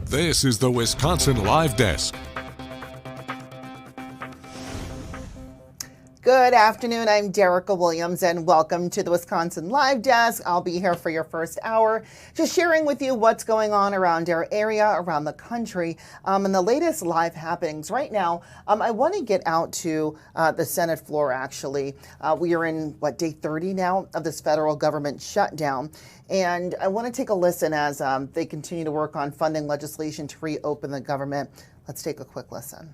This is the Wisconsin Live Desk. Good afternoon, I'm Derica Williams and welcome to the Wisconsin Live Desk. I'll be here for your first hour, just sharing with you what's going on around our area, around the country, and the latest live happenings. Right now, I want to get out to the Senate floor, actually. We are in, day 30 now of this federal government shutdown. And I want to take a listen as they continue to work on funding legislation to reopen the government. Let's take a quick listen.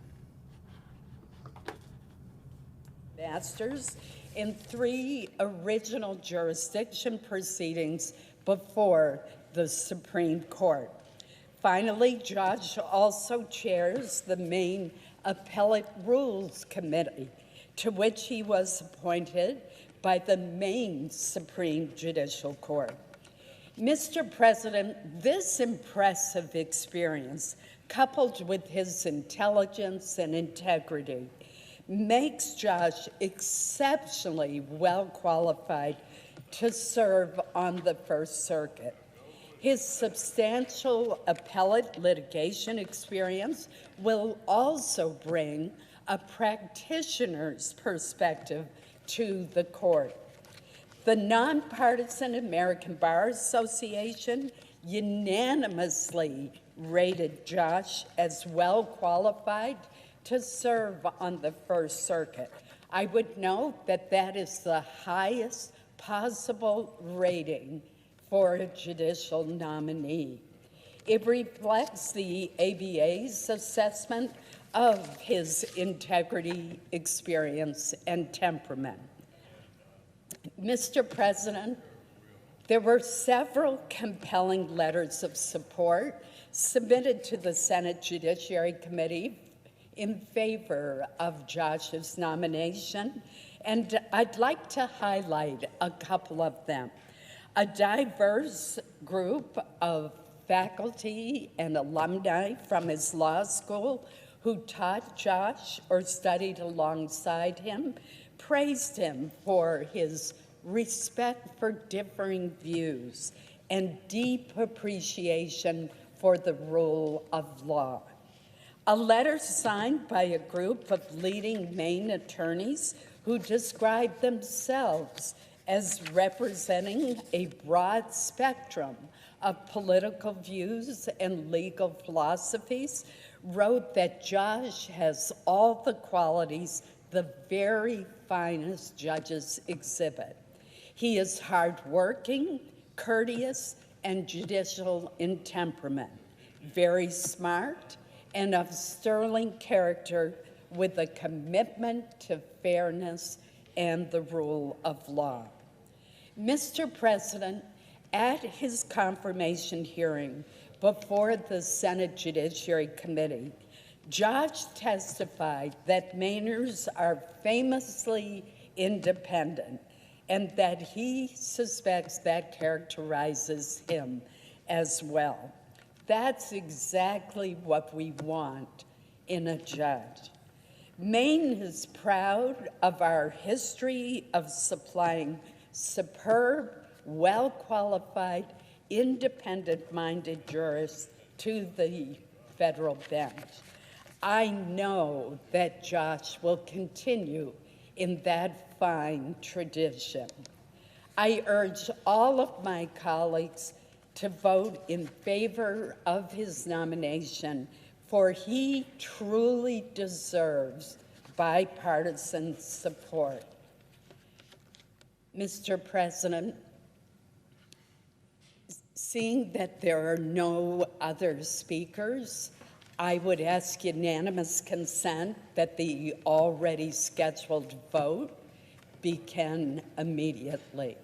Masters in 3 original jurisdiction proceedings before the Supreme Court. Finally, Judge also chairs the Maine Appellate Rules Committee, to which he was appointed by the Maine Supreme Judicial Court. Mr. President, this impressive experience, coupled with his intelligence and integrity, makes Josh exceptionally well qualified to serve on the First Circuit. His substantial appellate litigation experience will also bring a practitioner's perspective to the court. The nonpartisan American Bar Association unanimously rated Josh as well qualified to serve on the First Circuit. I would note that that is the highest possible rating for a judicial nominee. It reflects the ABA's assessment of his integrity, experience, and temperament. Mr. President, there were several compelling letters of support submitted to the Senate Judiciary Committee in favor of Josh's nomination, and I'd like to highlight a couple of them. A diverse group of faculty and alumni from his law school who taught Josh or studied alongside him praised him for his respect for differing views and deep appreciation for the rule of law. A letter signed by a group of leading Maine attorneys who describe themselves as representing a broad spectrum of political views and legal philosophies wrote that Josh has all the qualities the very finest judges exhibit. He is hardworking, courteous, and judicial in temperament, very smart, and of sterling character with a commitment to fairness and the rule of law. Mr. President, at his confirmation hearing before the Senate Judiciary Committee, Josh testified that Mainers are famously independent and that he suspects that characterizes him as well. That's exactly what we want in a judge. Maine is proud of our history of supplying superb, well-qualified, independent-minded jurists to the federal bench. I know that Josh will continue in that fine tradition. I urge all of my colleagues to vote in favor of his nomination, for he truly deserves bipartisan support. Mr. President, seeing that there are no other speakers, I would ask unanimous consent that the already scheduled vote begin immediately.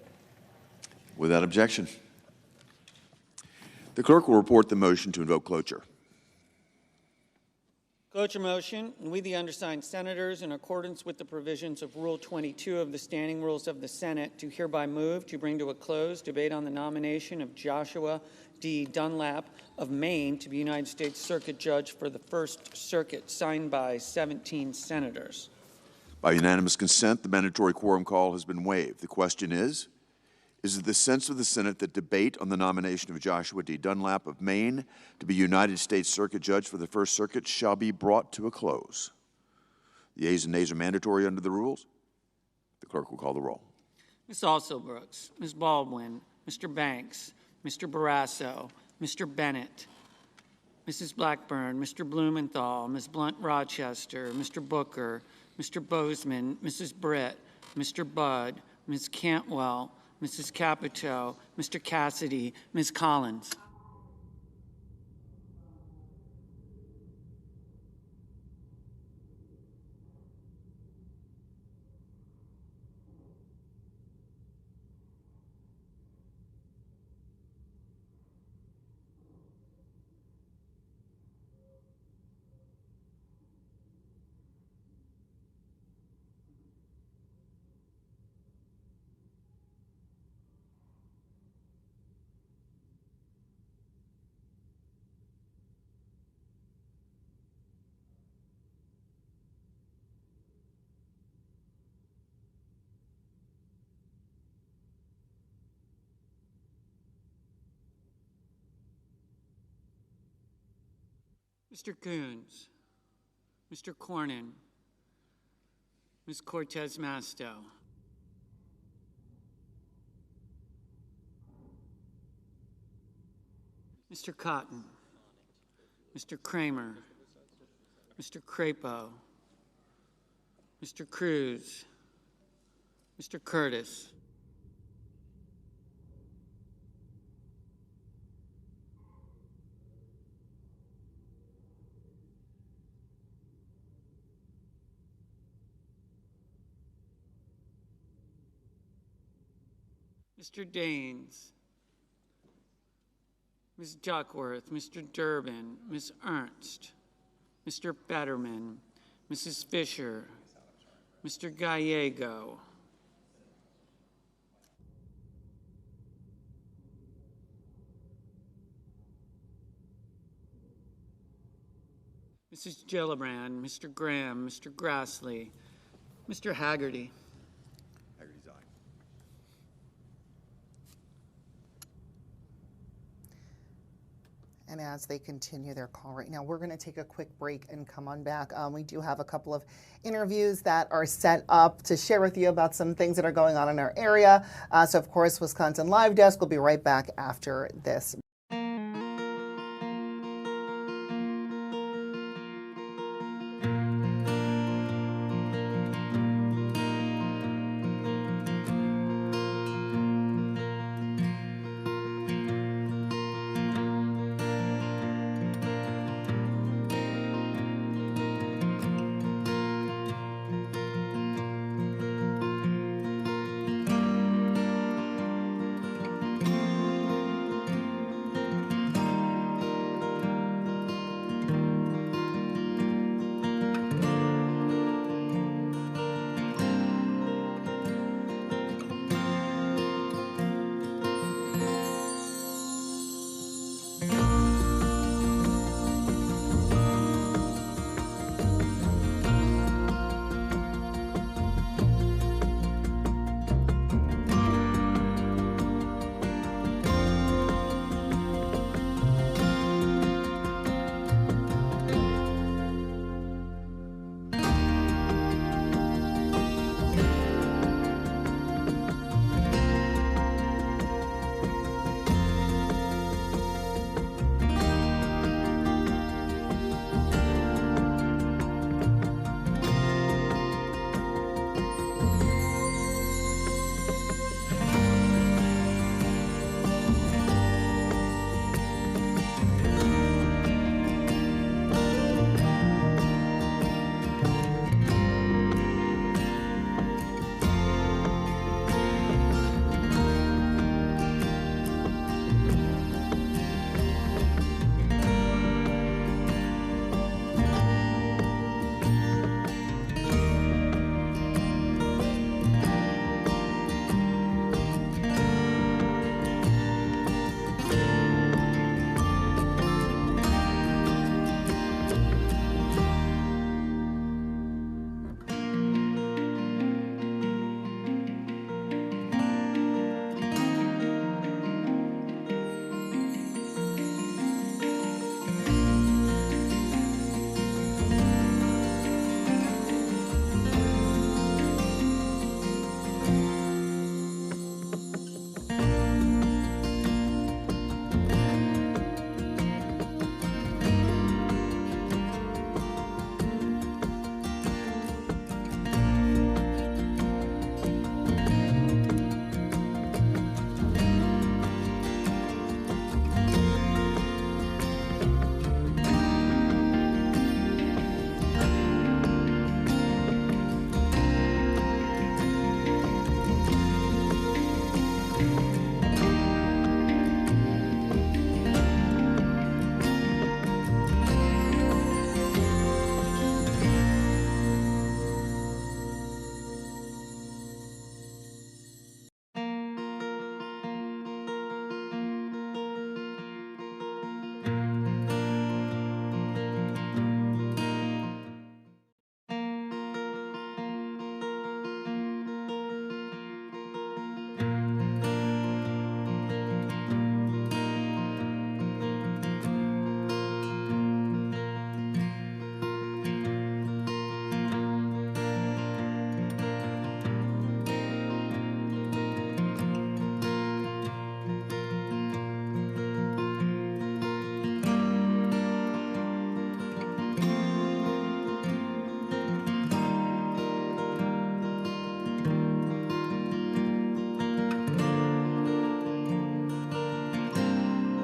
Without objection. The clerk will report the motion to invoke cloture. Cloture motion. We, the undersigned senators, in accordance with the provisions of Rule 22 of the Standing Rules of the Senate, do hereby move to bring to a close debate on the nomination of Joshua D. Dunlap of Maine to be United States Circuit Judge for the First Circuit, signed by 17 senators. By unanimous consent, the mandatory quorum call has been waived. The question is Is it the sense of the Senate that debate on the nomination of Joshua D. Dunlap of Maine to be United States Circuit Judge for the First Circuit shall be brought to a close? The ayes and nays are mandatory under the rules. The clerk will call the roll. Ms. Alsobrooks, Ms. Baldwin, Mr. Banks, Mr. Barrasso, Mr. Bennett, Mrs. Blackburn, Mr. Blumenthal, Ms. Blunt-Rochester, Mr. Booker, Mr. Bozeman, Mrs. Britt, Mr. Budd, Ms. Cantwell, Mrs. Capito, Mr. Cassidy, Ms. Collins. Mr. Coons, Mr. Cornyn, Ms. Cortez Masto, Mr. Cotton, Mr. Kramer, Mr. Crapo, Mr. Cruz, Mr. Curtis, Mr. Daines, Ms. Duckworth, Mr. Durbin, Ms. Ernst, Mr. Fetterman, Mrs. Fisher, Mr. Gallego, Mrs. Gillibrand, Mr. Graham, Mr. Grassley, Mr. Haggerty. Haggerty's aye. And as they continue their call right now, we're going to take a quick break and come on back. We do have a couple of interviews that are set up to share with you about some things that are going on in our area. So, of course, Wisconsin Live Desk will be right back after this.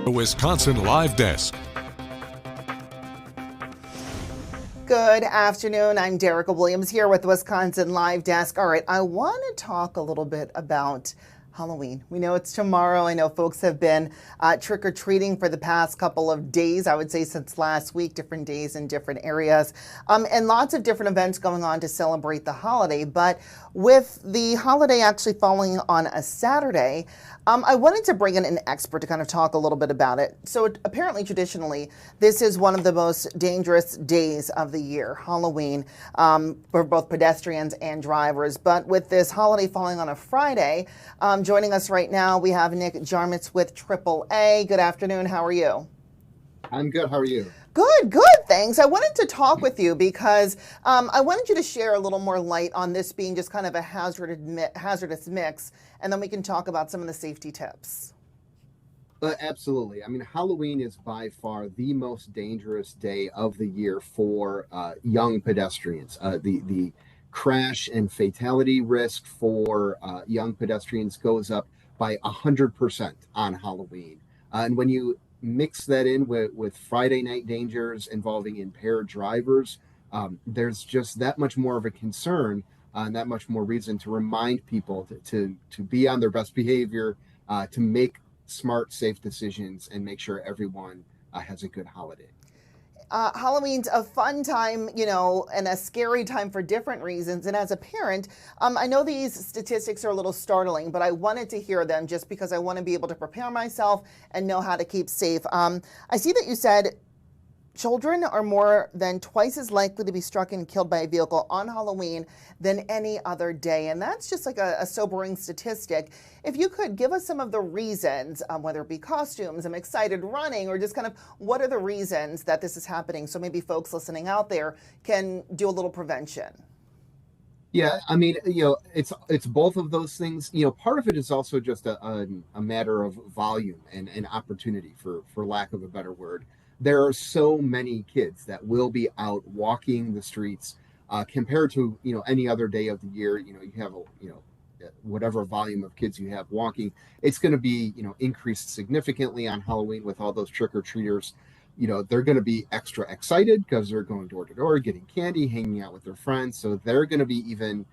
The Wisconsin Live Desk. Good afternoon. I'm Derica Williams here with the Wisconsin Live Desk. All right, I want to talk a little bit about Halloween. We know it's tomorrow. I know folks have been trick-or-treating for the past couple of days, I would say since last week, different days in different areas, and lots of different events going on to celebrate the holiday. But with the holiday actually falling on a Saturday, I wanted to bring in an expert to kind of talk a little bit about it. So apparently, traditionally, this is one of the most dangerous days of the year, Halloween, for both pedestrians and drivers. But with this holiday falling on a Friday, joining us right now, we have Nick Jarmitz with AAA. Good afternoon. How are you? I'm good. How are you? Good, thanks. I wanted to talk with you because I wanted you to share a little more light on this being just kind of a hazardous mix, and then we can talk about some of the safety tips. Absolutely. I mean, Halloween is by far the most dangerous day of the year for young pedestrians. The crash and fatality risk for young pedestrians goes up by 100% on Halloween. And when you mix that in with Friday night dangers involving impaired drivers, there's just that much more of a concern and that much more reason to remind people to be on their best behavior, to make smart, safe decisions, and make sure everyone has a good holiday. Halloween's a fun time, you know, and a scary time for different reasons. And as a parent, I know these statistics are a little startling, but I wanted to hear them just because I want to be able to prepare myself and know how to keep safe. I see that you said children are more than twice as likely to be struck and killed by a vehicle on Halloween than any other day. And that's just like a sobering statistic. If you could give us some of the reasons, whether it be costumes, I'm excited running, or just kind of what are the reasons that this is happening, so maybe folks listening out there can do a little prevention. Yeah, I mean, it's both of those things. Part of it is also just a matter of volume and opportunity, for lack of a better word. There are so many kids that will be out walking the streets compared to any other day of the year. You have whatever volume of kids you have walking, it's going to be increased significantly on Halloween with all those trick-or-treaters. They're going to be extra excited because they're going door to door, getting candy, hanging out with their friends. So they're going to be even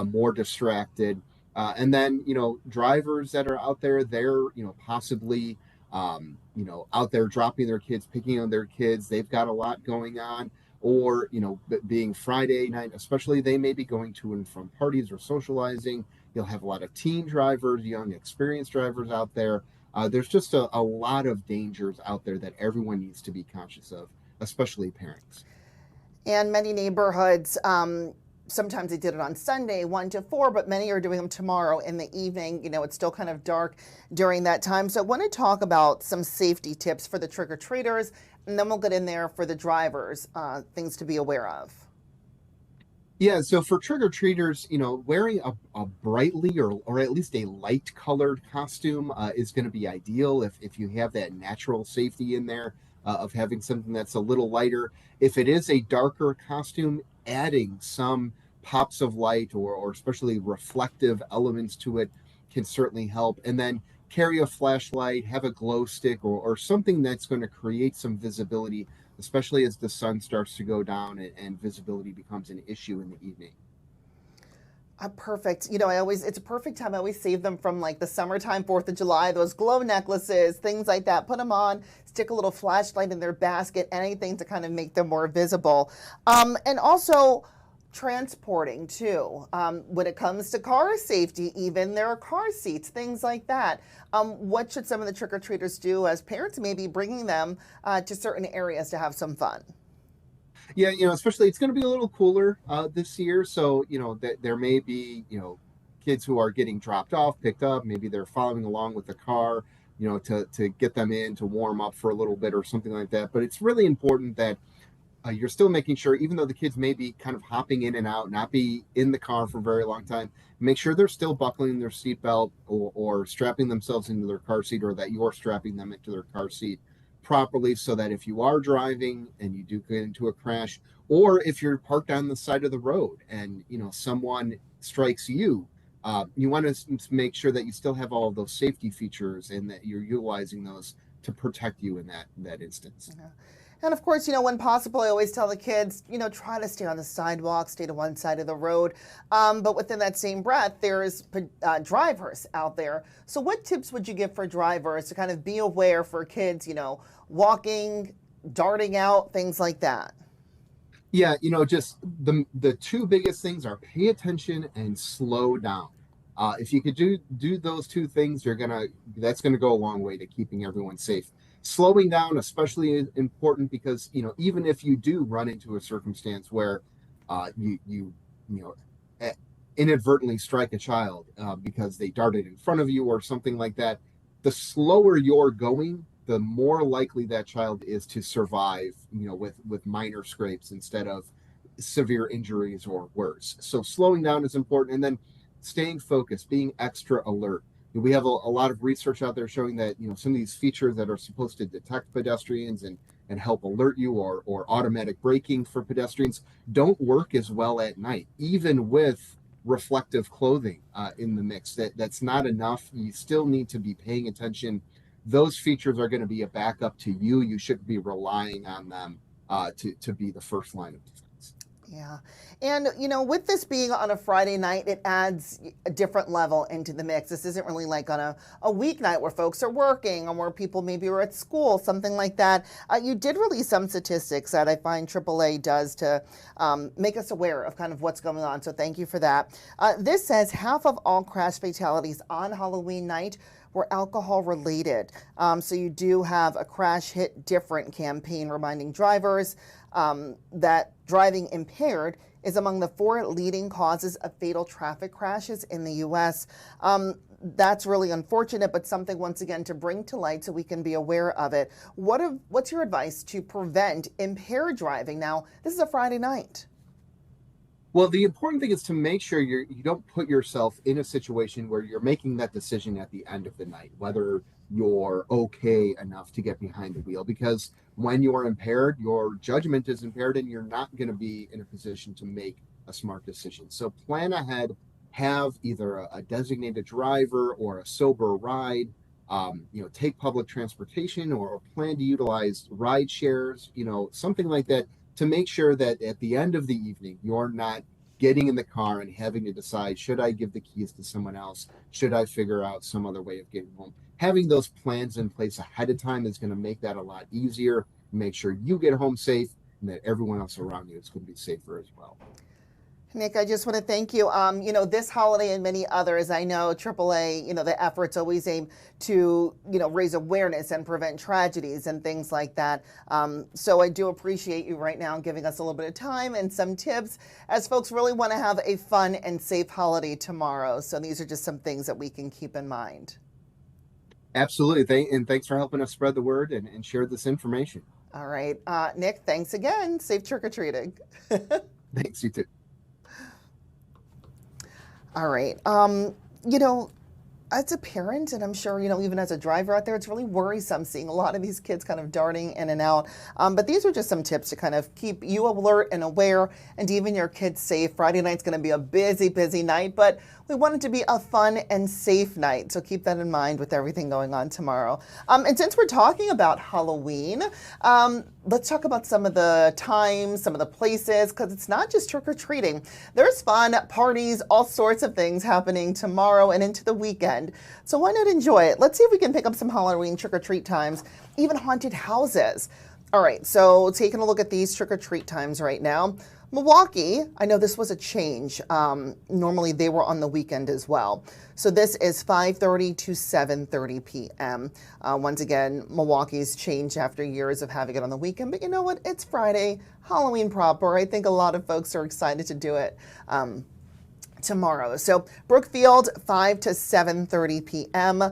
more distracted. And then drivers that are out there, they're possibly out there dropping their kids, picking on their kids. They've got a lot going on. Or, being Friday night, especially, they may be going to and from parties or socializing. You'll have a lot of teen drivers, young, experienced drivers out there. There's just a lot of dangers out there that everyone needs to be conscious of, especially parents. And many neighborhoods, sometimes they did it on Sunday, 1 to 4, but many are doing them tomorrow in the evening. It's still kind of dark during that time. So I want to talk about some safety tips for the trick-or-treaters, and then we'll get in there for the drivers, things to be aware of. Yeah, so for trick-or-treaters, wearing a brightly or at least a light-colored costume is going to be ideal if you have that natural safety in there of having something that's a little lighter. If it is a darker costume, adding some pops of light or especially reflective elements to it can certainly help. And then carry a flashlight, have a glow stick, or something that's going to create some visibility, especially as the sun starts to go down and visibility becomes an issue in the evening. Perfect. It's a perfect time. I always save them from like the summertime, 4th of July, those glow necklaces, things like that. Put them on, stick a little flashlight in their basket, anything to kind of make them more visible. And also transporting too. When it comes to car safety, even there are car seats, things like that. What should some of the trick-or-treaters do as parents, maybe bringing them to certain areas to have some fun? Yeah, especially it's going to be a little cooler this year. So, there may be, kids who are getting dropped off, picked up. Maybe they're following along with the car, to get them in to warm up for a little bit or something like that. But it's really important that you're still making sure, even though the kids may be kind of hopping in and out, not be in the car for a very long time, make sure they're still buckling their seatbelt or strapping themselves into their car seat, or that you're strapping them into their car seat properly, so that if you are driving and you do get into a crash, or if you're parked on the side of the road and someone strikes you, you want to make sure that you still have all of those safety features and that you're utilizing those to protect you in that instance. Yeah. And of course, when possible, I always tell the kids, try to stay on the sidewalk, stay to one side of the road. But within that same breath, there's drivers out there. So what tips would you give for drivers to kind of be aware for kids, walking, darting out, things like that? Yeah, just the two biggest things are pay attention and slow down. If you could do those two things, that's gonna go a long way to keeping everyone safe. Slowing down, especially important because even if you do run into a circumstance where you inadvertently strike a child because they darted in front of you or something like that, the slower you're going, the more likely that child is to survive, with minor scrapes instead of severe injuries or worse. So slowing down is important, and then staying focused, being extra alert. We have a lot of research out there showing that some of these features that are supposed to detect pedestrians and help alert you, or automatic braking for pedestrians, don't work as well at night, even with reflective clothing in the mix. That's not enough. You still need to be paying attention. Those features are going to be a backup to you. You shouldn't be relying on them to be the first line of defense. Yeah. And, with this being on a Friday night, it adds a different level into the mix. This isn't really like on a weeknight where folks are working or where people maybe are at school, something like that. You did release some statistics that I find AAA does to make us aware of kind of what's going on. So thank you for that. This says half of all crash fatalities on Halloween night were alcohol related. So you do have a Crash Hit Different campaign reminding drivers that driving impaired is among the 4 leading causes of fatal traffic crashes in the U.S. That's really unfortunate, but something once again to bring to light so we can be aware of it. What's your advice to prevent impaired driving? Now, this is a Friday night. Well, the important thing is to make sure you don't put yourself in a situation where you're making that decision at the end of the night, whether you're okay enough to get behind the wheel, because when you are impaired, your judgment is impaired and you're not going to be in a position to make a smart decision. So plan ahead, have either a designated driver or a sober ride, take public transportation or plan to utilize ride shares, something like that, to make sure that at the end of the evening, you're not getting in the car and having to decide, should I give the keys to someone else? Should I figure out some other way of getting home? Having those plans in place ahead of time is going to make that a lot easier, make sure you get home safe and that everyone else around you is going to be safer as well. Nick, I just want to thank you. This holiday and many others, I know AAA, the efforts always aim to, raise awareness and prevent tragedies and things like that. So I do appreciate you right now giving us a little bit of time and some tips as folks really want to have a fun and safe holiday tomorrow. So these are just some things that we can keep in mind. Absolutely. And thanks for helping us spread the word and share this information. All right. Nick, thanks again. Safe trick-or-treating. Thanks, you too. All right. As a parent, and I'm sure, even as a driver out there, it's really worrisome seeing a lot of these kids kind of darting in and out. But these are just some tips to kind of keep you alert and aware and even your kids safe. Friday night's going to be a busy, busy night, but we want it to be a fun and safe night. So keep that in mind with everything going on tomorrow. And since we're talking about Halloween, let's talk about some of the times, some of the places, because it's not just trick-or-treating. There's fun, parties, all sorts of things happening tomorrow and into the weekend. So why not enjoy it? Let's see if we can pick up some Halloween trick-or-treat times, even haunted houses. All right, so taking a look at these trick-or-treat times right now. Milwaukee, I know this was a change. Normally they were on the weekend as well. So this is 5:30 to 7:30 p.m. Once again, Milwaukee's changed after years of having it on the weekend, but you know what? It's Friday, Halloween proper. I think a lot of folks are excited to do it tomorrow. So Brookfield, 5 to 7:30 p.m.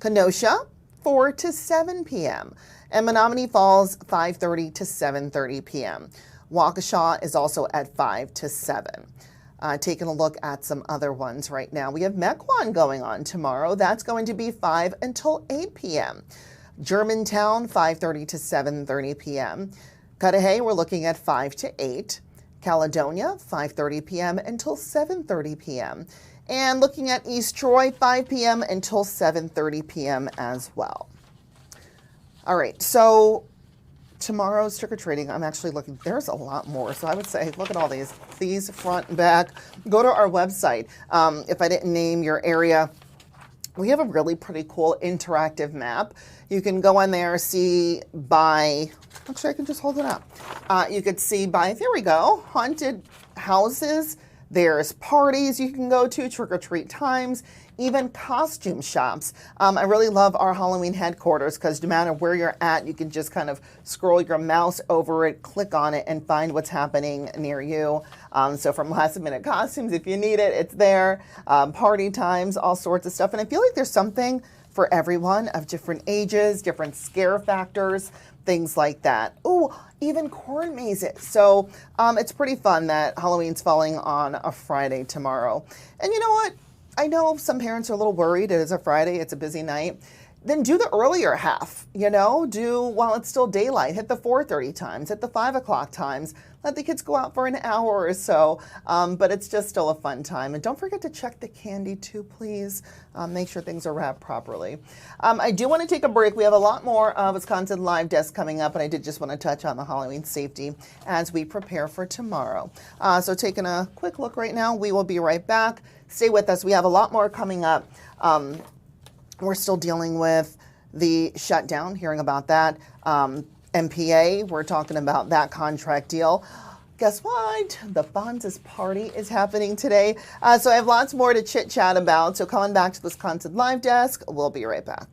Kenosha, 4 to 7 p.m. And Menominee Falls, 5:30 to 7:30 p.m. Waukesha is also at 5 to 7. Taking a look at some other ones right now. We have Mequon going on tomorrow. That's going to be 5 until 8 p.m. Germantown, 5:30 to 7:30 p.m. Cudahy, we're looking at 5 to 8. Caledonia, 5:30 p.m. until 7:30 p.m. And looking at East Troy, 5 p.m. until 7:30 p.m. as well. All right, so tomorrow's trick-or-treating, I'm actually looking, there's a lot more. So I would say, look at all these front and back. Go to our website. If I didn't name your area, we have a really pretty cool interactive map. You can go in there, see by, actually I can just hold it up. You could see by, there we go, haunted houses. There's parties you can go to, trick-or-treat times, even costume shops. I really love our Halloween headquarters because no matter where you're at, you can just kind of scroll your mouse over it, click on it, and find what's happening near you. So from last-minute costumes, if you need it, it's there. Party times, all sorts of stuff. And I feel like there's something for everyone of different ages, different scare factors, things like that. Oh, even corn mazes. So it's pretty fun that Halloween's falling on a Friday tomorrow. And you know what? I know some parents are a little worried. It is a Friday. It's a busy night. Then do the earlier half, do while it's still daylight. Hit the 4:30 times, hit the 5 o'clock times. Let the kids go out for an hour or so. But it's just still a fun time. And don't forget to check the candy too, please. Make sure things are wrapped properly. I do want to take a break. We have a lot more Wisconsin Live Desk coming up, and I did just want to touch on the Halloween safety as we prepare for tomorrow. So taking a quick look right now, we will be right back. Stay with us. We have a lot more coming up. We're still dealing with the shutdown, hearing about that. MPA, we're talking about that contract deal. Guess what? The Fonz's party is happening today. So I have lots more to chit chat about. So coming back to the Wisconsin Live Desk, we'll be right back.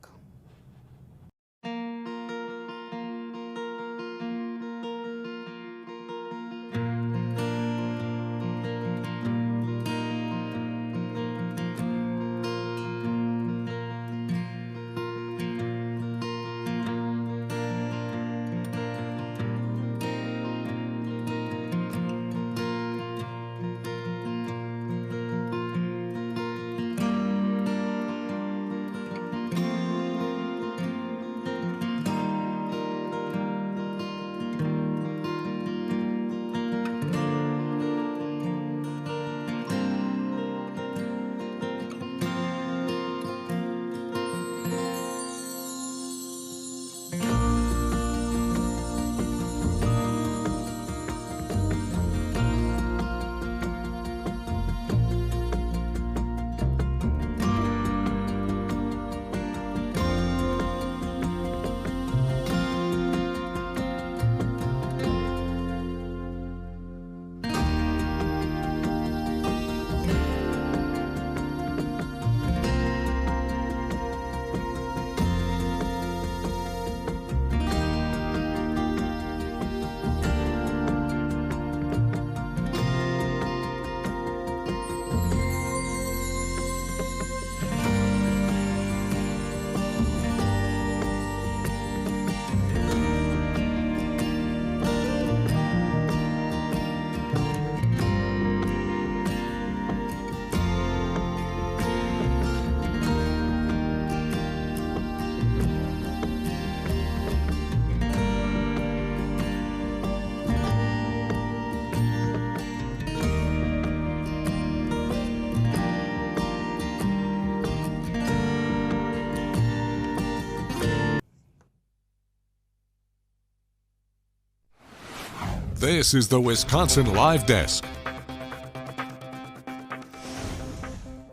This is the Wisconsin Live Desk.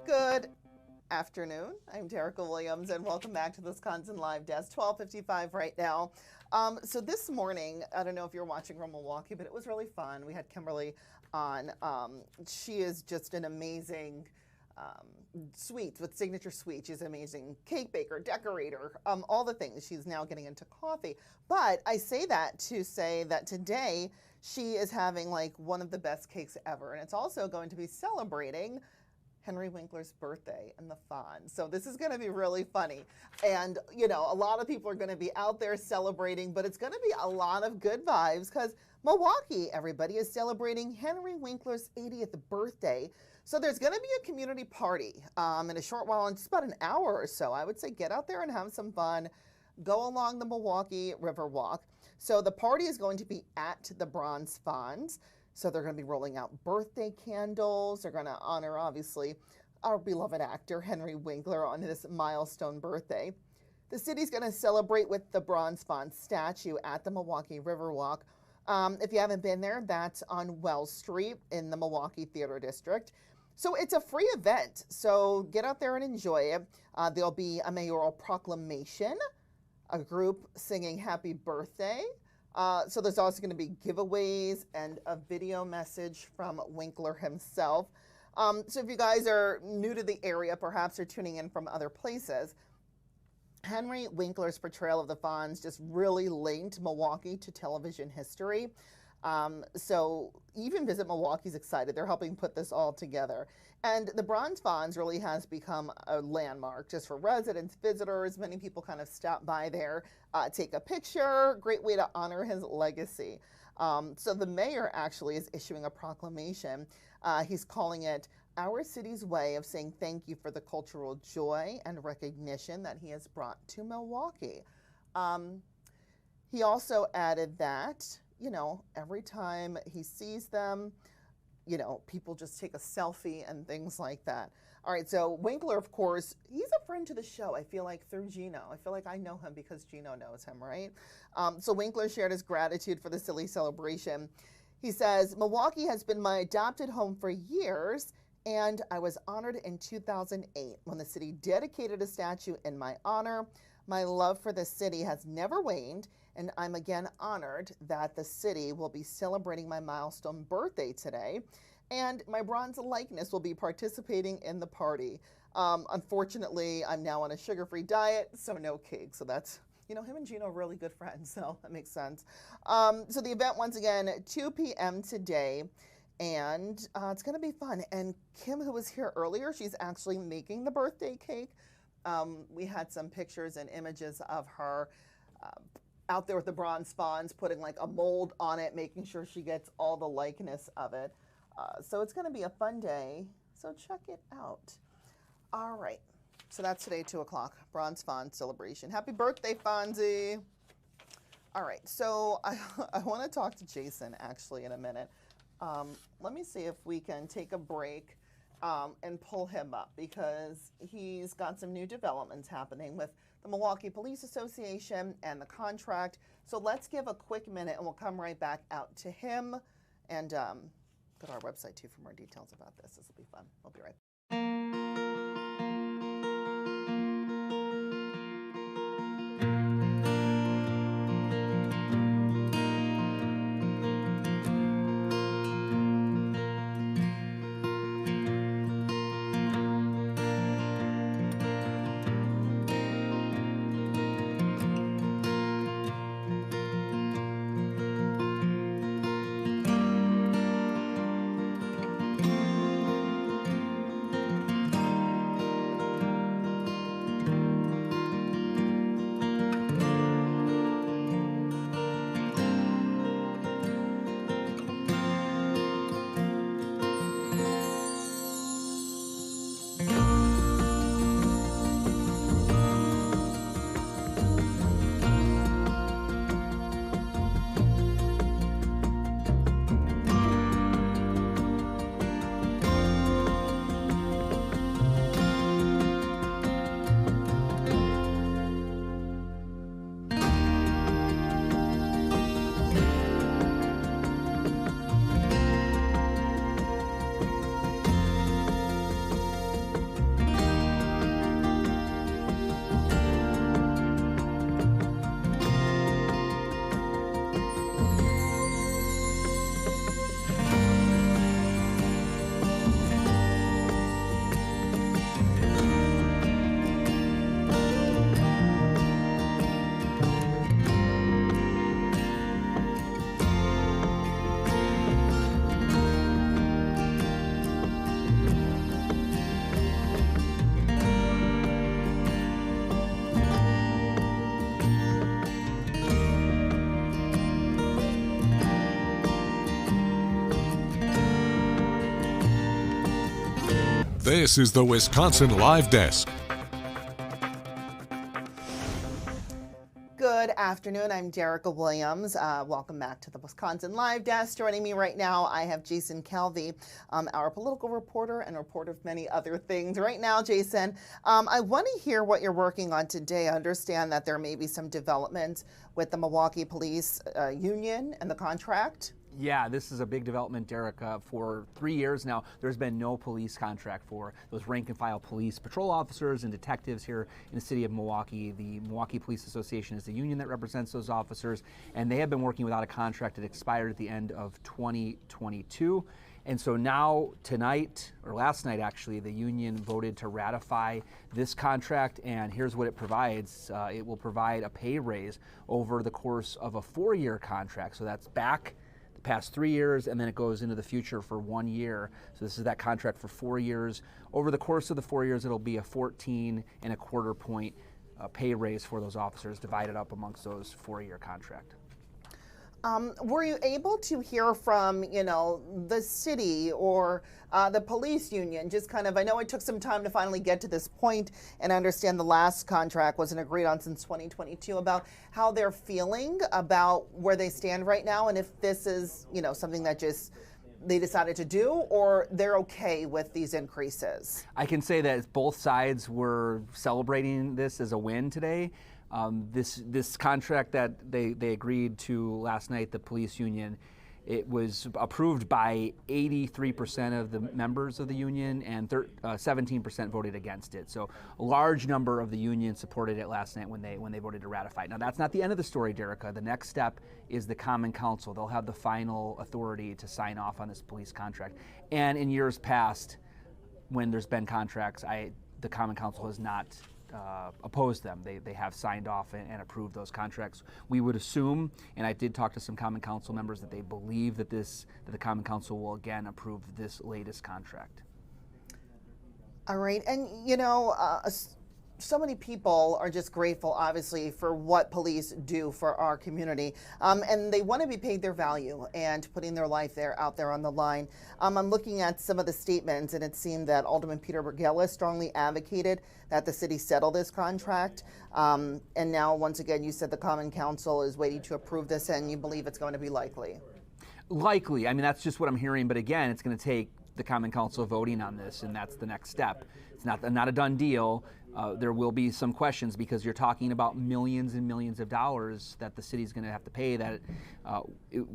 Good afternoon. I'm Terica Williams, and welcome back to the Wisconsin Live Desk, 12:55 right now. So this morning, I don't know if you're watching from Milwaukee, but it was really fun. We had Kimberly on. She is just an amazing sweets with Signature Sweet. She's an amazing cake baker, decorator, all the things. She's now getting into coffee. But I say that to say that today she is having like one of the best cakes ever. And it's also going to be celebrating Henry Winkler's birthday and the Fonz. So this is going to be really funny. And, a lot of people are going to be out there celebrating, but it's going to be a lot of good vibes because Milwaukee, everybody, is celebrating Henry Winkler's 80th birthday. So there's going to be a community party in a short while, in just about an hour or so. I would say get out there and have some fun. Go along the Milwaukee River Walk. So the party is going to be at the Bronze Fonz. So they're going to be rolling out birthday candles. They're going to honor, obviously, our beloved actor, Henry Winkler, on his milestone birthday. The city's going to celebrate with the Bronze Font statue at the Milwaukee Riverwalk. If you haven't been there, that's on Wells Street in the Milwaukee Theater District. So it's a free event, so get out there and enjoy it. There'll be a mayoral proclamation, a group singing happy birthday. So there's also going to be giveaways and a video message from Winkler himself. So if you guys are new to the area, perhaps you're tuning in from other places, Henry Winkler's portrayal of the Fonz just really linked Milwaukee to television history. So even Visit Milwaukee's excited. They're helping put this all together. And the Bronze Fonz really has become a landmark just for residents, visitors. Many people kind of stop by there, take a picture. Great way to honor his legacy. So the mayor actually is issuing a proclamation. He's calling it our city's way of saying thank you for the cultural joy and recognition that he has brought to Milwaukee. He also added that, you know, every time he sees them, you know, people just take a selfie and things like that. All right, so Winkler, of course, he's a friend to the show, I feel like, through Gino. I feel like I know him because Gino knows him, right? So Winkler shared his gratitude for the silly celebration. He says, Milwaukee has been my adopted home for years, and I was honored in 2008 when the city dedicated a statue in my honor. My love for the city has never waned, and I'm again honored that the city will be celebrating my milestone birthday today, and my bronze likeness will be participating in the party. Unfortunately, I'm now on a sugar-free diet, so no cake. So that's, you know, him and Gino are really good friends, so that makes sense. So the event, once again, 2 p.m. today, and it's going to be fun. And Kim, who was here earlier, she's actually making the birthday cake. We had some pictures and images of her out there with the Bronze Fonz, putting like a mold on it, making sure she gets all the likeness of it. So it's going to be a fun day, so check it out. All right, so that's today, 2 o'clock, Bronze Fonz celebration. Happy birthday, Fonzie. All right, so I want to talk to Jason actually in a minute. Let me see if we can take a break and pull him up, because he's got some new developments happening with the Milwaukee Police Association and the contract. So let's give a quick minute and we'll come right back out to him, and go to our website too for more details about this. This will be fun. We'll be right back. This is the Wisconsin Live Desk. Good afternoon. I'm Derica Williams. Welcome back to the Wisconsin Live Desk. Joining me right now, I have Jason Calvi, our political reporter and reporter of many other things. Right now, Jason, I want to hear what you're working on today. I understand that there may be some developments with the Milwaukee Police Union and the contract. Yeah, this is a big development, Derica. For 3 years now, there's been no police contract for those rank and file police patrol officers and detectives here in the city of Milwaukee. The Milwaukee Police Association is the union that represents those officers, and they have been working without a contract that expired at the end of 2022. And so now, tonight, or last night actually, the union voted to ratify this contract, and here's what it provides. It will provide a pay raise over the course of a 4-year contract. So that's back past 3 years, and then it goes into the future for 1 year. So this is that contract for 4 years. Over the course of the 4 years, it'll be a 14.25 point pay raise for those officers divided up amongst those 4-year contract. Were you able to hear from, the city or the police union? Just kind of, I know it took some time to finally get to this point, and I understand the last contract wasn't agreed on since 2022, about how they're feeling about where they stand right now, and if this is, something that just they decided to do, or they're okay with these increases. I can say that both sides were celebrating this as a win today. This contract that they agreed to last night, the police union, it was approved by 83% of the members of the union, and 17% voted against it. So a large number of the union supported it last night when they voted to ratify it. Now that's not the end of the story, Derica. The next step is the Common Council. They'll have the final authority to sign off on this police contract. And in years past, when there's been contracts, the Common Council has not opposed them. They have signed off and approved those contracts. We would assume, and I did talk to some Common Council members, that they believe that the Common Council will again approve this latest contract. All right, and so many people are just grateful, obviously, for what police do for our community, and they want to be paid their value and putting their life out there on the line. I'm looking at some of the statements, and it seemed that Alderman Peter Bergella strongly advocated that the city settle this contract. And now, once again, you said the Common Council is waiting to approve this, and you believe it's going to be likely. Likely. I mean, that's just what I'm hearing. But again, it's going to take the Common Council voting on this, and that's the next step. It's not a done deal. There will be some questions because you're talking about millions and millions of dollars that the city's going to have to pay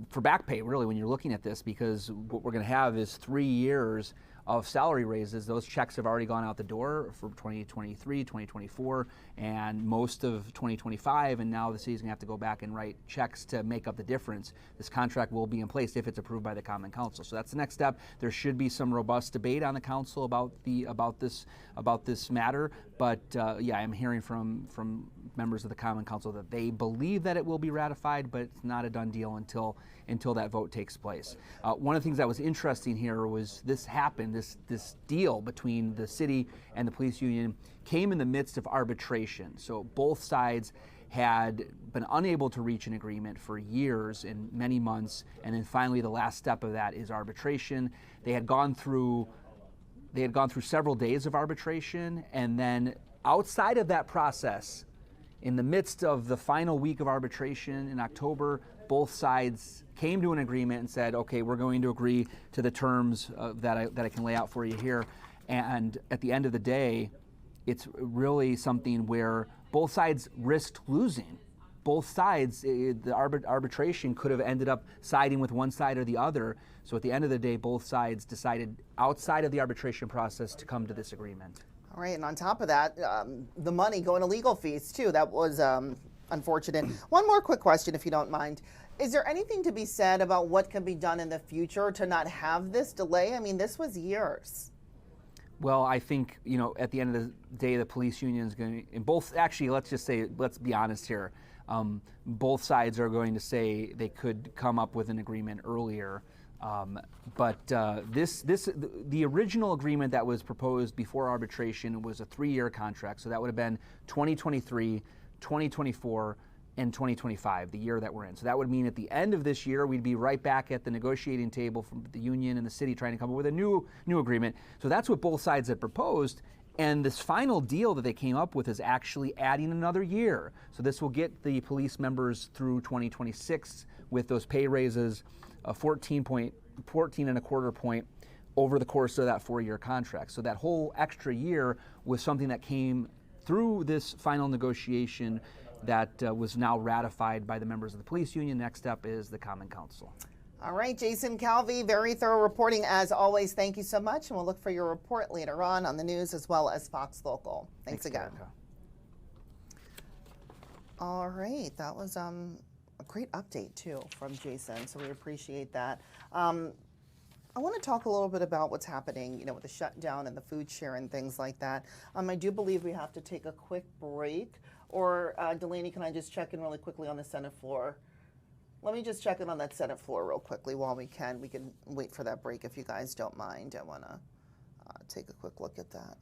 for back pay, really, when you're looking at this, because what we're going to have is 3 years of salary raises. Those checks have already gone out the door for 2023, 2024, and most of 2025, and now the city's gonna have to go back and write checks to make up the difference. This contract will be in place if it's approved by the Common Council. So that's the next step. There should be some robust debate on the council about this matter, but yeah, I'm hearing from members of the Common Council that they believe that it will be ratified, but it's not a done deal until that vote takes place. One of the things that was interesting here was this deal between the city and the police union came in the midst of arbitration. So both sides had been unable to reach an agreement for years and many months, and then finally the last step of that is arbitration. They had gone through several days of arbitration, and then outside of that process, in the midst of the final week of arbitration in October, both sides came to an agreement and said, okay, we're going to agree to the terms that I can lay out for you here. And at the end of the day, it's really something where both sides risked losing. Both sides, the arbitration could have ended up siding with one side or the other. So at the end of the day, both sides decided outside of the arbitration process to come to this agreement. All right, and on top of that, the money going to legal fees too. That was unfortunate. One more quick question, if you don't mind. Is there anything to be said about what can be done in the future to not have this delay? I mean, this was years. Well, I think, at the end of the day, the police union is going to, and both, actually, let's be honest here. Both sides are going to say they could come up with an agreement earlier. But the original agreement that was proposed before arbitration was a 3-year contract. So that would have been 2023, 2024, and 2025, the year that we're in. So that would mean at the end of this year, we'd be right back at the negotiating table from the union and the city trying to come up with a new agreement. So that's what both sides had proposed. And this final deal that they came up with is actually adding another year. So this will get the police members through 2026 with those pay raises, 14 and a quarter point over the course of that 4-year contract. So that whole extra year was something that came through this final negotiation that was now ratified by the members of the police union. Next up is the Common Council. All right, Jason Calvi, very thorough reporting as always. Thank you so much, and we'll look for your report later on the news as well as Fox Local. Thanks again. Erica. All right, that was a great update too from Jason, so we appreciate that. I want to talk a little bit about what's happening, with the shutdown and the food share and things like that. I do believe we have to take a quick break, or Delaney, can I just check in really quickly on the Senate floor? Let me just check in on that Senate floor real quickly while we can. We can wait for that break if you guys don't mind. I want to take a quick look at that.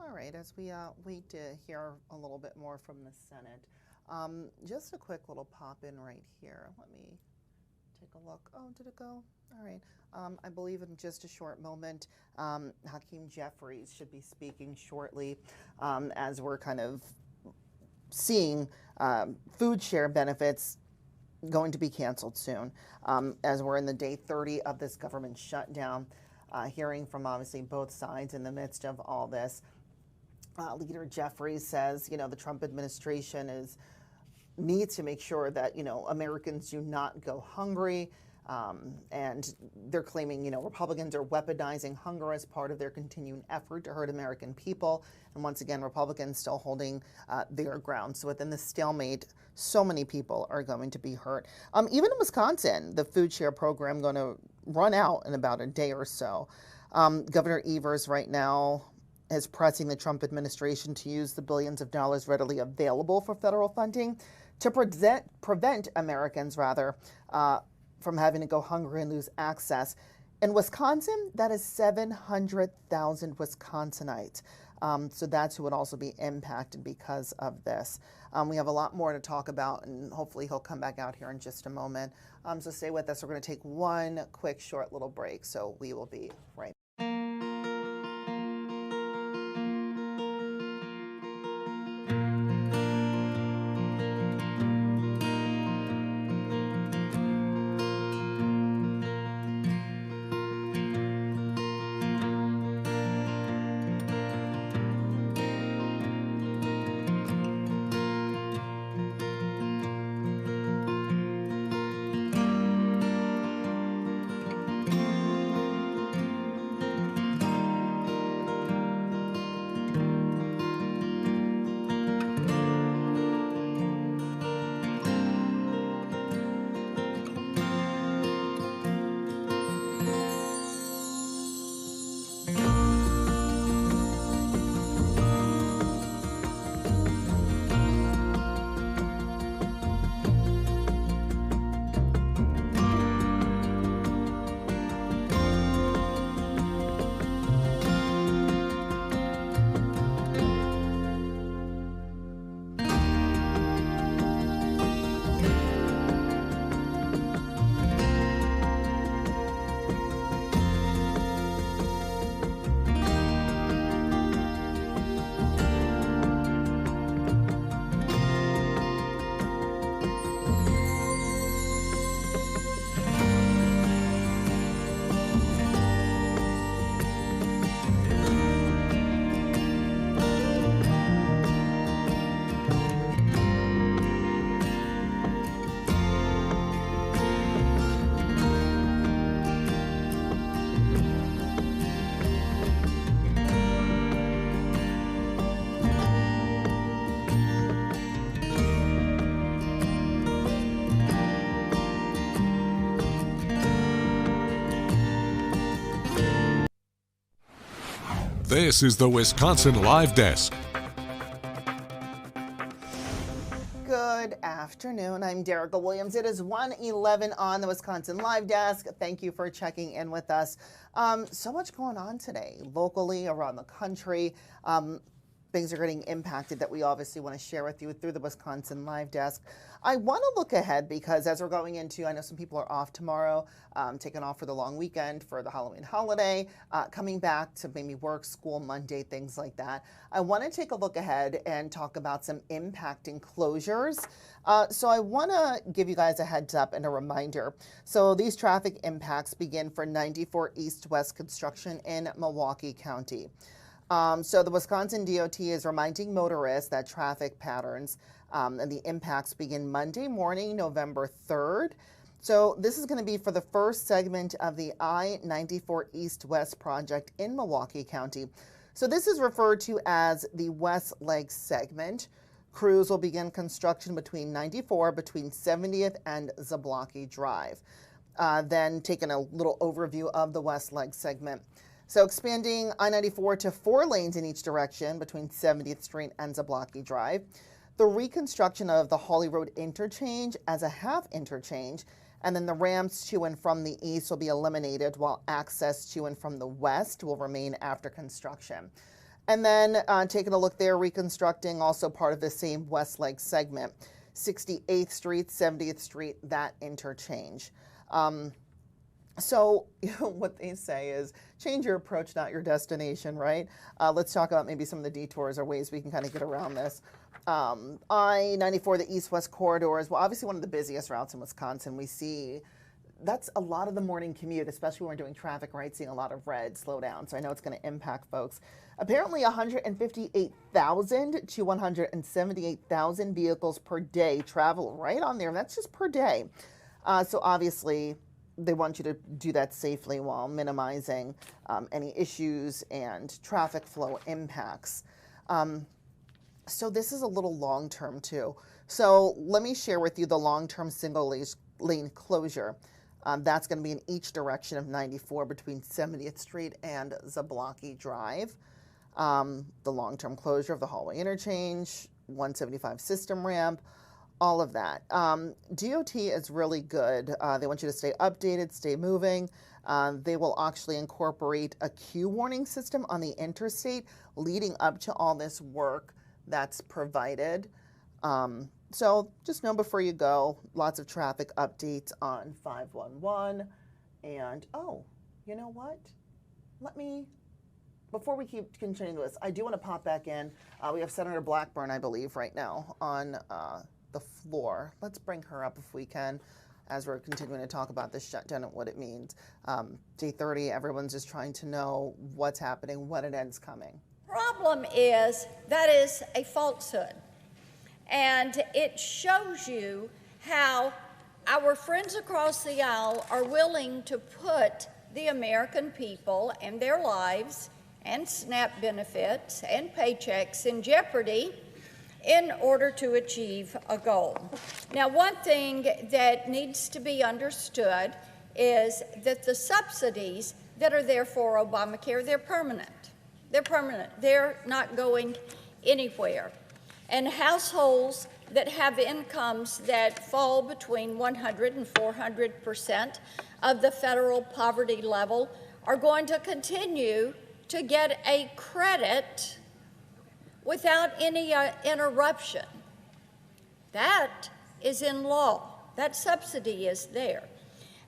All right, as we wait to hear a little bit more from the Senate, just a quick little pop in right here. Let me take a look. Oh, did it go? All right. I believe in just a short moment, Hakeem Jeffries should be speaking shortly as we're kind of seeing food share benefits going to be canceled soon as we're in the day 30 of this government shutdown, hearing from obviously both sides in the midst of all this. Leader Jeffries says, the Trump administration needs to make sure that, Americans do not go hungry. And they're claiming, Republicans are weaponizing hunger as part of their continuing effort to hurt American people. And once again, Republicans still holding their ground. So within this stalemate, so many people are going to be hurt. Even in Wisconsin, the food share program going to run out in about a day or so. Governor Evers right now is pressing the Trump administration to use the billions of dollars readily available for federal funding to prevent Americans, from having to go hungry and lose access. In Wisconsin, that is 700,000 Wisconsinites. So that's who would also be impacted because of this. We have a lot more to talk about, and hopefully he'll come back out here in just a moment. So stay with us. We're going to take one quick, short little break. So we will be right back. This is the Wisconsin Live Desk. Good afternoon. I'm Derica Williams. It is 1:11 on the Wisconsin Live Desk. Thank you for checking in with us. So much going on today, locally, around the country. Things are getting impacted that we obviously want to share with you through the Wisconsin Live Desk. I want to look ahead because as we're going into, I know some people are off tomorrow, taking off for the long weekend for the Halloween holiday, coming back to maybe work, school, Monday, things like that. I want to take a look ahead and talk about some impacting closures. So I want to give you guys a heads up and a reminder. So these traffic impacts begin for 94 East-West construction in Milwaukee County. So the Wisconsin DOT is reminding motorists that traffic patterns and the impacts begin Monday morning, November 3rd. So this is going to be for the first segment of the I-94 East-West project in Milwaukee County. So this is referred to as the West Leg segment. Crews will begin construction between 94, between 70th and Zablocki Drive. Then taking a little overview of the West Leg segment. So expanding I-94 to 4 lanes in each direction between 70th Street and Zablocki Drive. The reconstruction of the Holly Road interchange as a half interchange, and then the ramps to and from the east will be eliminated while access to and from the west will remain after construction. And then taking a look there, reconstructing also part of the same West Leg segment, 68th Street, 70th Street, that interchange. So what they say is change your approach, not your destination, right? Let's talk about maybe some of the detours or ways we can kind of get around this. I-94, the east-west corridor is, well, obviously one of the busiest routes in Wisconsin. We see that's a lot of the morning commute, especially when we're doing traffic, right? Seeing a lot of red slow down. So I know it's going to impact folks. Apparently 158,000 to 178,000 vehicles per day travel right on there. That's just per day. So obviously, they want you to do that safely while minimizing any issues and traffic flow impacts. So this is a little long-term too. So let me share with you the long-term single lane closure. That's going to be in each direction of 94 between 70th Street and Zablocki Drive. The long-term closure of the hallway interchange, 175 system ramp, all of that. DOT is really good. They want you to stay updated, stay moving. They will actually incorporate a queue warning system on the interstate leading up to all this work that's provided. So just know before you go, lots of traffic updates on 511. And, oh, you know what? Before we keep continuing this, I do want to pop back in. We have Senator Blackburn, I believe, right now on the floor. Let's bring her up if we can as we're continuing to talk about this shutdown and what it means. Day 30, everyone's just trying to know what's happening, when it ends coming. Problem is that is a falsehood, and it shows you how our friends across the aisle are willing to put the American people and their lives and SNAP benefits and paychecks in jeopardy in order to achieve a goal. Now, one thing that needs to be understood is that the subsidies that are there for Obamacare, they're permanent. They're permanent. They're not going anywhere. And households that have incomes that fall between 100 and 400% of the federal poverty level are going to continue to get a credit without any interruption. That is in law. That subsidy is there.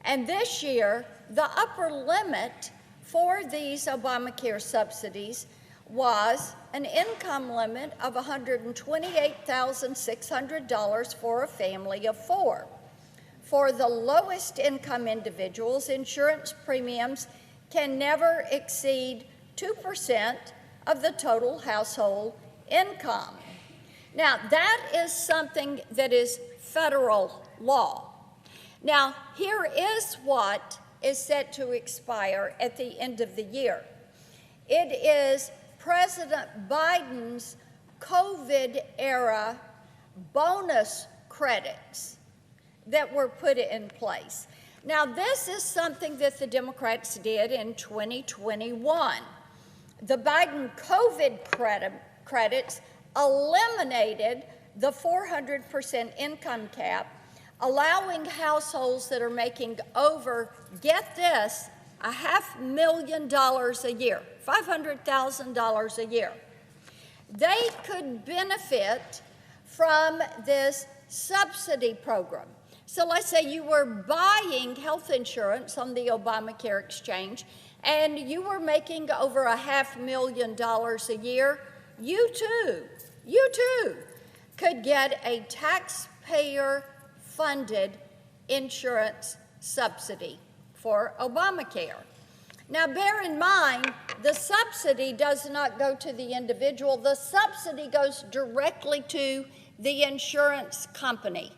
And this year, the upper limit for these Obamacare subsidies was an income limit of $128,600 for a family of 4. For the lowest income individuals, insurance premiums can never exceed 2% of the total household income. Now, that is something that is federal law. Now, here is what is set to expire at the end of the year. It is President Biden's COVID-era bonus credits that were put in place. Now, this is something that the Democrats did in 2021. the Biden COVID credits eliminated the 400% income cap, allowing households that are making over, get this, $500,000 a year, $500,000 a year. They could benefit from this subsidy program. So let's say you were buying health insurance on the Obamacare exchange and you were making over $500,000 a year, you too could get a taxpayer-funded insurance subsidy for Obamacare. Now, bear in mind, the subsidy does not go to the individual. The subsidy goes directly to the insurance company.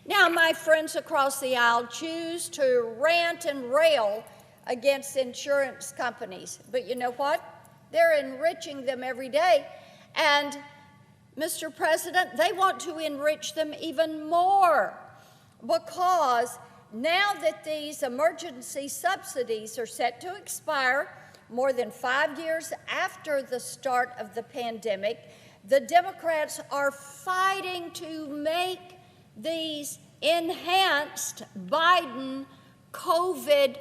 Now, my friends across the aisle choose to rant and rail against insurance companies. But you know what? They're enriching them every day. And, Mr. President, they want to enrich them even more, because now that these emergency subsidies are set to expire more than 5 years after the start of the pandemic, the Democrats are fighting to make these enhanced Biden COVID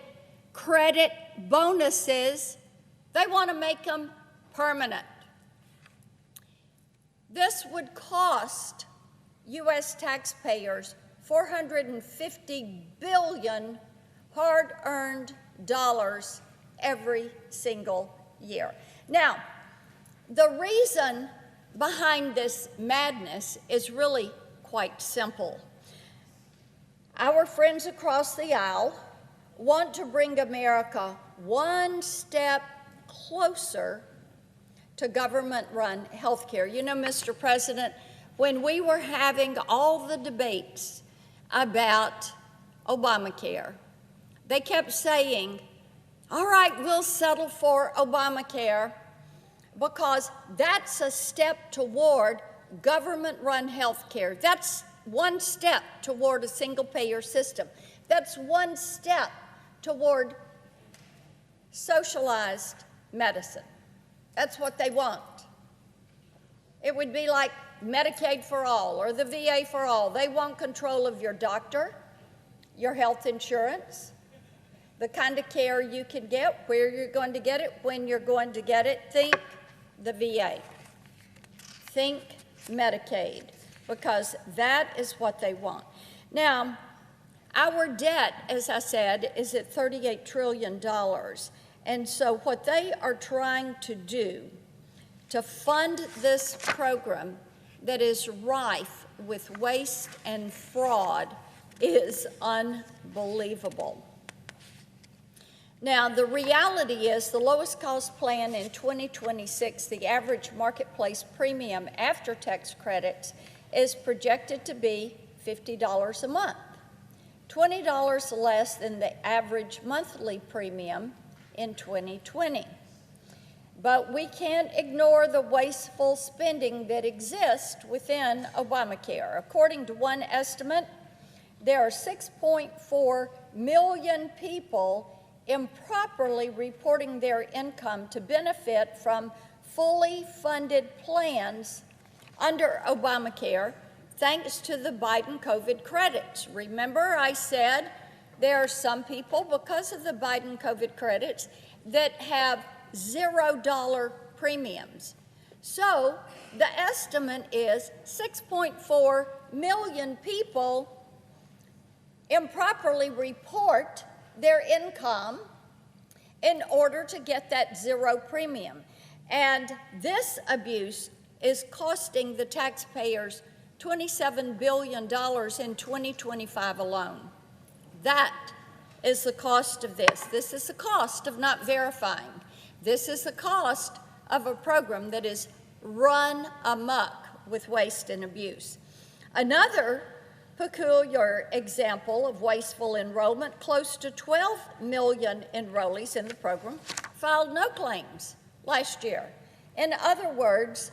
credit bonuses, they want to make them permanent. This would cost U.S. taxpayers $450 billion hard-earned dollars every single year. Now, the reason behind this madness is really quite simple. Our friends across the aisle want to bring America one step closer to government-run health care. You know, Mr. President, when we were having all the debates about Obamacare, they kept saying, all right, we'll settle for Obamacare because that's a step toward government-run health care. That's one step toward a single-payer system. That's one step toward socialized medicine. That's what they want. It would be like Medicaid for all or the VA for all. They want control of your doctor, your health insurance, the kind of care you can get, where you're going to get it, when you're going to get it. Think the VA. Think Medicaid, because that is what they want. Now, our debt, as I said, is at $38 trillion. And so what they are trying to do to fund this program that is rife with waste and fraud is unbelievable. Now, the reality is the lowest cost plan in 2026, the average marketplace premium after tax credits, is projected to be $50 a month, $20 less than the average monthly premium in 2020. But we can't ignore the wasteful spending that exists within Obamacare. According to one estimate, there are 6.4 million people improperly reporting their income to benefit from fully funded plans under Obamacare, thanks to the Biden COVID credits. Remember, I said there are some people, because of the Biden COVID credits, that have $0 premiums. So the estimate is 6.4 million people improperly report their income in order to get that zero premium. And this abuse is costing the taxpayers $27 billion in 2025 alone. That is the cost of this. This is the cost of not verifying. This is the cost of a program that is run amok with waste and abuse. Another peculiar example of wasteful enrollment, close to 12 million enrollees in the program filed no claims last year. In other words,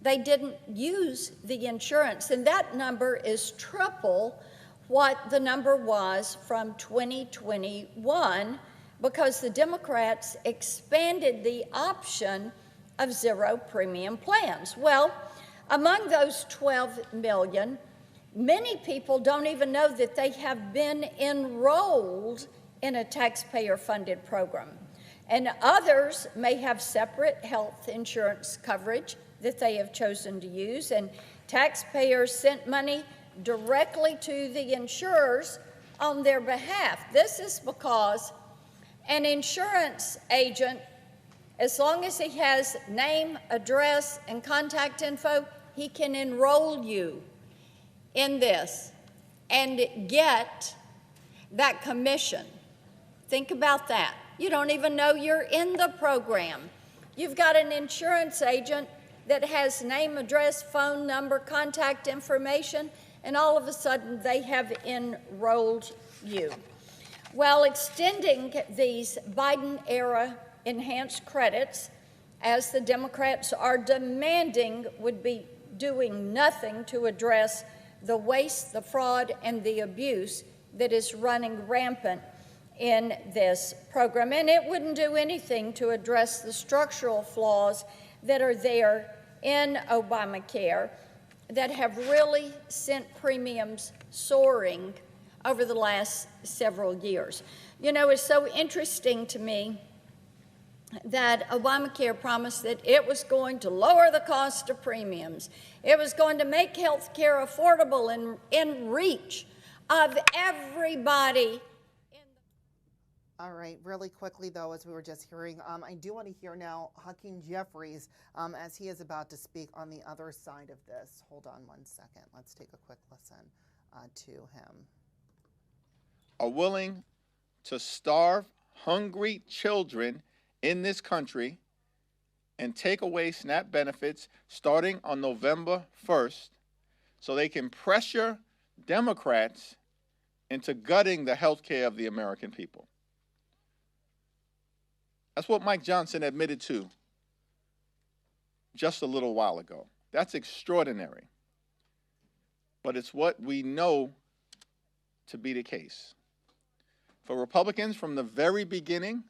they didn't use the insurance, and that number is triple what the number was from 2021, because the Democrats expanded the option of zero premium plans. Well, among those 12 million, many people don't even know that they have been enrolled in a taxpayer-funded program. And others may have separate health insurance coverage that they have chosen to use, and taxpayers sent money directly to the insurers on their behalf. This is because an insurance agent, as long as he has name, address, and contact info, he can enroll you in this and get that commission. Think about that. You don't even know you're in the program. You've got an insurance agent that has name, address, phone number, contact information, and all of a sudden they have enrolled you. While extending these Biden-era enhanced credits, as the Democrats are demanding, would be doing nothing to address the waste, the fraud, and the abuse that is running rampant in this program. And it wouldn't do anything to address the structural flaws that are there in Obamacare that have really sent premiums soaring over the last several years. You know, it's so interesting to me that Obamacare promised that it was going to lower the cost of premiums. It was going to make health care affordable and in reach of everybody. All right, really quickly, though, as we were just hearing, I do want to hear now Hakeem Jeffries as he is about to speak on the other side of this. Hold on one second. Let's take a quick listen to him. Are willing to starve hungry children in this country and take away SNAP benefits starting on November 1st so they can pressure Democrats into gutting the health care of the American people. That's what Mike Johnson admitted to just a little while ago. That's extraordinary. But it's what we know to be the case. For Republicans, from the very beginning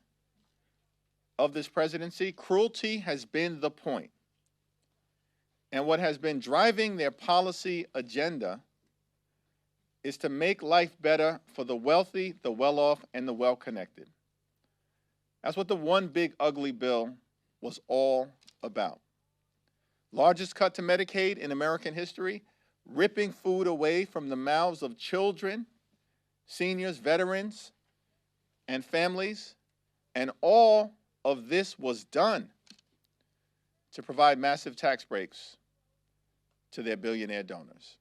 of this presidency, cruelty has been the point. And what has been driving their policy agenda is to make life better for the wealthy, the well-off, and the well-connected. That's what the one big ugly bill was all about. Largest cut to Medicaid in American history, ripping food away from the mouths of children, seniors, veterans, and families. And all of this was done to provide massive tax breaks to their billionaire donors.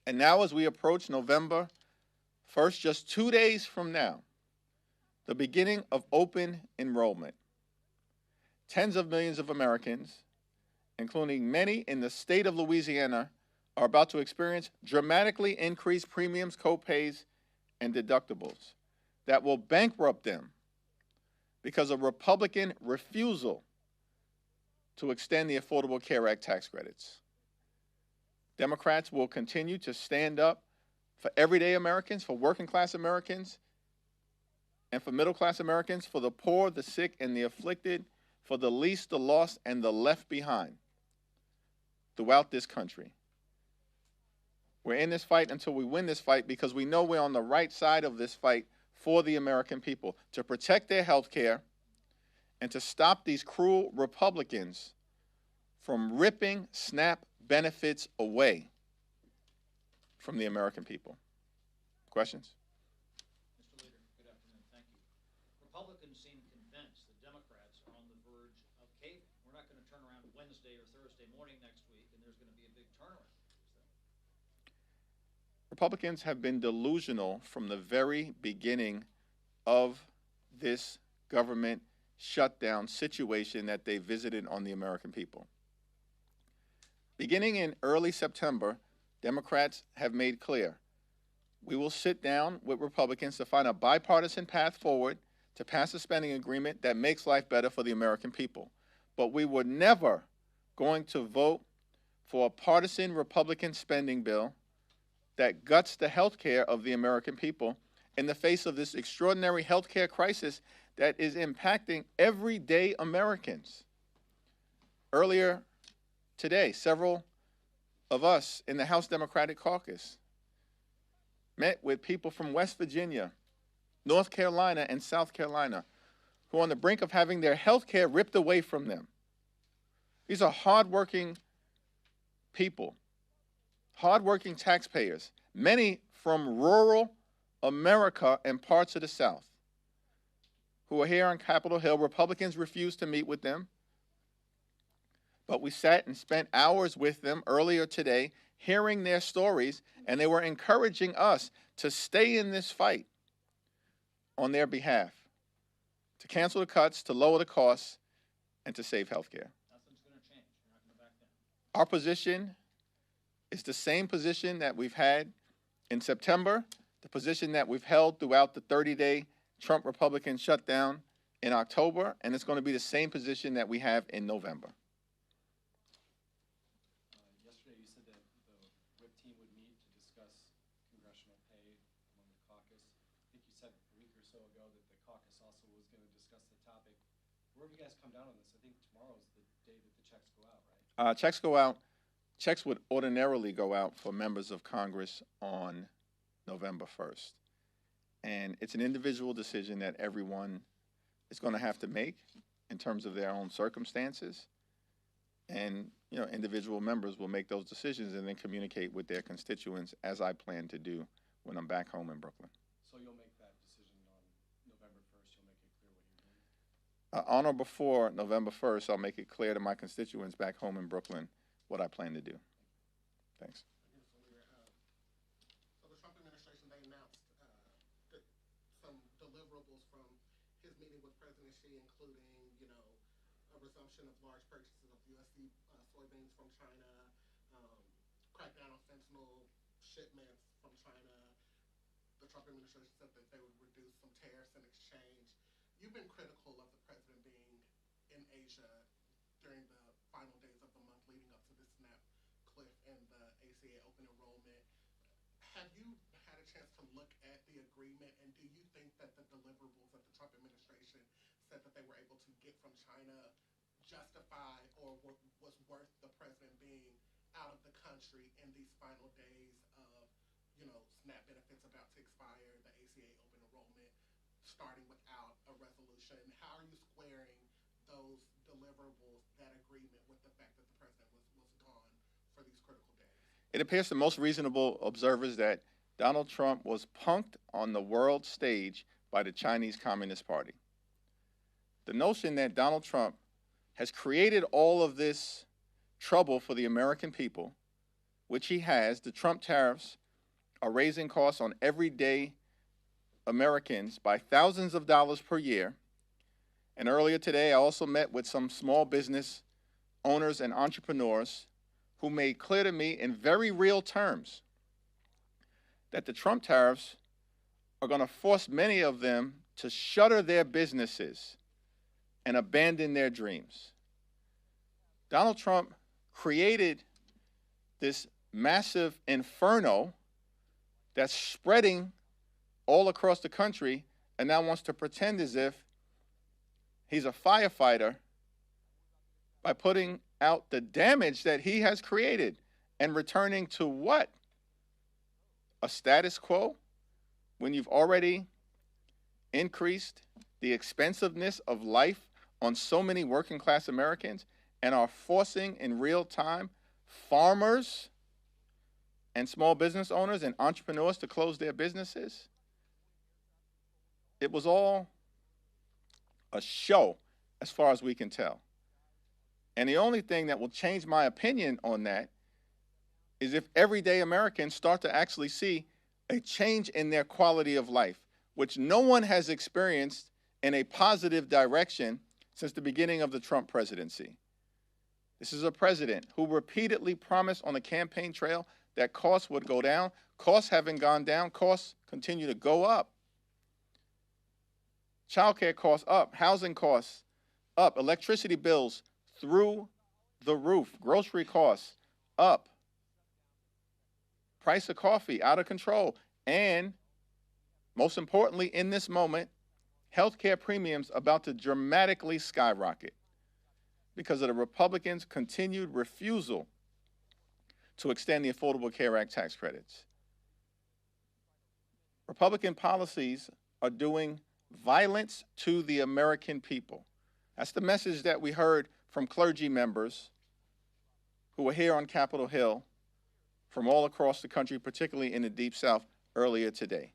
And now as we approach November 1st, just 2 days from now, the beginning of open enrollment, tens of millions of Americans, including many in the state of Louisiana, are about to experience dramatically increased premiums, co-pays, and deductibles that will bankrupt them because of Republican refusal to extend the Affordable Care Act tax credits. Democrats will continue to stand up for everyday Americans, for working class Americans, and for middle-class Americans, for the poor, the sick, and the afflicted, for the least, the lost, and the left behind throughout this country. We're in this fight until we win this fight because we know we're on the right side of this fight for the American people, to protect their health care and to stop these cruel Republicans from ripping SNAP benefits away from the American people. Questions? Republicans seem convinced that Democrats are on the verge of caving. We're not going to turn around Wednesday or Thursday morning next week, and there's going to be a big turnaround. Republicans have been delusional from the very beginning of this government shutdown situation that they visited on the American people. Beginning in early September, Democrats have made clear we will sit down with Republicans to find a bipartisan path forward to pass a spending agreement that makes life better for the American people. But we were never going to vote for a partisan Republican spending bill that guts the health care of the American people in the face of this extraordinary healthcare crisis that is impacting everyday Americans. Earlier today, several of us in the House Democratic Caucus met with people from West Virginia, North Carolina, and South Carolina who are on the brink of having their health care ripped away from them. These are hardworking people, hardworking taxpayers, many from rural America and parts of the South, who are here on Capitol Hill. Republicans refused to meet with them, but we sat and spent hours with them earlier today hearing their stories, and they were encouraging us to stay in this fight on their behalf, to cancel the cuts, to lower the costs, and to save health care. Nothing's going to change. You're not going to back down. Our position is the same position that we've had in September, the position that we've held throughout the 30-day Trump Republican shutdown in October, and it's going to be the same position that we have in November. Yesterday you said that the WHIP team would meet to discuss congressional pay among the caucus. I think you said a week or so ago that the caucus also was going to discuss the topic. Where have you guys come down on this? I think tomorrow is the day that the checks go out, right? Checks go out. Checks would ordinarily go out for members of Congress on November 1st. And it's an individual decision that everyone is going to have to make in terms of their own circumstances. And, you know, individual members will make those decisions and then communicate with their constituents, as I plan to do when I'm back home in Brooklyn. So you'll make that decision on November 1st. You'll make it clear what you're doing? On or before November 1st, I'll make it clear to my constituents back home in Brooklyn what I plan to do. Thanks. So the Trump administration, they announced some deliverables from his meeting with President Xi, including, you know, a resumption of large purchases of USD soybeans from China, crackdown on fentanyl shipments from China. The Trump administration said that they would reduce some tariffs in exchange. You've been critical of the president being in Asia during the final days of the month leading up to the snap cliff and the ACA open enrollment. Have you had a chance to look at the agreement, and do you think that the deliverables that the Trump administration said that they were able to get from China justify or was worth the president being out of the country in these final days of, you know, SNAP benefits about to expire, the ACA open enrollment starting without a resolution? How are you squaring those deliverables, that agreement, with the fact that the president was gone for these critical days? It appears to most reasonable observers that Donald Trump was punked on the world stage by the Chinese Communist Party. The notion that Donald Trump has created all of this trouble for the American people, which he has. The Trump tariffs are raising costs on everyday Americans by thousands of dollars per year. And earlier today, I also met with some small business owners and entrepreneurs who made clear to me in very real terms that the Trump tariffs are going to force many of them to shutter their businesses and abandon their dreams. Donald Trump created this massive inferno that's spreading all across the country and now wants to pretend as if he's a firefighter by putting out the damage that he has created and returning to what? A status quo when you've already increased the expensiveness of life on so many working class Americans and are forcing in real time farmers and small business owners and entrepreneurs to close their businesses. It was all a show as far as we can tell. And the only thing that will change my opinion on that is if everyday Americans start to actually see a change in their quality of life, which no one has experienced in a positive direction since the beginning of the Trump presidency. This is a president who repeatedly promised on the campaign trail that costs would go down. Costs haven't gone down. Costs continue to go up. Child care costs up. Housing costs up. Electricity bills through the roof. Grocery costs up. Price of coffee out of control. And Most importantly, in this moment, healthcare premiums about to dramatically skyrocket because of the Republicans' continued refusal to extend the Affordable Care Act tax credits. Republican policies are doing violence to the American people. That's the message that we heard from clergy members who were here on Capitol Hill from all across the country, particularly in the Deep South, earlier today.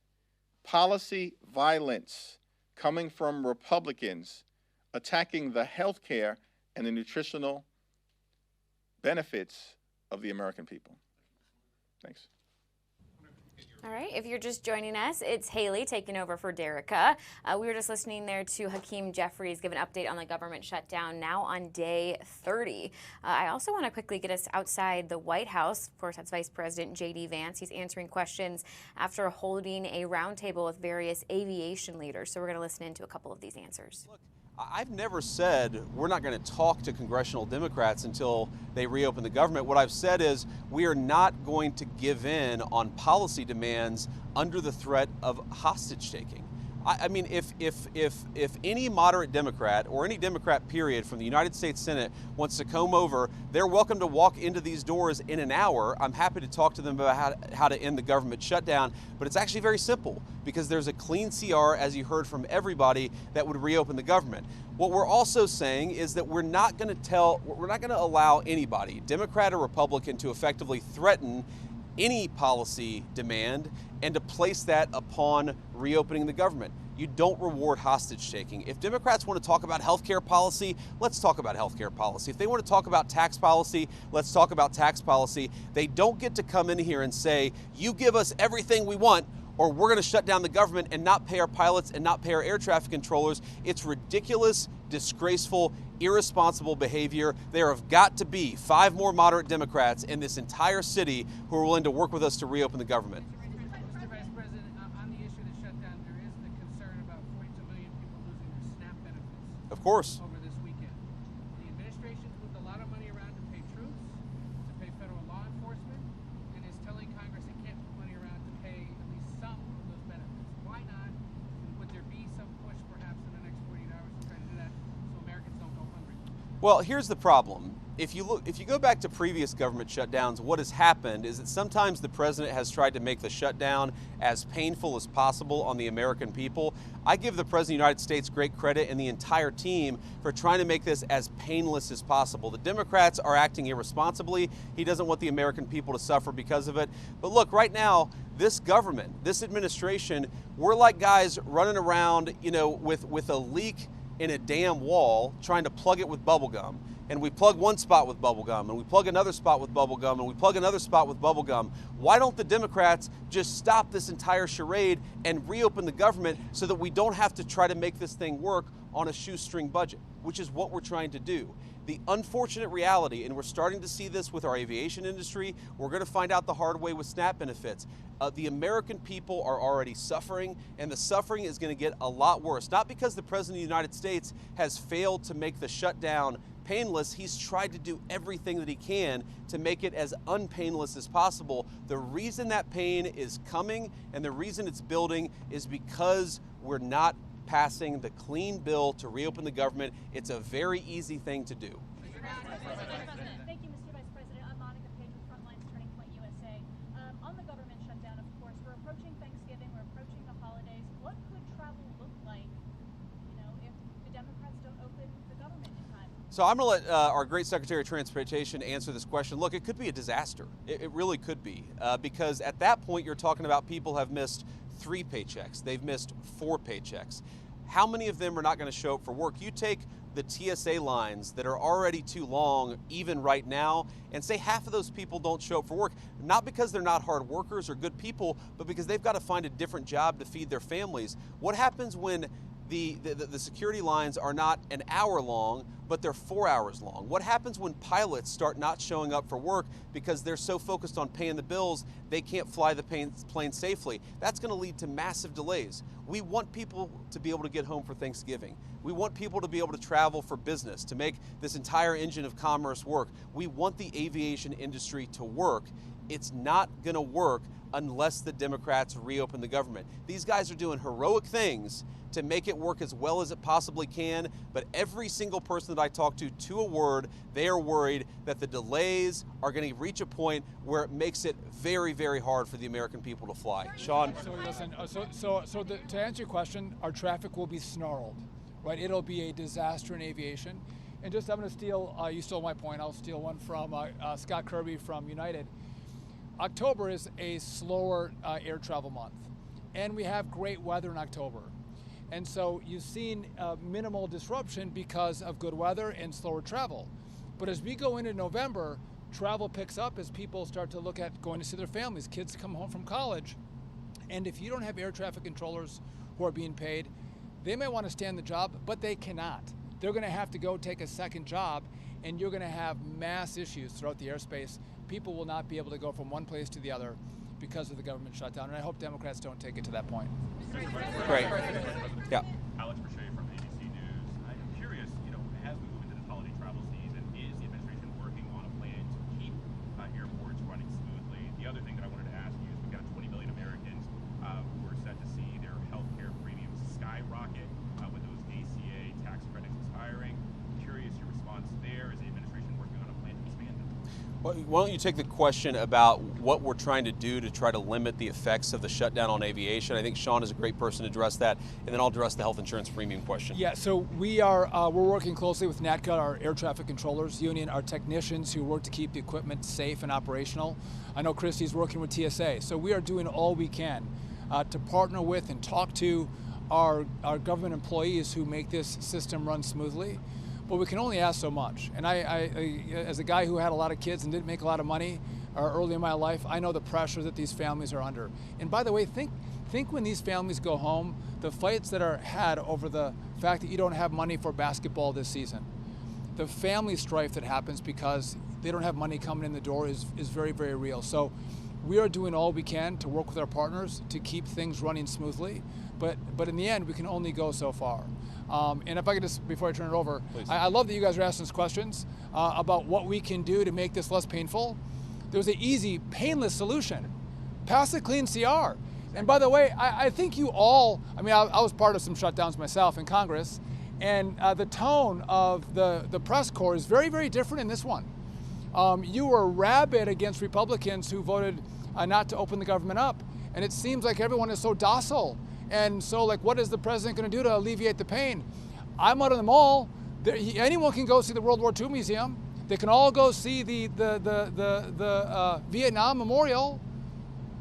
Policy violence coming from Republicans attacking the health care and the nutritional benefits of the American people. Thanks. All right, if you're just joining us, it's Haley taking over for Derica. We were just listening there to Hakeem Jeffries give an update on the government shutdown now on day 30. I also want to quickly get us outside the White House. Of course, that's Vice President J.D. Vance. He's answering questions after holding a roundtable with various aviation leaders. So we're going to listen into a couple of these answers. Look, I've never said we're not going to talk to congressional Democrats until they reopen the government. What I've said is we are not going to give in on policy demands under the threat of hostage taking. I mean, if any moderate Democrat or any Democrat period from the United States Senate wants to come over, they're welcome to walk into these doors in an hour. I'm happy to talk to them about how to end the government shutdown, but it's actually very simple because there's a clean CR, as you heard from everybody, that would reopen the government. What we're also saying is that we're not going to allow anybody, Democrat or Republican, to effectively threaten any policy demand and to place that upon reopening the government. You don't reward hostage taking. If Democrats want to talk about healthcare policy, let's talk about healthcare policy. If they want to talk about tax policy, let's talk about tax policy. They don't get to come in here and say, you give us everything we want, or we're going to shut down the government and not pay our pilots and not pay our air traffic controllers. It's ridiculous, disgraceful, irresponsible behavior. There have got to be 5 more moderate Democrats in this entire city who are willing to work with us to reopen the government. Mr. Vice President, on the issue of the shutdown, there is the concern about 42 million people losing their SNAP benefits. Of course. Over this weekend. The administration's moved a lot of money around to pay troops, to pay federal law enforcement, and is telling Congress it can't move money around to pay at least some of those benefits. Why not? Would there be some push perhaps in the next 48 hours to try to do that so Americans don't go hungry? Well, here's the problem. If you go back to previous government shutdowns, what has happened is that sometimes the president has tried to make the shutdown as painful as possible on the American people. I give the president of the United States great credit and the entire team for trying to make this as painless as possible. The Democrats are acting irresponsibly. He doesn't want the American people to suffer because of it. But look, right now, this government, this administration, we're like guys running around, with a leak in a damn wall, trying to plug it with bubble gum. And we plug one spot with bubble gum, and we plug another spot with bubble gum, and we plug another spot with bubble gum. Why don't the Democrats just stop this entire charade and reopen the government so that we don't have to try to make this thing work on a shoestring budget, which is what we're trying to do. The unfortunate reality, and we're starting to see this with our aviation industry, we're going to find out the hard way with SNAP benefits. The American people are already suffering, and the suffering is going to get a lot worse. Not because the President of the United States has failed to make the shutdown painless. He's tried to do everything that he can to make it as unpainless as possible. The reason that pain is coming and the reason it's building is because we're not passing the clean bill to reopen the government. It's a very easy thing to do. Thank you, Mr. Vice President. I'm Monica Page with Frontline's Turning Point USA. On the government shutdown, of course, we're approaching Thanksgiving, we're approaching the holidays. What could travel look like, if the Democrats don't open the government in time? So I'm going to let our great Secretary of Transportation answer this question. Look, it could be a disaster. It really could be, because at that point you're talking about people have missed 3 paychecks. They've missed 4 paychecks. How many of them are not going to show up for work? You take the TSA lines that are already too long, even right now, and say half of those people don't show up for work, not because they're not hard workers or good people, but because they've got to find a different job to feed their families. What happens when the security lines are not an hour long, but they're 4 hours long? What happens when pilots start not showing up for work because they're so focused on paying the bills they can't fly the plane safely? That's going to lead to massive delays. We want people to be able to get home for Thanksgiving. We want people to be able to travel for business, to make this entire engine of commerce work. We want the aviation industry to work. It's not going to work unless the Democrats reopen the government. These guys are doing heroic things to make it work as well as it possibly can, but every single person that I talk to a word, they are worried that the delays are going to reach a point where it makes it very, very hard for the American people to fly. Sean? So listen, to answer your question, our traffic will be snarled, right? It'll be a disaster in aviation. And just, I'm going to steal, you stole my point, I'll steal one from Scott Kirby from United. October is a slower air travel month, and we have great weather in October. And so you've seen minimal disruption because of good weather and slower travel. But as we go into November, travel picks up as people start to look at going to see their families. Kids come home from college. And if you don't have air traffic controllers who are being paid, they may want to stay on the job, but they cannot. They're going to have to go take a second job, and you're going to have mass issues throughout the airspace. People will not be able to go from one place to the other because of the government shutdown, and I hope Democrats don't take it to that point. Great. Yeah. Alex Brachet from ABC News. I'm curious, as we move into this holiday travel season, is the administration working on a plan to keep airports running smoothly? The other thing that I wanted to ask you is we've got 20 million Americans who are set to see their health care premiums skyrocket with those ACA tax credits expiring. I'm curious your response there. Is the administration working on a plan to expand them? Well, why don't you take the question about what we're trying to do to try to limit the effects of the shutdown on aviation? I think Sean is a great person to address that, and then I'll address the health insurance premium question. Yeah, so we're working closely with NATCA, our air traffic controllers union, our technicians who work to keep the equipment safe and operational. I know Christy's working with TSA, so we are doing all we can to partner with and talk to our government employees who make this system run smoothly. But we can only ask so much. And I, as a guy who had a lot of kids and didn't make a lot of money early in my life, I know the pressure that these families are under. And by the way, think when these families go home, the fights that are had over the fact that you don't have money for basketball this season. The family strife that happens because they don't have money coming in the door is very, very real. So we are doing all we can to work with our partners to keep things running smoothly. But in the end, we can only go so far. And if I could just, before I turn it over, I love that you guys are asking us questions about what we can do to make this less painful. There's an easy, painless solution. Pass a clean CR. And by the way, I think you all, I was part of some shutdowns myself in Congress, and the tone of the press corps is very, very different in this one. You were rabid against Republicans who voted not to open the government up, and it seems like everyone is so docile. And so, what is the president going to do to alleviate the pain? I'm out of the mall. Anyone can go see the World War II Museum. They can all go see the Vietnam Memorial.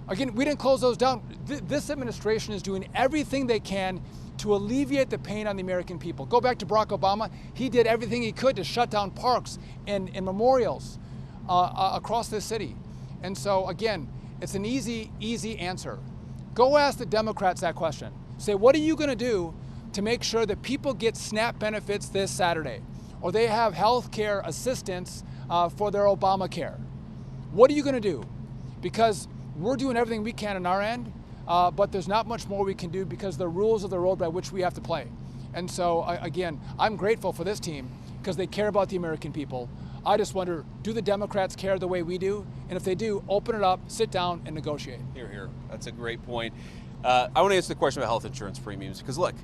Again, we didn't close those down. This administration is doing everything they can to alleviate the pain on the American people. Go back to Barack Obama. He did everything he could to shut down parks and memorials across this city. And so, again, it's an easy answer. Go ask the Democrats that question. Say, what are you going to do to make sure that people get SNAP benefits this Saturday? Or they have health care assistance for their Obamacare? What are you going to do? Because we're doing everything we can on our end, but there's not much more we can do because the rules of the road by which we have to play. And so, again, I'm grateful for this team because they care about the American people. I just wonder, do the Democrats care the way we do? And if they do, open it up, sit down, and negotiate. Here. That's a great point. I want to answer the question about health insurance premiums because, look,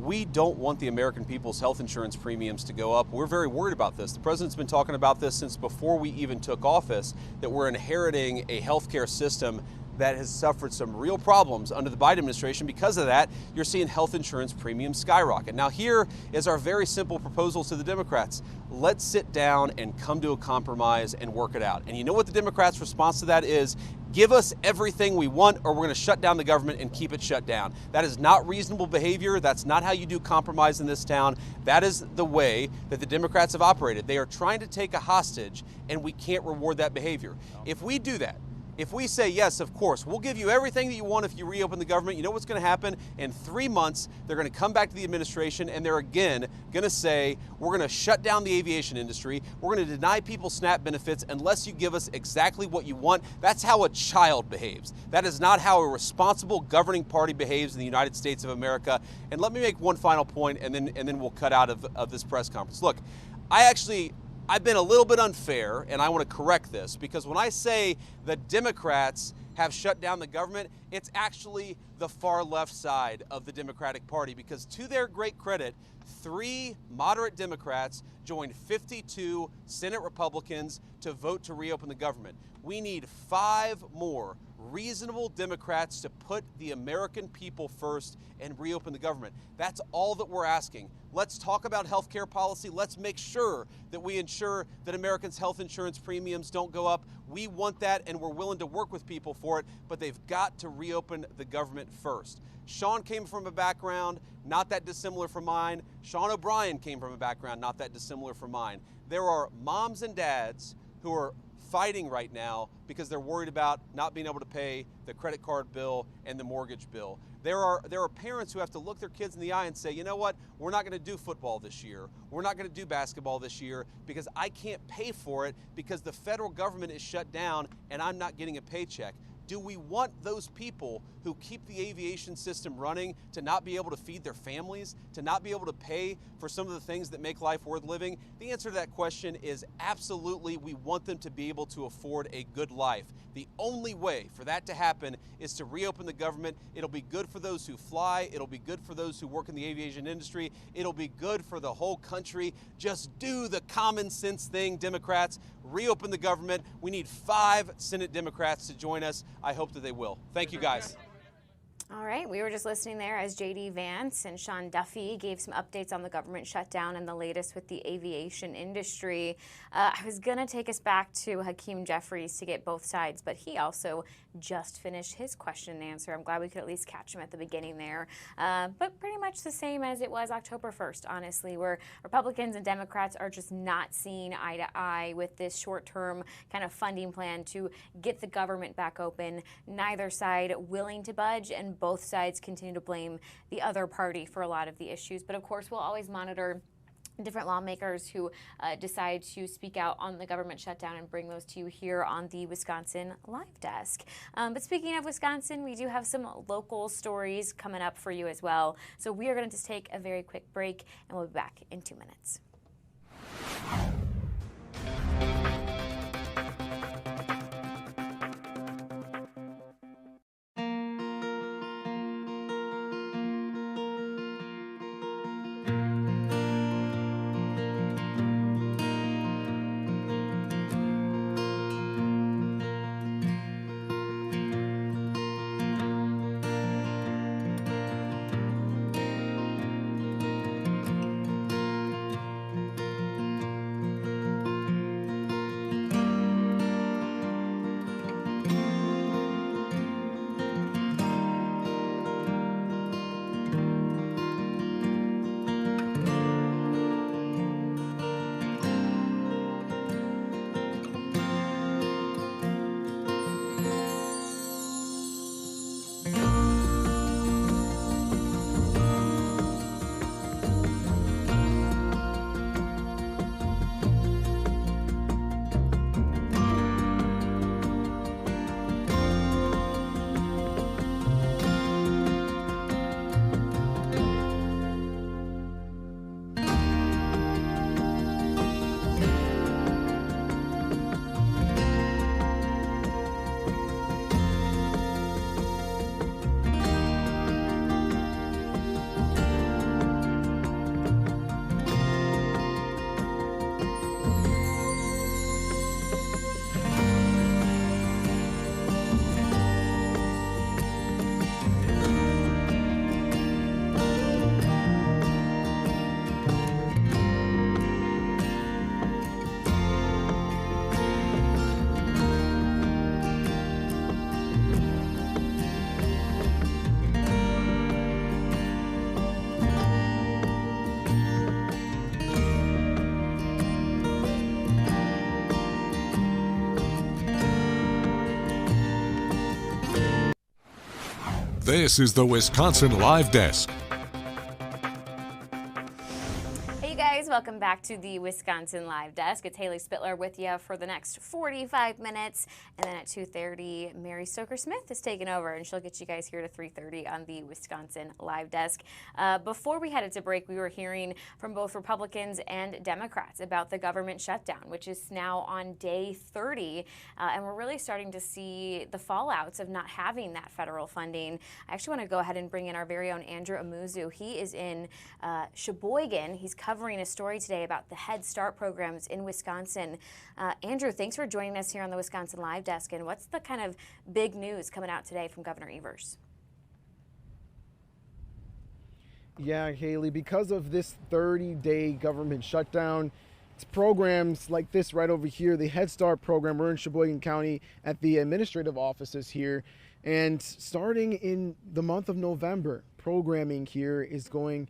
we don't want the American people's health insurance premiums to go up. We're very worried about this. The president's been talking about this since before we even took office, that we're inheriting a healthcare system that has suffered some real problems under the Biden administration. Because of that, you're seeing health insurance premiums skyrocket. Now, here is our very simple proposal to the Democrats. Let's sit down and come to a compromise and work it out. And you know what the Democrats' response to that is? Give us everything we want or we're going to shut down the government and keep it shut down. That is not reasonable behavior. That's not how you do compromise in this town. That is the way that the Democrats have operated. They are trying to take a hostage and we can't reward that behavior. If we do that, If we say, yes, of course, we'll give you everything that you want if you reopen the government, you know what's going to happen? In 3 months, they're going to come back to the administration and they're again going to say, we're going to shut down the aviation industry. We're going to deny people SNAP benefits unless you give us exactly what you want. That's how a child behaves. That is not how a responsible governing party behaves in the United States of America. And let me make one final point, and then we'll cut out of this press conference. Look, I've been a little bit unfair, and I want to correct this, because when I say the Democrats have shut down the government, it's actually the far left side of the Democratic Party, because to their great credit, 3 moderate Democrats joined 52 Senate Republicans to vote to reopen the government. We need 5 more reasonable Democrats to put the American people first and reopen the government. That's all that we're asking. Let's talk about health care policy. Let's make sure that we ensure that Americans' health insurance premiums don't go up. We want that, and we're willing to work with people for it, but they've got to reopen the government first. Sean came from a background not that dissimilar from mine. Sean O'Brien came from a background not that dissimilar from mine. There are moms and dads who are fighting right now because they're worried about not being able to pay the credit card bill and the mortgage bill. There are parents who have to look their kids in the eye and say, you know what, we're not going to do football this year. We're not going to do basketball this year because I can't pay for it because the federal government is shut down and I'm not getting a paycheck. Do we want those people who keep the aviation system running to not be able to feed their families, to not be able to pay for some of the things that make life worth living? The answer to that question is absolutely. We want them to be able to afford a good life. The only way for that to happen is to reopen the government. It'll be good for those who fly. It'll be good for those who work in the aviation industry. It'll be good for the whole country. Just do the common sense thing, Democrats. Reopen the government. We need 5 Senate Democrats to join us. I hope that they will. Thank you, guys. All right, we were just listening there as J.D. Vance and Sean Duffy gave some updates on the government shutdown and the latest with the aviation industry. I was going to take us back to Hakeem Jeffries to get both sides, but he also just finished his question and answer. I'm glad we could at least catch him at the beginning there. But pretty much the same as it was October 1st, honestly, where Republicans and Democrats are just not seeing eye to eye with this short-term kind of funding plan to get the government back open. Neither side willing to budge, and both sides continue to blame the other party for a lot of the issues. But of course, we'll always monitor different lawmakers who decide to speak out on the government shutdown and bring those to you here on the Wisconsin Live Desk. But speaking of Wisconsin, we do have some local stories coming up for you as well. So we are going to just take a very quick break, and we'll be back in 2 minutes. This is the Wisconsin Live Desk. Hey, you guys, welcome back to the Wisconsin Live Desk. It's Haley Spittler with you for the next 45 minutes. And then at 2:30, Mary Stoker-Smith is taking over, and she'll get you guys here to 3:30 on the Wisconsin Live Desk. Before we headed to break, we were hearing from both Republicans and Democrats about the government shutdown, which is now on day 30. And we're really starting to see the fallouts of not having that federal funding. I actually want to go ahead and bring in our very own Andrew Amuzu. He is in Sheboygan. He's covering a story today about the Head Start programs in Wisconsin. Andrew, thanks for joining us here on the Wisconsin Live Desk. And what's the kind of big news coming out today from Governor Evers? Yeah, Haley, because of this 30-day government shutdown, it's programs like this right over here, the Head Start program. We're in Sheboygan County at the administrative offices here. And starting in the month of November, programming here is going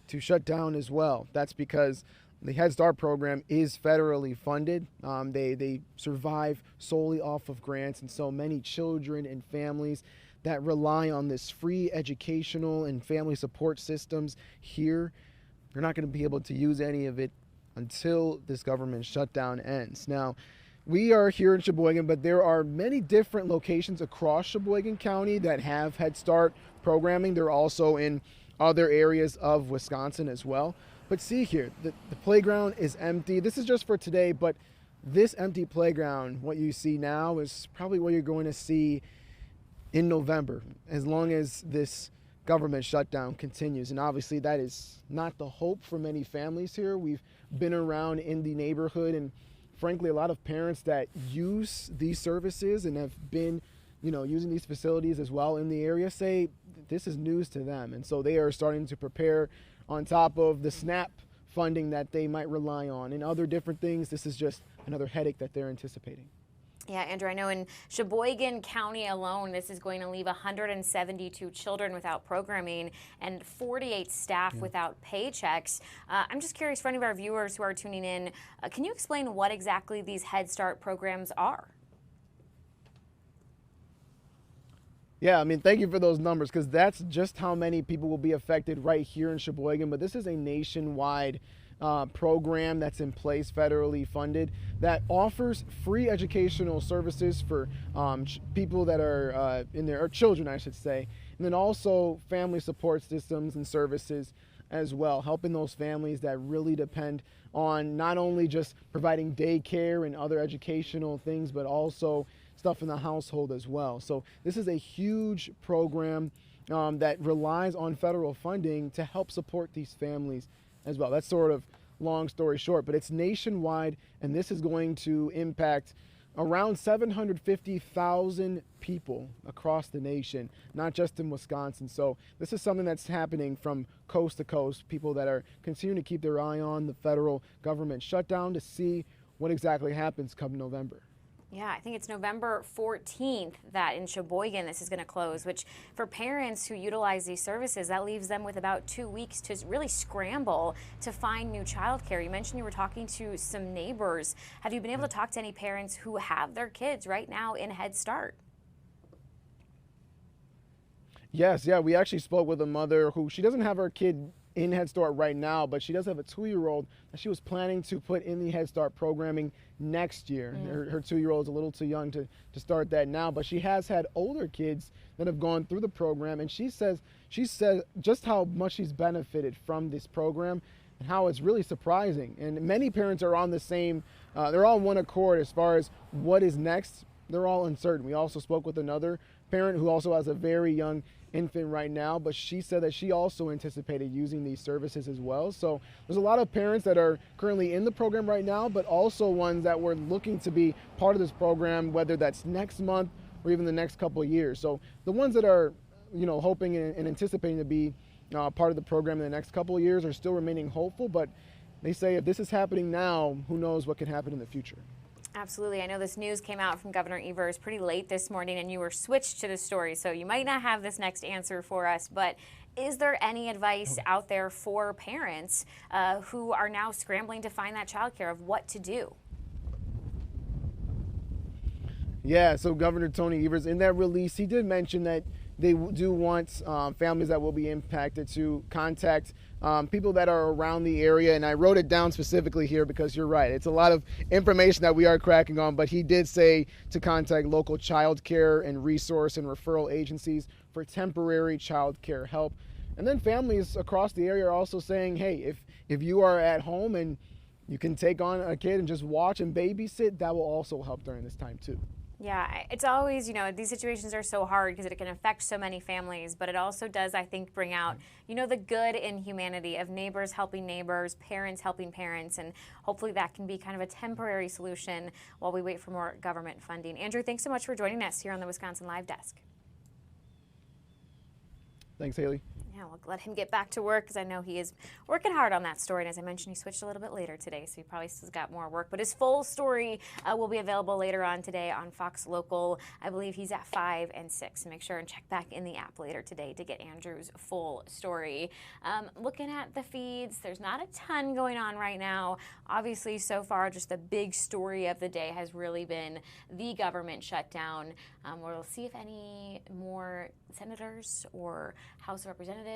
to shut down as well. That's because the Head Start program is federally funded. They survive solely off of grants, and so many children and families that rely on this free educational and family support systems here, they're not going to be able to use any of it until this government shutdown ends. Now, we are here in Sheboygan, but there are many different locations across Sheboygan County that have Head Start programming. They're also in other areas of Wisconsin as well. But see here, the playground is empty. This is just for today, but this empty playground, what you see now, is probably what you're going to see in November, as long as this government shutdown continues. And obviously that is not the hope for many families here. We've been around in the neighborhood, and frankly, a lot of parents that use these services and have been, using these facilities as well in the area say this is news to them. And so they are starting to prepare on top of the SNAP funding that they might rely on and other different things. This is just another headache that they're anticipating. Yeah, Andrew, I know in Sheboygan County alone, this is going to leave 172 children without programming and 48 staff without paychecks. I'm just curious, for any of our viewers who are tuning in, can you explain what exactly these Head Start programs are? Yeah, thank you for those numbers, because that's just how many people will be affected right here in Sheboygan. But this is a nationwide program that's in place, federally funded, that offers free educational services for people that are or children, I should say, and then also family support systems and services as well, helping those families that really depend on not only just providing daycare and other educational things, but also stuff in the household as well. So this is a huge program that relies on federal funding to help support these families as well. That's sort of long story short, but it's nationwide, and this is going to impact around 750,000 people across the nation, not just in Wisconsin. So this is something that's happening from coast to coast, people that are continuing to keep their eye on the federal government shutdown to see what exactly happens come November. Yeah, I think it's November 14th that in Sheboygan this is going to close, which for parents who utilize these services, that leaves them with about 2 weeks to really scramble to find new childcare. You mentioned you were talking to some neighbors. Have you been able to talk to any parents who have their kids right now in Head Start? Yes, we actually spoke with a mother who, she doesn't have her kid in Head Start right now, but she does have a 2-year-old that she was planning to put in the Head Start programming next year. Her 2-year-old is a little too young to start that now, but she has had older kids that have gone through the program, and she said just how much she's benefited from this program and how it's really surprising. And many parents are on the same, they're all on one accord as far as what is next. They're all uncertain. We also spoke with another parent who also has a very young infant right now, but she said that she also anticipated using these services as well. So there's a lot of parents that are currently in the program right now, but also ones that were looking to be part of this program, whether that's next month or even the next couple of years. So the ones that are, hoping and anticipating to be part of the program in the next couple of years are still remaining hopeful, but they say if this is happening now, who knows what could happen in the future. Absolutely. I know this news came out from Governor Evers pretty late this morning, and you were switched to the story, so you might not have this next answer for us, but is there any advice out there for parents who are now scrambling to find that childcare of what to do? Yeah, so Governor Tony Evers, in that release, he did mention that they do want families that will be impacted to contact people that are around the area. And I wrote it down specifically here because you're right. It's a lot of information that we are cracking on, but he did say to contact local child care and resource and referral agencies for temporary child care help. And then families across the area are also saying, hey, if you are at home and you can take on a kid and just watch and babysit, that will also help during this time too. Yeah, it's always, these situations are so hard because it can affect so many families, but it also does, I think, bring out, the good in humanity of neighbors helping neighbors, parents helping parents, and hopefully that can be kind of a temporary solution while we wait for more government funding. Andrew, thanks so much for joining us here on the Wisconsin Live Desk. Thanks, Haley. Yeah, we'll let him get back to work because I know he is working hard on that story. And as I mentioned, he switched a little bit later today, so he probably still got more work. But his full story will be available later on today on Fox Local. I believe he's at 5 and 6. So make sure and check back in the app later today to get Andrew's full story. Looking at the feeds, there's not a ton going on right now. Obviously, so far, just the big story of the day has really been the government shutdown. We'll see if any more senators or House of Representatives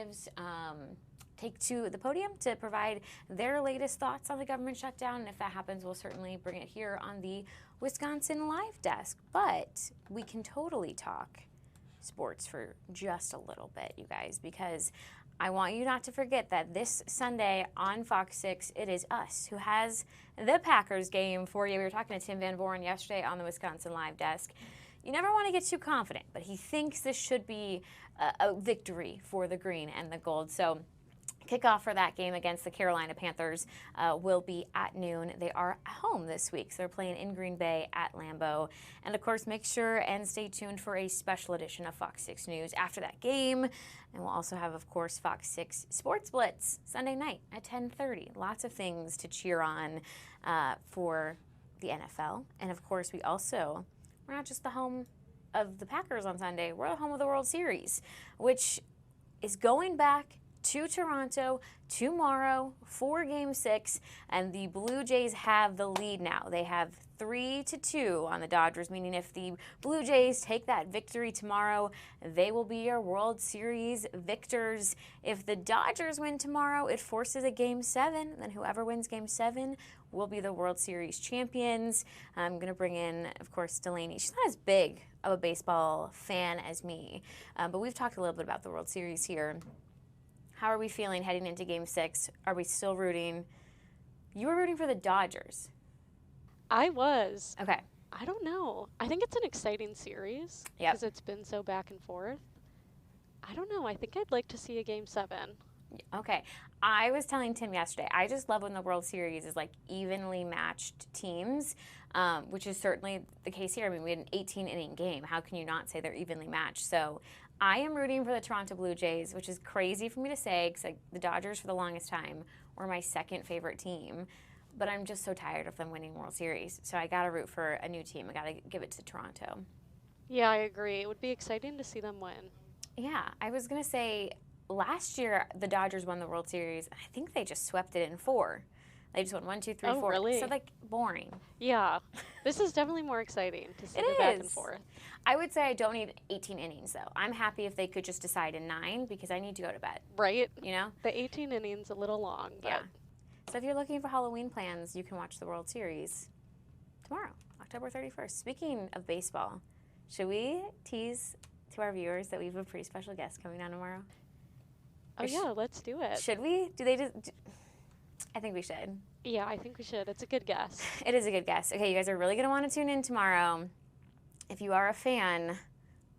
take to the podium to provide their latest thoughts on the government shutdown. And if that happens, we'll certainly bring it here on the Wisconsin Live Desk. But we can totally talk sports for just a little bit, you guys, because I want you not to forget that this Sunday on Fox 6, it is us who has the Packers game for you. We were talking to Tim Van Voren yesterday on the Wisconsin Live Desk. You never want to get too confident, but he thinks this should be a victory for the green and the gold. So kickoff for that game against the Carolina Panthers will be at noon. They are home this week, so they're playing in Green Bay at Lambeau. And of course, make sure and stay tuned for a special edition of Fox 6 News after that game. And we'll also have, of course, Fox 6 Sports Blitz Sunday night at 10:30. Lots of things to cheer on for the NFL. And of course, we're not just the home of the Packers on Sunday, we're the home of the World Series, which is going back to Toronto tomorrow for Game 6, and the Blue Jays have the lead now. They have 3-2 on the Dodgers, meaning if the Blue Jays take that victory tomorrow, they will be your World Series victors. If the Dodgers win tomorrow, it forces a Game 7, then whoever wins Game 7 will be the World Series champions. I'm going to bring in, of course, Delaney. She's not as big of a baseball fan as me, but we've talked a little bit about the World Series here. How are we feeling heading into Game 6? Are we still rooting? You were rooting for the Dodgers. I was. Okay. I don't know. I think it's an exciting series because it's been so back and forth. I don't know. I think I'd like to see a Game 7. Okay. I was telling Tim yesterday, I just love when the World Series is like evenly matched teams, which is certainly the case here. I mean, we had an 18-inning game. How can you not say they're evenly matched? So I am rooting for the Toronto Blue Jays, which is crazy for me to say because the Dodgers for the longest time were my second favorite team. But I'm just so tired of them winning World Series. So I got to root for a new team. I got to give it to Toronto. Yeah, I agree. It would be exciting to see them win. Yeah, I was going to say last year the Dodgers won the World Series. I think they just swept it in 4. They just won 1, 2, 3, 4. Really? So boring. Yeah, this is definitely more exciting to see the back and forth. I would say I don't need 18 innings though. I'm happy if they could just decide in 9 because I need to go to bed. Right. You know? The 18 innings a little long. But yeah. So if you're looking for Halloween plans, you can watch the World Series tomorrow, October 31st. Speaking of baseball, should we tease to our viewers that we have a pretty special guest coming on tomorrow? Oh yeah, let's do it. Should we? I think we should. Yeah, I think we should. It's a good guess. It is a good guess. Okay, you guys are really going to want to tune in tomorrow if you are a fan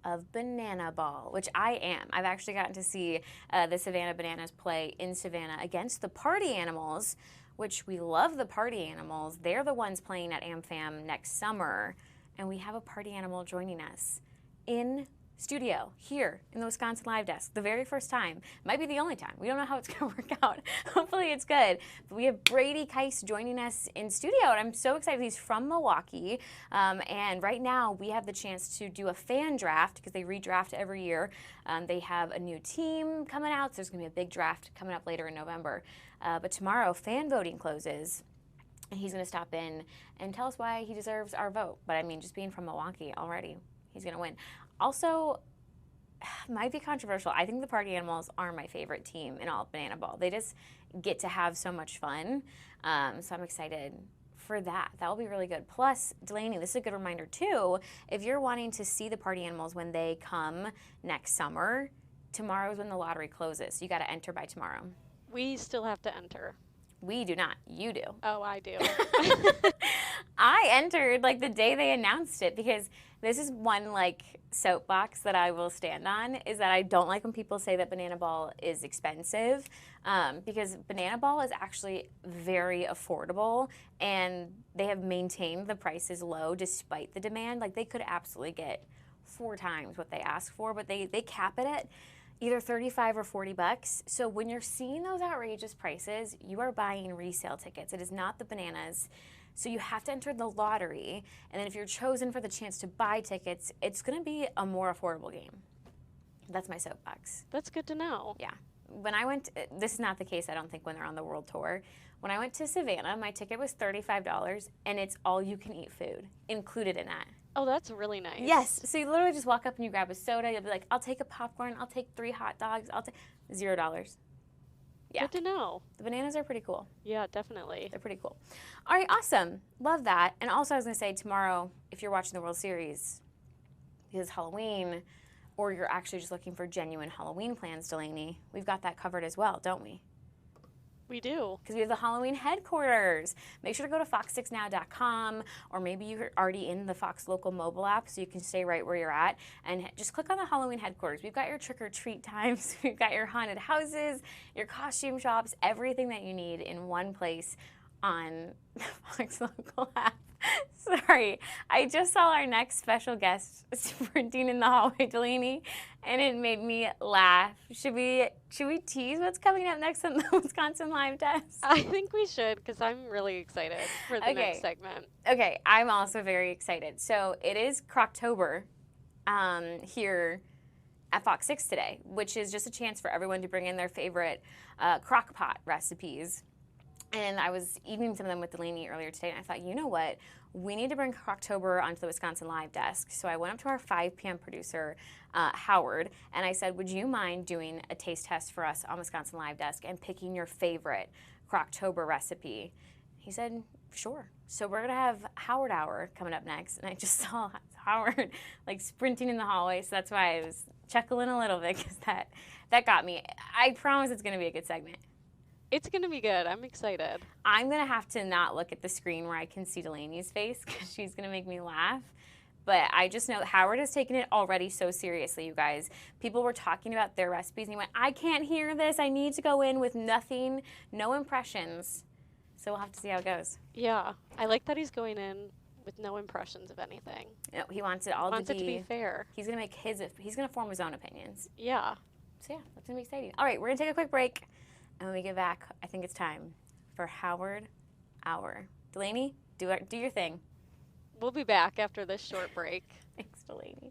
of Banana Ball, which I am. I've actually gotten to see the Savannah Bananas play in Savannah against the Party Animals, which we love the Party Animals. They're the ones playing at AmFam next summer, and we have a Party Animal joining us in studio here in the Wisconsin Live Desk, the very first time. Might be the only time. We don't know how it's going to work out. Hopefully it's good. But we have Brady Keiss joining us in studio, and I'm so excited. He's from Milwaukee, and right now we have the chance to do a fan draft because they redraft every year. They have a new team coming out, so there's going to be a big draft coming up later in November. But tomorrow, fan voting closes. And he's going to stop in and tell us why he deserves our vote. But I mean, just being from Milwaukee already, he's going to win. Also, might be controversial. I think the party animals are my favorite team in all of Banana Ball. They just get to have so much fun. So I'm excited for that. That will be really good. Plus, Delaney, this is a good reminder too. If you're wanting to see the party animals when they come next summer, tomorrow is when the lottery closes. You got to enter by tomorrow. We still have to enter. We do not. You do. Oh, I do. I entered like the day they announced it, because this is one like soapbox that I will stand on, is that I don't like when people say that Banana Ball is expensive, because Banana Ball is actually very affordable, and they have maintained the prices low despite the demand. Like, they could absolutely get 4 times what they ask for, but they cap it at either 35 or 40 bucks. So when you're seeing those outrageous prices, you are buying resale tickets. It is not the bananas. So you have to enter the lottery, and then if you're chosen for the chance to buy tickets, it's going to be a more affordable game. That's my soapbox. That's good to know. Yeah. When I went, this is not the case, I don't think, when they're on the world tour. When I went to Savannah, my ticket was $35, and it's all you can eat food included in that. Oh, that's really nice. Yes. So you literally just walk up and you grab a soda. You'll be like, I'll take a popcorn. I'll take 3 hot dogs. I'll take $0. Yeah. Good to know. The bananas are pretty cool. Yeah, definitely. They're pretty cool. All right, awesome. Love that. And also, I was going to say, tomorrow, if you're watching the World Series, because Halloween, or you're actually just looking for genuine Halloween plans, Delaney, we've got that covered as well, don't we? We do. Because we have the Halloween headquarters. Make sure to go to fox6now.com, or maybe you're already in the Fox local mobile app so you can stay right where you're at, and just click on the Halloween headquarters. We've got your trick-or-treat times, we've got your haunted houses, your costume shops, everything that you need in one place on the Fox local app. Sorry, I just saw our next special guest sprinting in the hallway, Delaney, and it made me laugh. Should we tease what's coming up next on the Wisconsin Live Desk? I think we should, because I'm really excited for the next segment. Okay, I'm also very excited. So it is Croctober here at Fox 6 today, which is just a chance for everyone to bring in their favorite crock pot recipes. And I was eating some of them with Delaney earlier today, and I thought, you know what? We need to bring Croctober onto the Wisconsin Live Desk. So I went up to our 5 p.m. producer, Howard, and I said, would you mind doing a taste test for us on Wisconsin Live Desk and picking your favorite Croctober recipe? He said, sure. So we're going to have Howard Hour coming up next, and I just saw Howard like sprinting in the hallway, so that's why I was chuckling a little bit, because that got me. I promise it's going to be a good segment. It's going to be good. I'm excited. I'm going to have to not look at the screen where I can see Delaney's face, because she's going to make me laugh. But I just know that Howard has taken it already so seriously, you guys. People were talking about their recipes, and he went, I can't hear this. I need to go in with nothing, no impressions. So we'll have to see how it goes. Yeah. I like that he's going in with no impressions of anything. No, he wants it all to be fair. He's going to make he's going to form his own opinions. Yeah. So yeah, that's going to be exciting. All right, we're going to take a quick break. And when we get back, I think it's time for Howard Hour. Delaney, do your thing. We'll be back after this short break. Thanks, Delaney.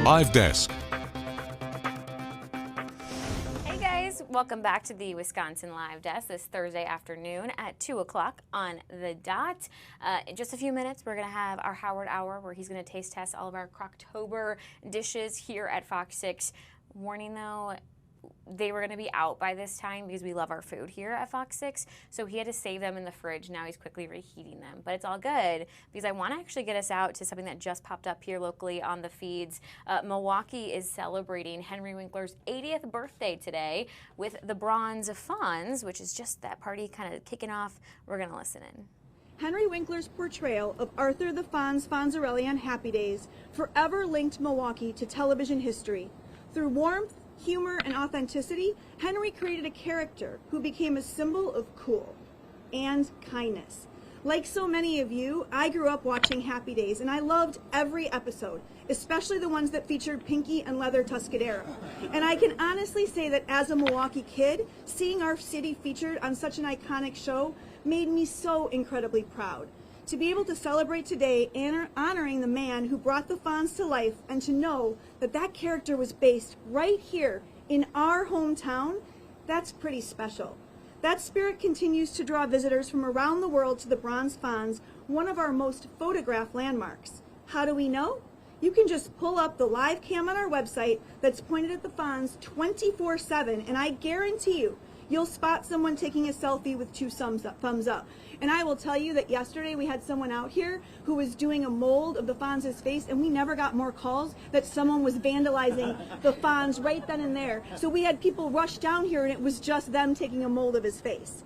Live Desk. Hey guys, welcome back to the Wisconsin Live Desk this Thursday afternoon at 2 o'clock on the dot. In just a few minutes, we're going to have our Howard Hour where he's going to taste test all of our Croctober dishes here at Fox 6. Warning though, they were going to be out by this time because we love our food here at Fox 6, so he had to save them in the fridge. Now he's quickly reheating them, but it's all good because I want to actually get us out to something that just popped up here locally on the feeds. Milwaukee is celebrating Henry Winkler's 80th birthday today with the Bronze Fonz, which is just that party kind of kicking off. We're going to listen in. Henry Winkler's portrayal of Arthur the Fonz Fonzarelli on Happy Days forever linked Milwaukee to television history. Through warmth, humor, and authenticity, Henry created a character who became a symbol of cool and kindness. Like so many of you, I grew up watching Happy Days, and I loved every episode, especially the ones that featured Pinky and Leather Tuscadero. And I can honestly say that as a Milwaukee kid, seeing our city featured on such an iconic show made me so incredibly proud. To be able to celebrate today honoring the man who brought the Fonz to life, and to know that that character was based right here in our hometown, that's pretty special. That spirit continues to draw visitors from around the world to the Bronze Fonz, one of our most photographed landmarks. How do we know? You can just pull up the live cam on our website that's pointed at the Fonz 24/7, and I guarantee you'll spot someone taking a selfie with 2 thumbs up. And I will tell you that yesterday we had someone out here who was doing a mold of the Fonz's face, and we never got more calls that someone was vandalizing the Fonz right then and there. So we had people rush down here, and it was just them taking a mold of his face.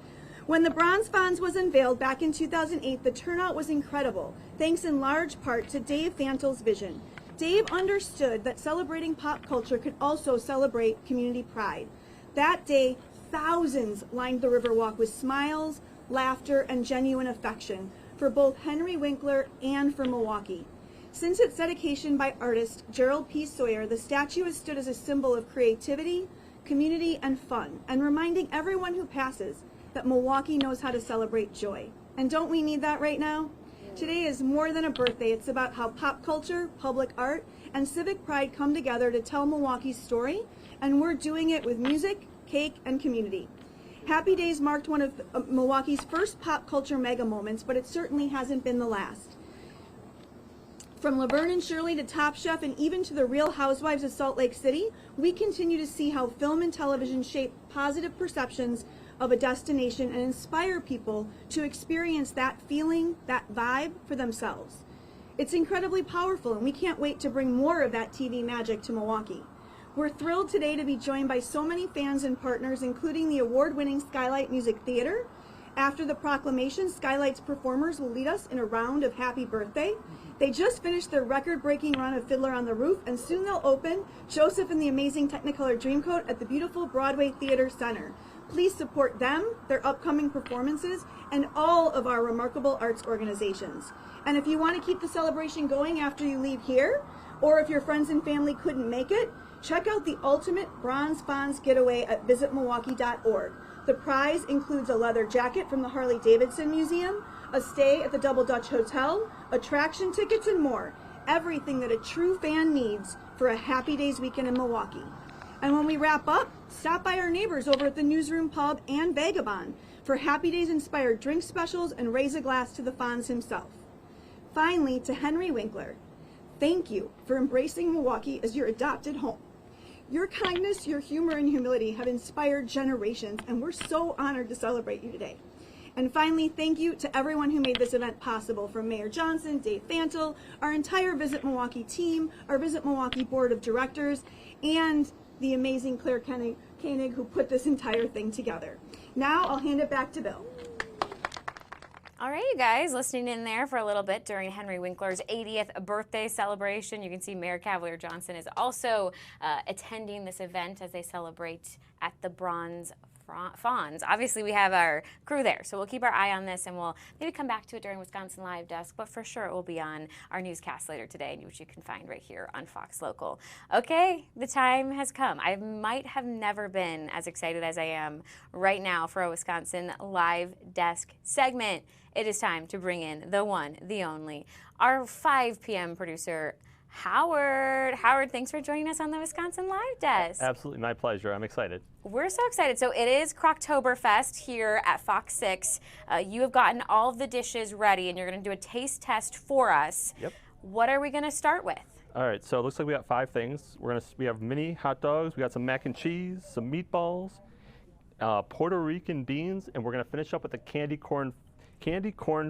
When the Bronze Fonz was unveiled back in 2008, the turnout was incredible, thanks in large part to Dave Fantel's vision. Dave understood that celebrating pop culture could also celebrate community pride. That day, thousands lined the Riverwalk with smiles, laughter, and genuine affection for both Henry Winkler and for Milwaukee. Since its dedication by artist Gerald P. Sawyer, the statue has stood as a symbol of creativity, community, and fun, and reminding everyone who passes that Milwaukee knows how to celebrate joy. And don't we need that right now? Today is more than a birthday. It's about how pop culture, public art, and civic pride come together to tell Milwaukee's story, and we're doing it with music, cake, and community. Happy Days marked one of Milwaukee's first pop culture mega moments, but it certainly hasn't been the last. From Laverne and Shirley to Top Chef and even to the Real Housewives of Salt Lake City, we continue to see how film and television shape positive perceptions of a destination and inspire people to experience that feeling, that vibe for themselves. It's incredibly powerful, and we can't wait to bring more of that TV magic to Milwaukee. We're thrilled today to be joined by so many fans and partners, including the award-winning Skylight Music Theater. After the proclamation, Skylight's performers will lead us in a round of Happy Birthday. They just finished their record-breaking run of Fiddler on the Roof, and soon they'll open Joseph and the Amazing Technicolor Dreamcoat at the beautiful Broadway Theater Center. Please support them, their upcoming performances, and all of our remarkable arts organizations. And if you want to keep the celebration going after you leave here, or if your friends and family couldn't make it, check out the ultimate Bronze Fonz getaway at visitmilwaukee.org. The prize includes a leather jacket from the Harley-Davidson Museum, a stay at the Double Dutch Hotel, attraction tickets, and more. Everything that a true fan needs for a Happy Days weekend in Milwaukee. And when we wrap up, stop by our neighbors over at the Newsroom Pub and Vagabond for Happy Days-inspired drink specials and raise a glass to the Fonz himself. Finally, to Henry Winkler, thank you for embracing Milwaukee as your adopted home. Your kindness, your humor, and humility have inspired generations, and we're so honored to celebrate you today. And finally, thank you to everyone who made this event possible, from Mayor Johnson, Dave Fantel, our entire Visit Milwaukee team, our Visit Milwaukee Board of Directors, and the amazing Claire Koenig who put this entire thing together. Now I'll hand it back to Bill. All right, you guys, listening in there for a little bit during Henry Winkler's 80th birthday celebration. You can see Mayor Cavalier Johnson is also attending this event as they celebrate at the Bronze Fonz. Obviously, we have our crew there, so we'll keep our eye on this, and we'll maybe come back to it during Wisconsin Live Desk, but for sure it will be on our newscast later today, which you can find right here on Fox Local. Okay, the time has come. I might have never been as excited as I am right now for a Wisconsin Live Desk segment. It is time to bring in the one, the only, our 5 p.m. producer, Howard. Howard, thanks for joining us on the Wisconsin Live Desk. Absolutely, my pleasure. I'm excited. We're so excited. So it is Croctoberfest here at Fox 6. You have gotten all of the dishes ready, and you're going to do a taste test for us. Yep. What are we going to start with? All right, so it looks like we got 5 things. We have mini hot dogs, we got some mac and cheese, some meatballs, Puerto Rican beans, and we're going to finish up with the candy corn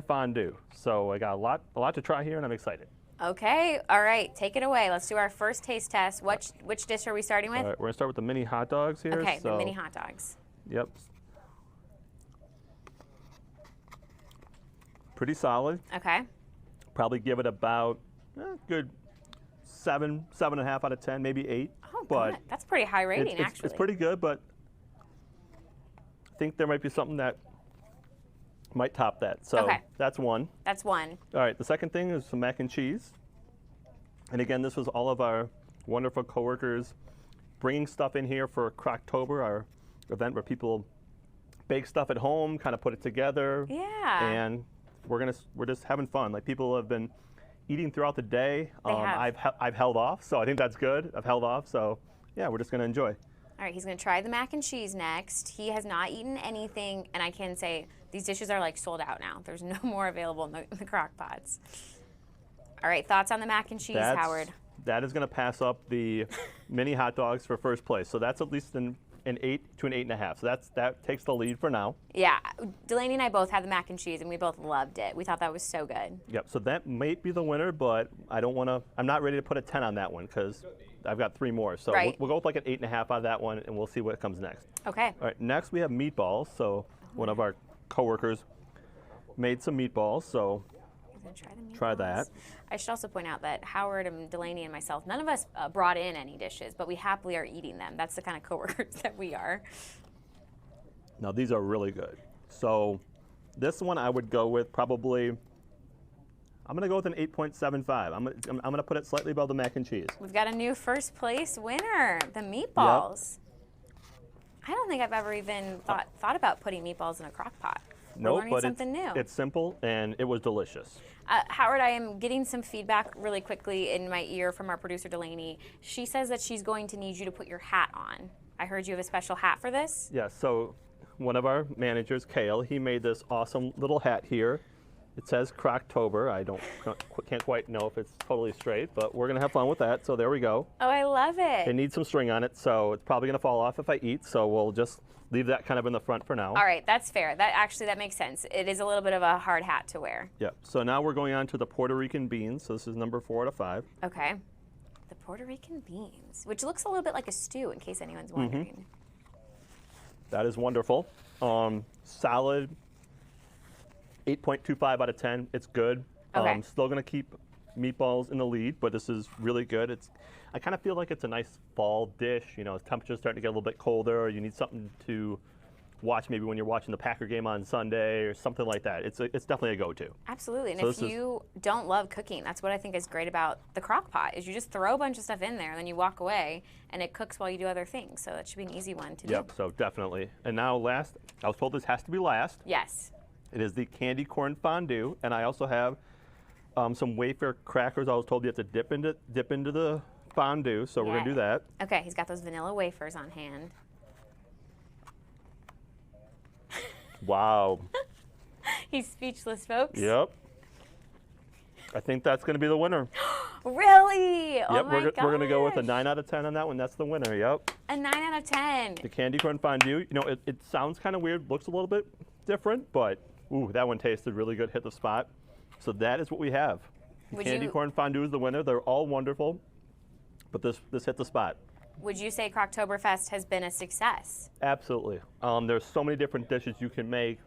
fondue. So I got a lot to try here, and I'm excited. Okay, all right, take it away. Let's do our first taste test. Which dish are we starting with? All right, we're going to start with the mini hot dogs here. Okay, the mini hot dogs. Yep. Pretty solid. Okay. Probably give it about good 7.5 out of 10, maybe 8. Oh, but good. That's pretty high rating, actually. It's pretty good, but I think there might be something that might top that. So that's one. That's one. All right, the second thing is some mac and cheese. And again, this was all of our wonderful coworkers bringing stuff in here for Croctober, our event where people bake stuff at home, kind of put it together. Yeah. And we're just having fun. Like, people have been eating throughout the day. I've held off, so I think that's good. I've held off, so yeah, we're just gonna enjoy. All right, he's gonna try the mac and cheese next. He has not eaten anything, and I can say these dishes are like sold out now. There's no more available in the crock pots. All right, thoughts on the mac and cheese, Howard? That is gonna pass up the mini hot dogs for first place. So that's at least an 8 to an 8.5. So that takes the lead for now. Yeah, Delaney and I both had the mac and cheese, and we both loved it. We thought that was so good. Yep. So that might be the winner, but I'm not ready to put a 10 on that one because I've got 3 more. So we'll go with like an 8.5 out of that one, and we'll see what comes next. Okay. All right. Next we have meatballs. So one of our coworkers made some meatballs. So try that. I should also point out that Howard and Delaney and myself, none of us brought in any dishes, but we happily are eating them. That's the kind of coworkers that we are. Now these are really good. So this one I would go with probably, I'm going to go with an 8.75. I'm going to put it slightly above the mac and cheese. We've got a new first place winner, the meatballs. Yep. I don't think I've ever even thought about putting meatballs in a crock pot. No, learning but something new. It's simple and it was delicious. Howard, I am getting some feedback really quickly in my ear from our producer Delaney. She says that she's going to need you to put your hat on. I heard you have a special hat for this. Yeah, so one of our managers, Kale, he made this awesome little hat here. It says Croctober. I can't quite know if it's totally straight, but we're gonna have fun with that. So there we go. Oh, I love it. It needs some string on it, so it's probably gonna fall off if I eat. So we'll just leave that kind of in the front for now. All right, that's fair. That makes sense. It is a little bit of a hard hat to wear. Yep. So now we're going on to the Puerto Rican beans. So this is number 4 out of 5. Okay. The Puerto Rican beans, which looks a little bit like a stew, in case anyone's wondering. That is wonderful. Solid 8.25 out of 10. It's good. Okay. Still going to keep meatballs in the lead, but this is really good. I kind of feel like it's a nice fall dish. You know, temperature's starting to get a little bit colder, or you need something to watch maybe when you're watching the Packer game on Sunday or something like that. It's definitely a go-to. Absolutely. And so if you don't love cooking, that's what I think is great about the crock pot, is you just throw a bunch of stuff in there and then you walk away and it cooks while you do other things. So that should be an easy one to do. Yep, so definitely. And now last, I was told this has to be last. Yes. It is the candy corn fondue, and I also have some wafer crackers. I was told you have to dip into the fondue, so we're gonna do that. Okay, he's got those vanilla wafers on hand. Wow. He's speechless, folks. Yep. I think that's gonna be the winner. Really? Yep, oh my we're gonna go with a 9 out of 10 on that one. That's the winner. Yep. A 9 out of 10. The candy corn fondue. You know, it sounds kind of weird, looks a little bit different, but ooh, that one tasted really good. Hit the spot. So that is what we have. Candy corn fondue is the winner. They're all wonderful, but this hit the spot. Would you say Croctoberfest has been a success? Absolutely. There's so many different dishes you can make.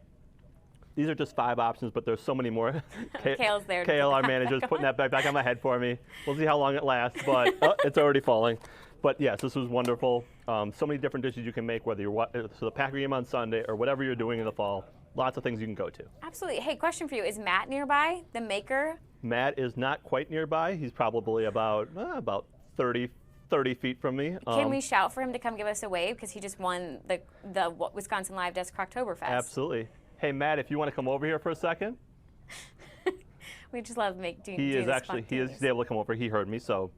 These are just 5 options, but there's so many more. Kale's there. Kale, our manager, is putting that back on my head for me. We'll see how long it lasts, but it's already falling. But yes, this was wonderful. So many different dishes you can make, whether you're the Packer game on Sunday or whatever you're doing in the fall. Lots of things you can go to. Absolutely. Hey, question for you. Is Matt nearby, the maker? Matt is not quite nearby. He's probably about 30 feet from me. Can we shout for him to come give us a wave? Because he just won the Wisconsin Live Desk Croctoberfest. Absolutely. Hey, Matt, if you want to come over here for a second. We just love doing He is actually, he's able to come over. He heard me, so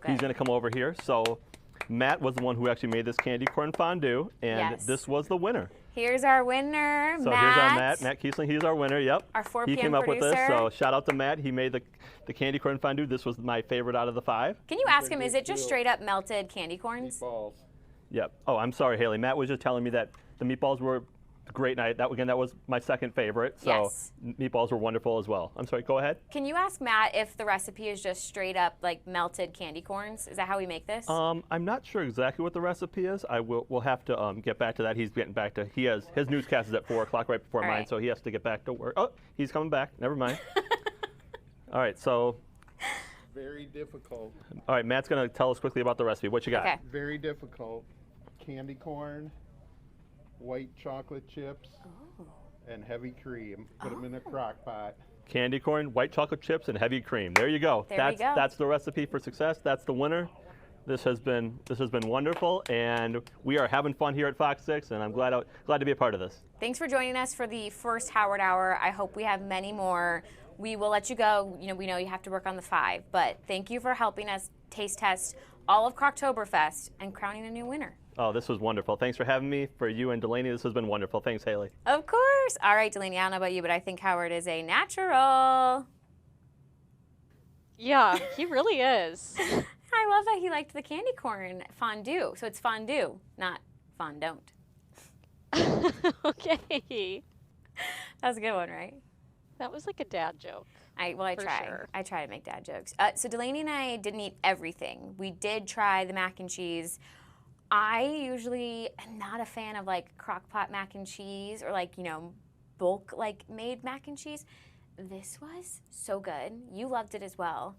he's going to come over here. So Matt was the one who actually made this candy corn fondue, and this was the winner. Here's our winner, So Matt. here's our Matt Kiesling. He's our winner, yep. Our 4 p.m. He came up producer. with this, so shout out to Matt. He made the candy corn fondue. This was my favorite out of the 5. Can you ask him, is it just straight up melted candy corns? Meatballs. Yep. Oh, I'm sorry, Haley. Matt was just telling me that the meatballs were a great night. That was my second favorite. So meatballs were wonderful as well. I'm sorry, go ahead. Can you ask Matt if the recipe is just straight up like melted candy corns? Is that how we make this? I'm not sure exactly what the recipe is. We'll have to get back to that. He's getting back to, his newscast is at 4 o'clock right before mine, so he has to get back to work. Oh, he's coming back. Never mind. All right, so. Very difficult. All right, Matt's going to tell us quickly about the recipe. What you got? Okay. Very difficult. Candy corn, white chocolate chips, and heavy cream. Put them in a crock pot. Candy corn, white chocolate chips, and heavy cream. There you go. That's the recipe for success. That's the winner. This has been wonderful, and we are having fun here at Fox 6, and I'm glad to be a part of this. Thanks for joining us for the first Howard Hour. I hope we have many more. We will let you go. You know, we know you have to work on the 5, but thank you for helping us taste test all of Croctoberfest and crowning a new winner. Oh, this was wonderful. Thanks for having me. For you and Delaney, this has been wonderful. Thanks, Haley. Of course. All right, Delaney, I don't know about you, but I think Howard is a natural. Yeah, he really is. I love that he liked the candy corn fondue. So it's fondue, not fondant. Okay. That was a good one, right? That was like a dad joke. I try. Sure. I try to make dad jokes. So Delaney and I didn't eat everything. We did try the mac and cheese. I usually am not a fan of like crock pot mac and cheese or like, bulk like made mac and cheese. This was so good. You loved it as well.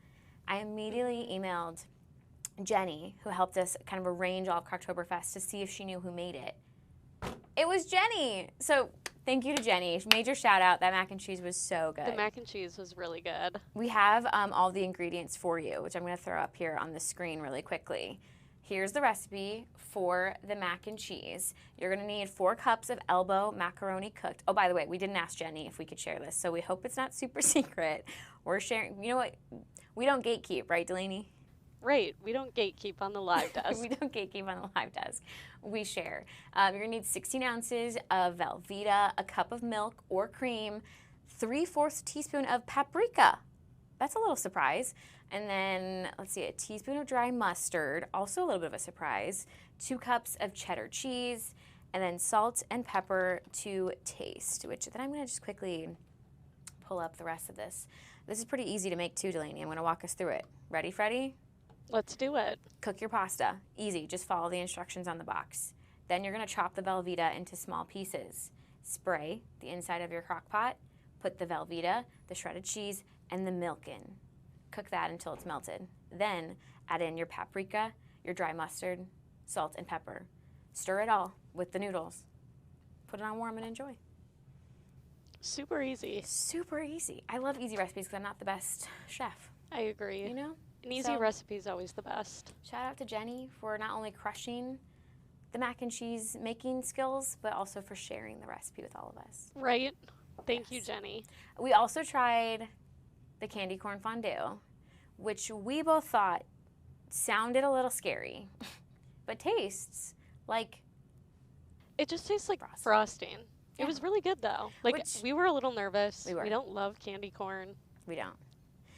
I immediately emailed Jenny, who helped us kind of arrange all of Croctoberfest, to see if she knew who made it. It was Jenny. So thank you to Jenny. Major shout out. That mac and cheese was so good. The mac and cheese was really good. We have all the ingredients for you, which I'm going to throw up here on the screen really quickly. Here's the recipe for the mac and cheese. You're going to need 4 cups of elbow macaroni cooked. Oh, by the way, we didn't ask Jenny if we could share this, so we hope it's not super secret. We're sharing. You know what? We don't gatekeep, right, Delaney? Right. We don't gatekeep on the live desk. We don't gatekeep on the live desk. We share. You're going to need 16 ounces of Velveeta, a cup of milk or cream, 3/4 teaspoon of paprika. That's a little surprise. And then, let's see, a teaspoon of dry mustard, also a little bit of a surprise, 2 cups of cheddar cheese, and then salt and pepper to taste, which then I'm going to just quickly pull up the rest of this. This is pretty easy to make too, Delaney. I'm going to walk us through it. Ready, Freddie? Let's do it. Cook your pasta. Easy. Just follow the instructions on the box. Then you're going to chop the Velveeta into small pieces. Spray the inside of your crock pot. Put the Velveeta, the shredded cheese, and the milk in. Cook that until it's melted. Then add in your paprika, your dry mustard, salt, and pepper. Stir it all with the noodles. Put it on warm and enjoy. Super easy. Super easy. I love easy recipes because I'm not the best chef. I agree. You know? An easy recipe is always the best. Shout out to Jenny for not only crushing the mac and cheese making skills, but also for sharing the recipe with all of us. Right. Thank you, Jenny. We also tried the candy corn fondue, which we both thought sounded a little scary, but tastes like... It just tastes like frosting. Yeah. It was really good, though. Like, we were a little nervous. We don't love candy corn. We don't.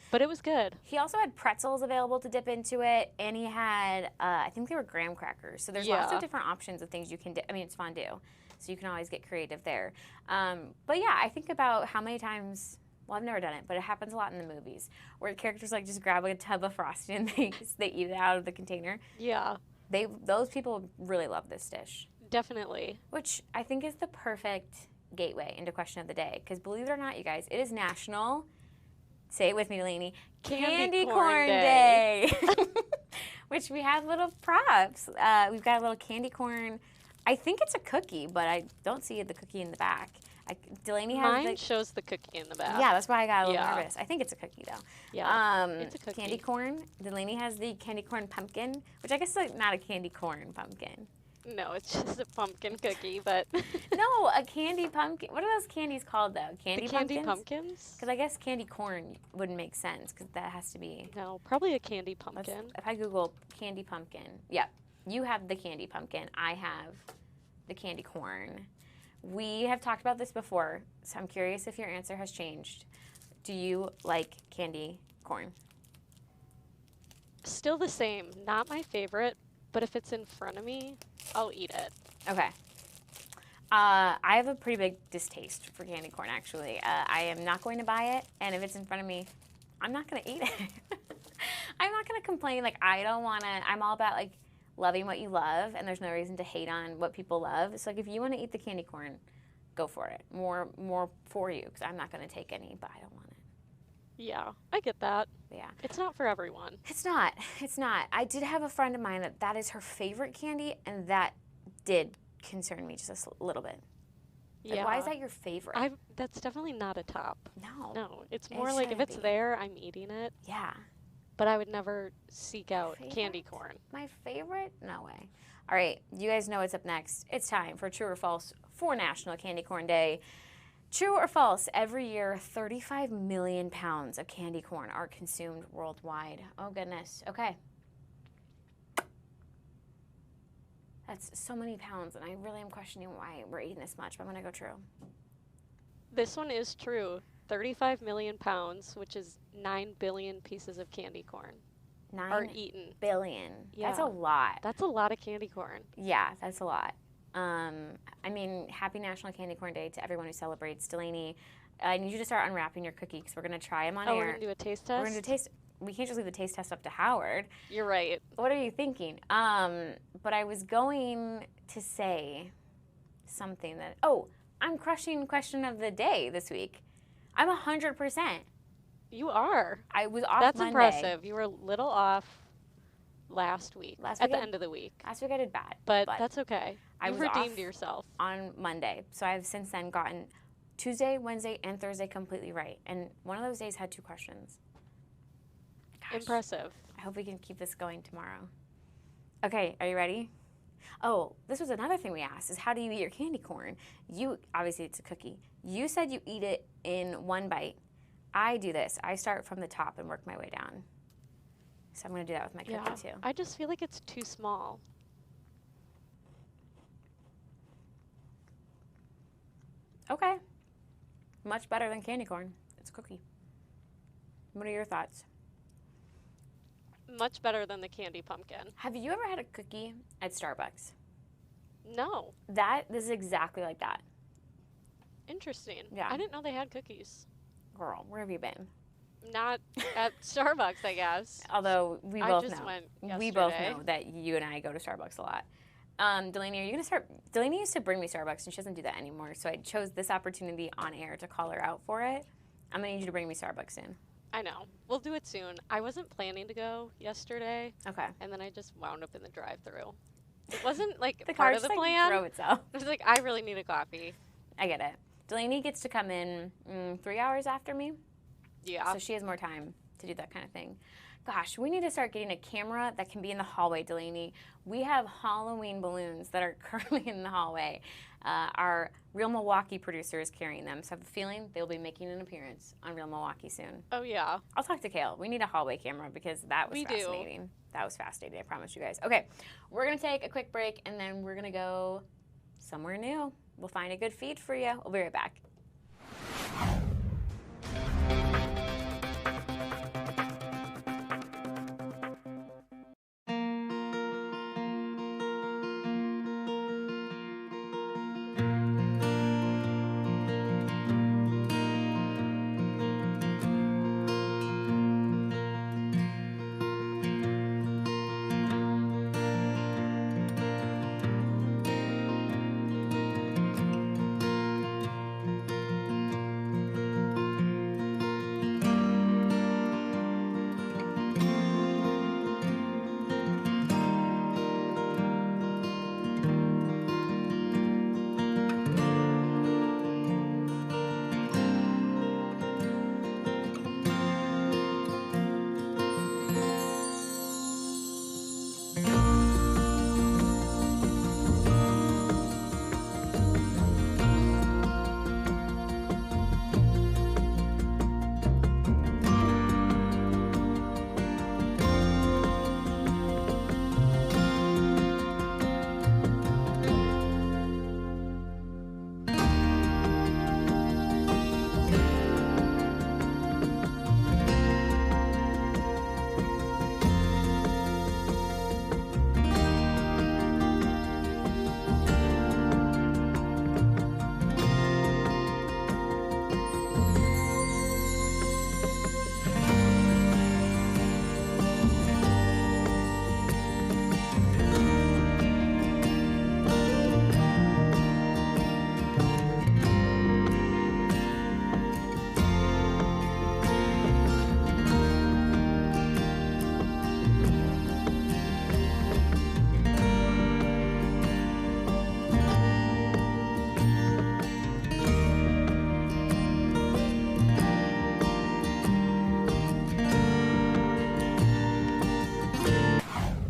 But it was good. He also had pretzels available to dip into it, and he had, I think they were graham crackers. So there's lots of different options of things you can dip. I mean, it's fondue, so you can always get creative there. But yeah, I think about how many times... Well, I've never done it, but it happens a lot in the movies where the characters like just grab a tub of frosting and they eat it out of the container. Yeah. Those people really love this dish. Definitely. Which I think is the perfect gateway into question of the day. Because believe it or not, you guys, it is National, say it with me, Delaney, Candy Corn Day. Which we have little props. We've got a little candy corn. I think it's a cookie, but I don't see the cookie in the back. Delaney has Mine shows the cookie in the back. Yeah, that's why I got a little nervous. I think it's a cookie, though. Yeah, it's a cookie. Candy corn. Delaney has the candy corn pumpkin, which I guess is like not a candy corn pumpkin. No, it's just a pumpkin cookie, but No, a candy pumpkin. What are those candies called though? Candy candy pumpkins? pumpkins? Because I guess candy corn wouldn't make sense because that has to be. No, probably a candy pumpkin. If I Google candy pumpkin, yeah, you have the candy pumpkin. I have the candy corn. We have talked about this before, so I'm curious if your answer has changed. Do you like candy corn? Still the same. Not my favorite, but if it's in front of me, I'll eat it. Okay. I have a pretty big distaste for candy corn, actually. I am not going to buy it, and if it's in front of me, I'm not going to eat it. I'm not going to complain. Like, I don't want to, I'm all about, like, loving what you love, and there's no reason to hate on what people love. So, like, if you want to eat the candy corn, go for it. More for you, because I'm not going to take any, but I don't want it. Yeah, I get that. Yeah. It's not for everyone. It's not. It's not. I did have a friend of mine that is her favorite candy, and that did concern me just a little bit. Like, Yeah. why is that your favorite? That's definitely not a top. No. No, it's It more like if shouldn't it's be. there, I'm eating it. Yeah. But I would never seek out candy Favorite? corn. My favorite? No way. All right, you guys know what's up next. It's time for True or False for National Candy Corn Day. True or false, every year 35 million pounds of candy corn are consumed worldwide. Oh, goodness. Okay. That's so many pounds, and I really am questioning why we're eating this much, but I'm going to go true. This one is true. 35 million pounds, which is 9 billion pieces of candy corn, are 9 eaten. billion. That's a Yeah. lot. That's a lot of candy corn. Yeah, that's a lot. I mean, happy National Candy Corn Day to everyone who celebrates. Delaney, I need you to start unwrapping your cookie because we're going to try them on air. We're going to do a taste test? We're going to taste. We can't just leave the taste test up to Howard. You're right. What are you thinking? But I was going to say something that, I'm crushing question of the day this week. I'm 100%. You are. I was off That's Monday. impressive. You were a little off last week, Last at week the I- end of the week. Last week I did bad. But that's okay. I You've was redeemed off yourself. on Monday. So I've since then gotten Tuesday, Wednesday, and Thursday completely right. And one of those days had 2 questions. Gosh. Impressive. I hope we can keep this going tomorrow. Okay, are you ready? Oh, this was another thing we asked is how do you eat your candy corn? You, obviously it's a cookie. You said you eat it in one bite. I do this. I start from the top and work my way down. So I'm going to do that with my cookie too. I just feel like it's too small. Okay. Much better than candy corn. It's a cookie. What are your thoughts? Much better than the candy pumpkin. Have you ever had a cookie at Starbucks? No. This is exactly like that. Interesting. Yeah. I didn't know they had cookies. Girl, where have you been? Not at Starbucks, I guess. Although we I both just know. went We both yesterday. know that you and I go to Starbucks a lot. Delaney, are you going to start? Delaney used to bring me Starbucks, and she doesn't do that anymore. So I chose this opportunity on air to call her out for it. I'm going to need you to bring me Starbucks soon. I know. We'll do it soon. I wasn't planning to go yesterday. Okay. And then I just wound up in the drive-thru. It wasn't like The part car of the just, like, plan. drove itself. It was like, I really need a coffee. I get it. Delaney gets to come in 3 hours after me. Yeah. So she has more time to do that kind of thing. Gosh, we need to start getting a camera that can be in the hallway, Delaney. We have Halloween balloons that are currently in the hallway. Our Real Milwaukee producer is carrying them, so I have a feeling they'll be making an appearance on Real Milwaukee soon. Oh, yeah. I'll talk to Kale. We need a hallway camera because that was fascinating. That was fascinating, I promise you guys. Okay, we're going to take a quick break, and then we're going to go somewhere new. We'll find a good feed for you. We'll be right back.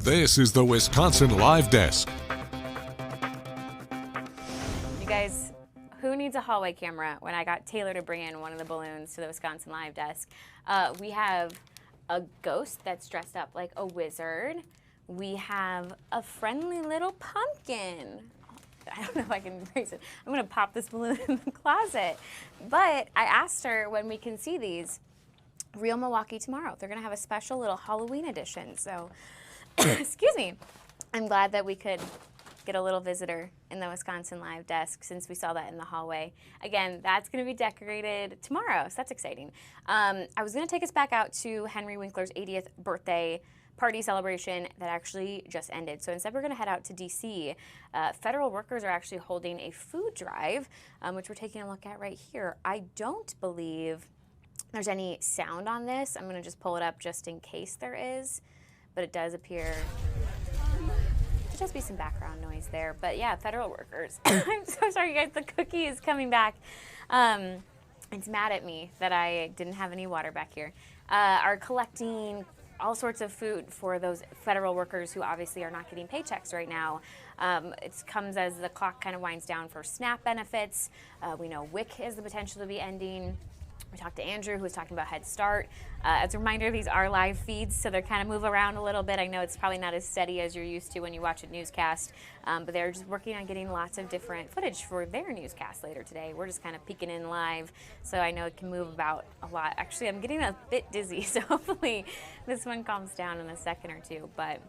This is the Wisconsin Live Desk. You guys, who needs a hallway camera when I got Taylor to bring in one of the balloons to the Wisconsin Live Desk? We have a ghost that's dressed up like a wizard. We have a friendly little pumpkin. I don't know if I can raise it. I'm going to pop this balloon in the closet. But I asked her when we can see these. Real Milwaukee tomorrow. They're going to have a special little Halloween edition. So, excuse me. I'm glad that we could get a little visitor in the Wisconsin Live Desk since we saw that in the hallway. Again, that's going to be decorated tomorrow, so that's exciting. I was going to take us back out to Henry Winkler's 80th birthday party celebration that actually just ended. So instead we're going to head out to DC. Federal workers are actually holding a food drive, which we're taking a look at right here. I don't believe there's any sound on this. I'm going to just pull it up just in case there is, but it does appear there'll just be some background noise there. But yeah, federal workers. I'm so sorry, you guys. The cookie is coming back. It's mad at me that I didn't have any water back here. Are collecting all sorts of food for those federal workers who obviously are not getting paychecks right now. It comes as the clock kind of winds down for SNAP benefits. We know WIC has the potential to be ending. We talked to Andrew, who was talking about Head Start. As a reminder, these are live feeds, so they kind of move around a little bit. I know it's probably not as steady as you're used to when you watch a newscast, but they're just working on getting lots of different footage for their newscast later today. We're just kind of peeking in live, so I know it can move about a lot. Actually, I'm getting a bit dizzy, so hopefully this one calms down in a second or two. But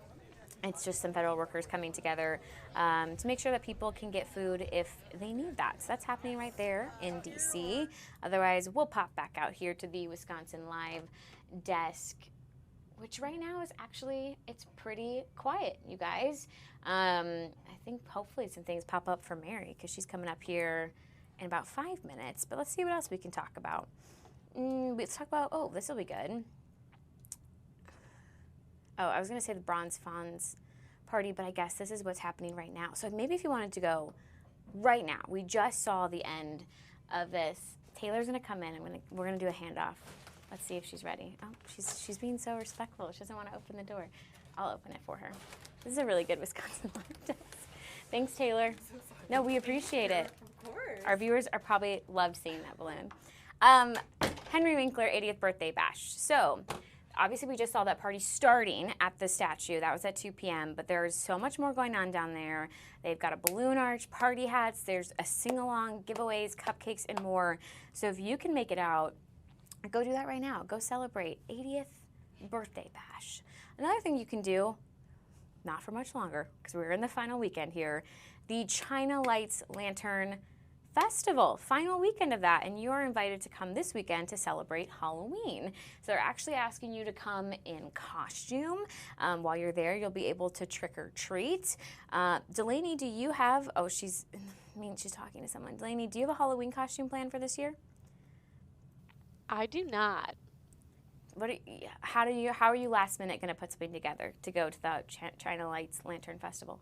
it's just some federal workers coming together to make sure that people can get food if they need that. So that's happening right there in DC. Otherwise, we'll pop back out here to the Wisconsin Live Desk, which right now is actually, it's pretty quiet, you guys. I think hopefully some things pop up for Mary because she's coming up here in about 5 minutes. But let's see what else we can talk about. Let's talk about, oh, this will be good. Oh, I was going to say the Bronze Fonz party, but I guess this is what's happening right now. So maybe if you wanted to go right now, we just saw the end of this. Taylor's going to come in. We're going to do a handoff. Let's see if she's ready. Oh, she's being so respectful. She doesn't want to open the door. I'll open it for her. This is a really good Wisconsin Live Desk. Thanks, Taylor. No, we appreciate it. Of course. Our viewers are probably loved seeing that balloon. Henry Winkler 80th birthday bash. So obviously, we just saw that party starting at the statue. That was at 2 p.m., but there's so much more going on down there. They've got a balloon arch, party hats, there's a sing-along, giveaways, cupcakes, and more. So if you can make it out, go do that right now. Go celebrate 80th birthday bash. Another thing you can do, not for much longer, because we're in the final weekend here, the China Lights Lantern Festival, final weekend of that, and you are invited to come this weekend to celebrate Halloween. So they're actually asking you to come in costume. While you're there, you'll be able to trick or treat. Delaney, do you have, she's talking to someone. Delaney, do you have a Halloween costume plan for this year? I do not. How are you last minute going to put something together to go to the China Lights Lantern Festival?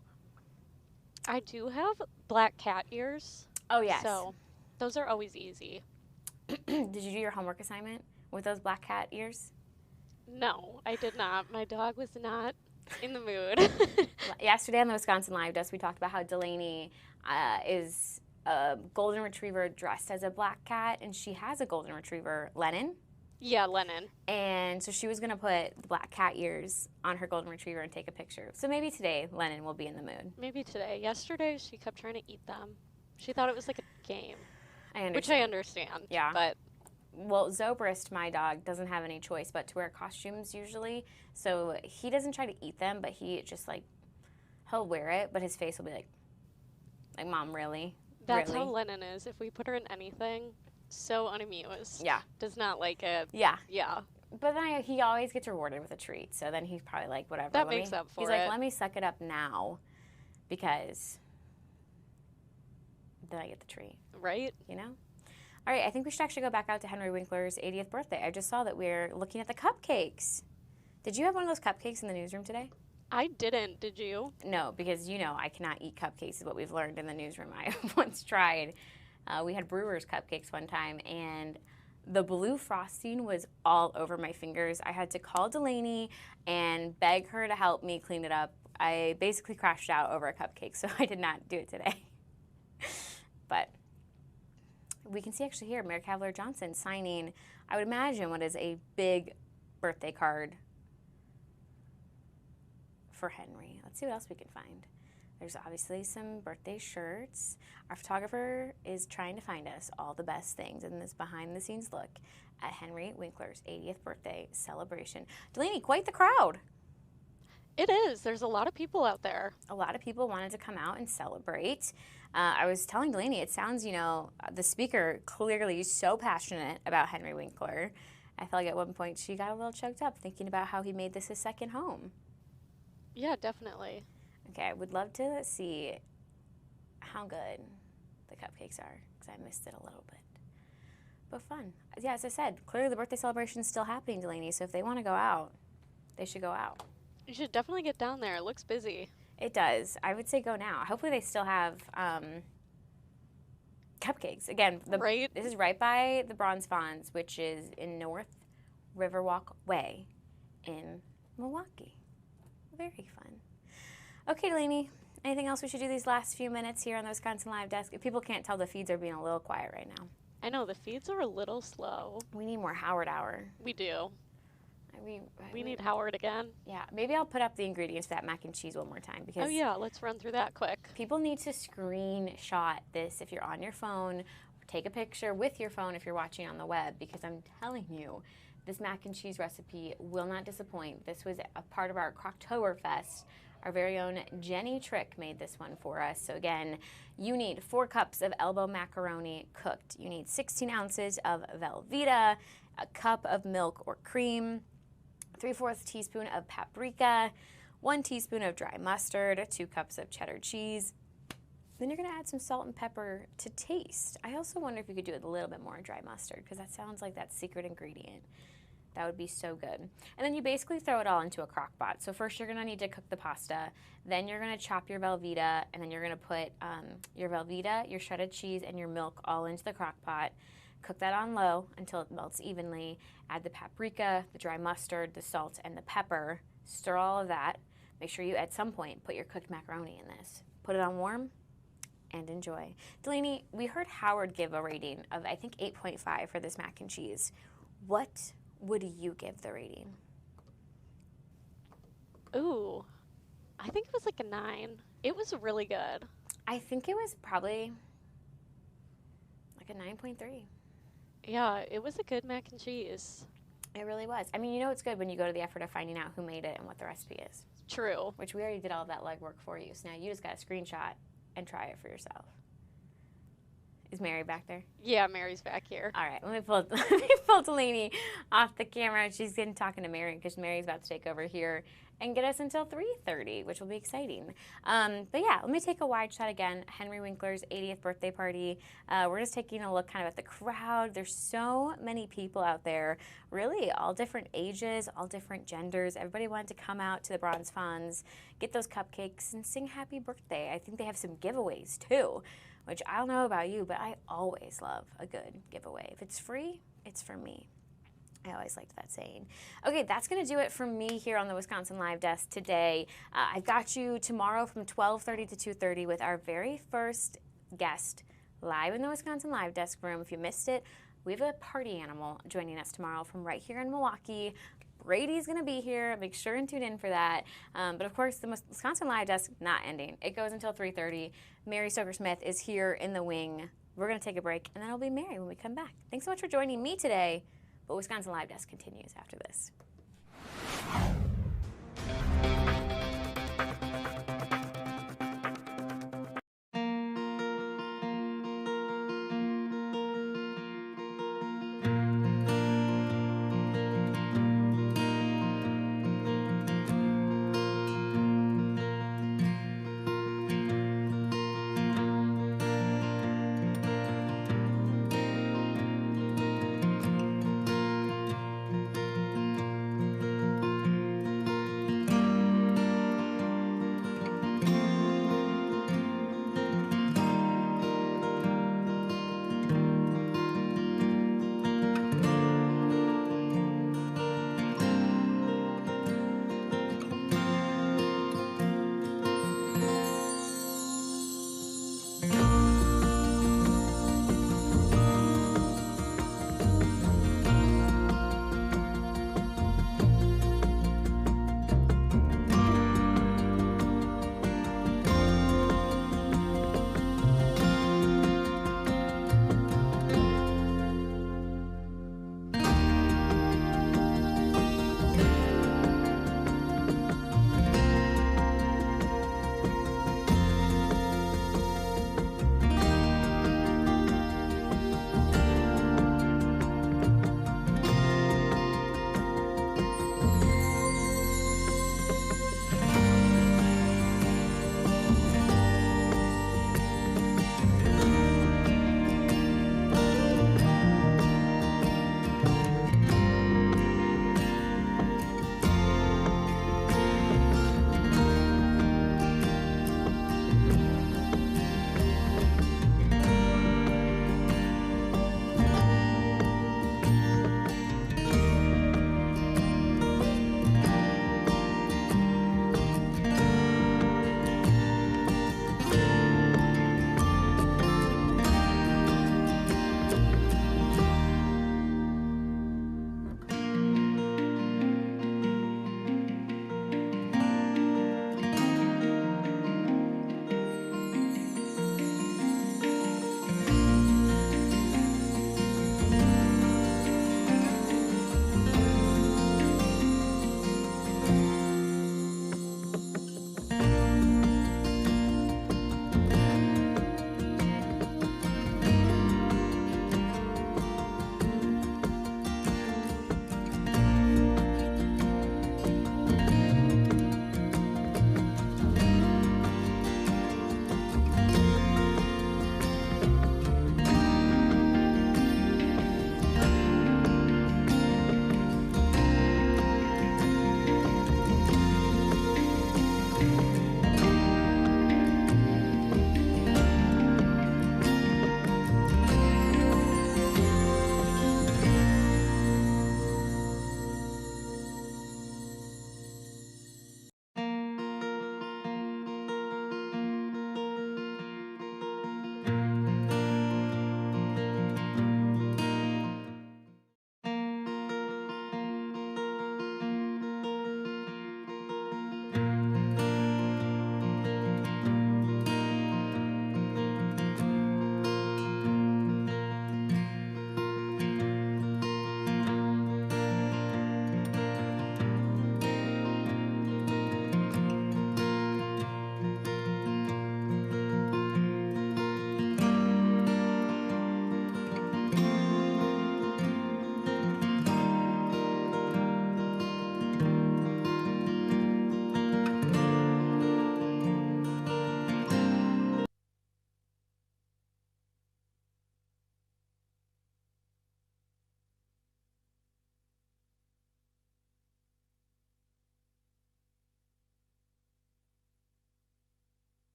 I do have black cat ears. Oh, yes. So those are always easy. Did you do your homework assignment with those black cat ears? No, I did not. My dog was not in the mood. Yesterday on the Wisconsin Live Desk, we talked about how Delaney is a golden retriever dressed as a black cat, and she has a golden retriever, Lennon. Yeah, Lennon. And so she was going to put the black cat ears on her golden retriever and take a picture. So maybe today Lennon will be in the mood. Maybe today. Yesterday she kept trying to eat them. She thought it was like a game. I understand. Which I understand. Yeah. But well, Zobrist, my dog, doesn't have any choice but to wear costumes usually. So he doesn't try to eat them, but he just he'll wear it, but his face will be like Mom, really? That's really? how Lennon is. If we put her in anything, so unamused. Yeah. Does not like it. Yeah. Yeah. But then he always gets rewarded with a treat. So then he's probably like, whatever. That makes up for it. He's like, let me suck it up now because then I get the treat. Right. You know? All right, I think we should actually go back out to Henry Winkler's 80th birthday. I just saw that we're looking at the cupcakes. Did you have one of those cupcakes in the newsroom today? I didn't. Did you? No, because I cannot eat cupcakes is what we've learned in the newsroom. I once tried. We had Brewers cupcakes one time, and The blue frosting was all over my fingers. I had to call Delaney and beg her to help me clean it up. I basically crashed out over a cupcake, so I did not do it today. But we can see actually here, Mayor Cavalier Johnson signing, I would imagine, what is a big birthday card for Henry. Let's see what else we can find. There's obviously some birthday shirts. Our photographer is trying to find us all the best things in this behind-the-scenes look at Henry Winkler's 80th birthday celebration. Delaney, quite the crowd. It is. There's a lot of people out there. A lot of people wanted to come out and celebrate. I was telling Delaney, it sounds, you know, the speaker clearly so passionate about Henry Winkler. I felt like at one point she got a little choked up thinking about how he made this his second home. Yeah, definitely. Okay, I would love to see how good the cupcakes are, because I missed it a little bit. But fun. Yeah, as I said, clearly the birthday celebration is still happening, Delaney, so if they want to go out, they should go out. You should definitely get down there. It looks busy. It does. I would say go now. Hopefully they still have cupcakes. Again, this is right by the Bronze Fonz, which is in North Riverwalk Way in Milwaukee. Very fun. Okay, Delaney, anything else we should do these last few minutes here on the Wisconsin Live Desk? If people can't tell, the feeds are being a little quiet right now. I know, the feeds are a little slow. We need more Howard Hour. We do. We need Howard again. Yeah, maybe I'll put up the ingredients for that mac and cheese one more time. Because oh yeah, let's run through that quick. People need to screenshot this if you're on your phone. Take a picture with your phone if you're watching on the web, because I'm telling you, this mac and cheese recipe will not disappoint. This was a part of our Croctoberfest. Our very own Jenny Trick made this one for us. So again, you need 4 cups of elbow macaroni cooked. You need 16 ounces of Velveeta, a cup of milk or cream, 3/4 teaspoon of paprika, 1 teaspoon of dry mustard, 2 cups of cheddar cheese. Then you're gonna add some salt and pepper to taste. I also wonder if you could do a little bit more dry mustard, because that sounds like that secret ingredient. That would be so good. And then you basically throw it all into a crock pot. So first you're gonna need to cook the pasta, then you're gonna chop your Velveeta, and then you're gonna put your Velveeta, your shredded cheese, and your milk all into the crock pot. Cook that on low until it melts evenly. Add the paprika, the dry mustard, the salt, and the pepper. Stir all of that. Make sure you, at some point, put your cooked macaroni in this. Put it on warm and enjoy. Delaney, we heard Howard give a rating of, I think, 8.5 for this mac and cheese. What would you give the rating? Ooh, I think it was like a 9. It was really good. I think it was probably like a 9.3. Yeah, it was a good mac and cheese. It really was. I mean, you know it's good when you go to the effort of finding out who made it and what the recipe is. True. Which we already did all of that legwork for you. So now you just got to screenshot and try it for yourself. Is Mary back there? Yeah, Mary's back here. All right, let me pull Delaney off the camera. She's getting talking to Mary, because Mary's about to take over here and get us until 3:30, which will be exciting. But yeah, let me take a wide shot again. Henry Winkler's 80th birthday party. We're just taking a look kind of at the crowd. There's so many people out there, really all different ages, all different genders. Everybody wanted to come out to the Bronze Fonz, get those cupcakes, and sing happy birthday. I think they have some giveaways too, which I don't know about you, but I always love a good giveaway. If it's free, it's for me. I always liked that saying. Okay, that's going to do it for me here on the Wisconsin Live Desk today. I've got you tomorrow from 12:30 to 2:30 with our very first guest live in the Wisconsin Live Desk room. If you missed it, we have a party animal joining us tomorrow from right here in Milwaukee. Brady's going to be here. Make sure and tune in for that. But of course, the Wisconsin Live Desk not ending. It goes until 3:30. Mary Stoker-Smith is here in the wing. We're going to take a break, and then it'll be Mary when we come back. Thanks so much for joining me today. But Wisconsin Live Desk continues after this.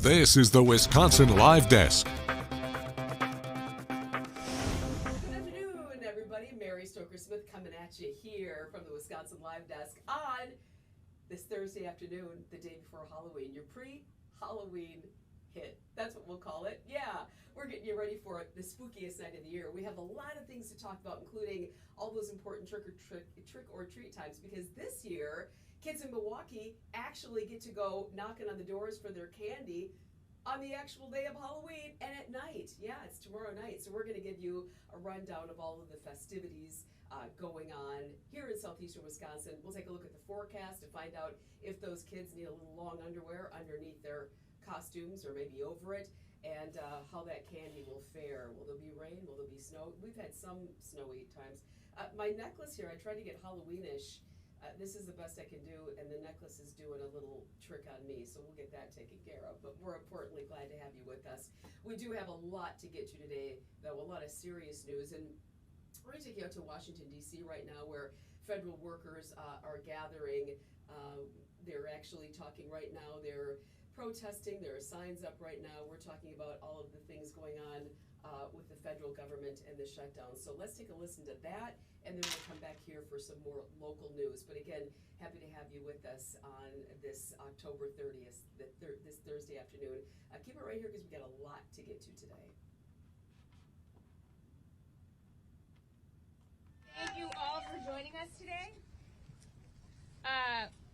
This is the Wisconsin Live Desk. Good afternoon, everybody. Mary Stoker-Smith coming at you here from the Wisconsin Live Desk on this Thursday afternoon, the day before Halloween. Your pre-Halloween hit. That's what we'll call it. Yeah, we're getting you ready for the spookiest night of the year. We have a lot of things to talk about, including all those important trick or treat times, because this year, kids in Milwaukee actually get to go knocking on the doors for their candy on the actual day of Halloween and at night. Yeah, it's tomorrow night. So we're going to give you a rundown of all of the festivities going on here in southeastern Wisconsin. We'll take a look at the forecast to find out if those kids need a little long underwear underneath their costumes or maybe over it, and how that candy will fare. Will there be rain? Will there be snow? We've had some snowy times. My necklace here, I tried to get Halloweenish. This is the best I can do, and the necklace is doing a little trick on me, so we'll get that taken care of. But more importantly, glad to have you with us. We do have a lot to get to today, though, a lot of serious news, and we're going to take you out to Washington, D.C. right now, where federal workers are gathering. They're actually talking right now. They're protesting. There are signs up right now. We're talking about all of the things going on with the federal government and the shutdown. So let's take a listen to that, and then we'll come back here for some more local news. But again, happy to have you with us on this October 30th, this Thursday afternoon. Keep it right here because we've got a lot to get to today. Thank you all for joining us today.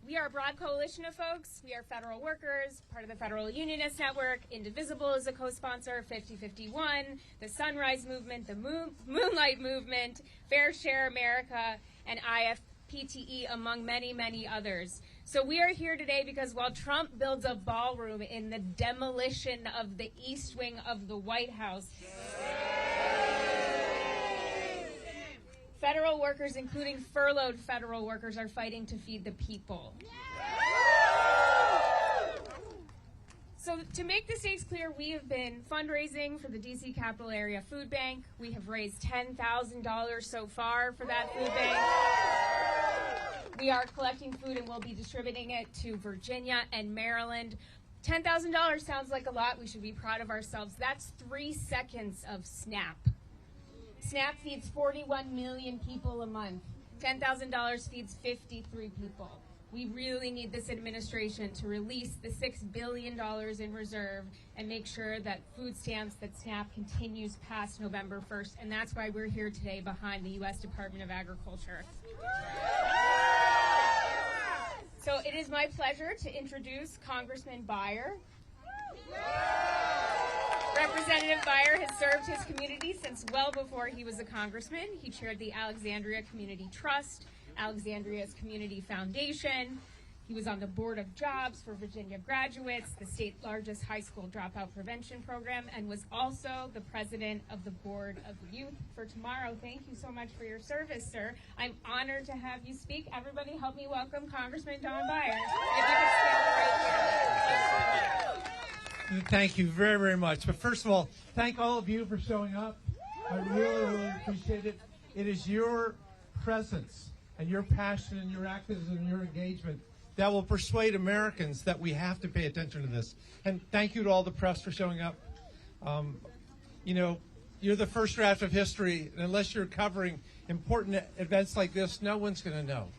We are a broad coalition of folks. We are federal workers, part of the Federal Unionist Network. Indivisible is a co-sponsor, 5051, the Sunrise Movement, the Moonlight Movement, Fair Share America, and IFPTE, among many, many others. So we are here today because while Trump builds a ballroom in the demolition of the East Wing of the White House, federal workers, including furloughed federal workers, are fighting to feed the people. So to make the stakes clear, we have been fundraising for the D.C. Capital Area Food Bank. We have raised $10,000 so far for that food bank. We are collecting food and we'll be distributing it to Virginia and Maryland. $10,000 sounds like a lot. We should be proud of ourselves. That's 3 seconds of SNAP. SNAP feeds 41 million people a month. $10,000 feeds 53 people. We really need this administration to release the $6 billion in reserve and make sure that food stamps, that SNAP continues past November 1st. And that's why we're here today behind the U.S. Department of Agriculture. So it is my pleasure to introduce Congressman Beyer. Representative Beyer has served his community since well before he was a congressman. He chaired the Alexandria Community Trust, Alexandria's Community Foundation. He was on the Board of Jobs for Virginia graduates, the state's largest high school dropout prevention program, and was also the president of the Board of Youth for Tomorrow. Thank you so much for your service, sir. I'm honored to have you speak. Everybody help me welcome Congressman Don Beyer. If you could stand right here. Thank you very, very much. But first of all, thank all of you for showing up. I really, really appreciate it. It is your presence and your passion and your activism and your engagement that will persuade Americans that we have to pay attention to this. And thank you to all the press for showing up. You know, you're the first draft of history, and unless you're covering important events like this, no one's going to know.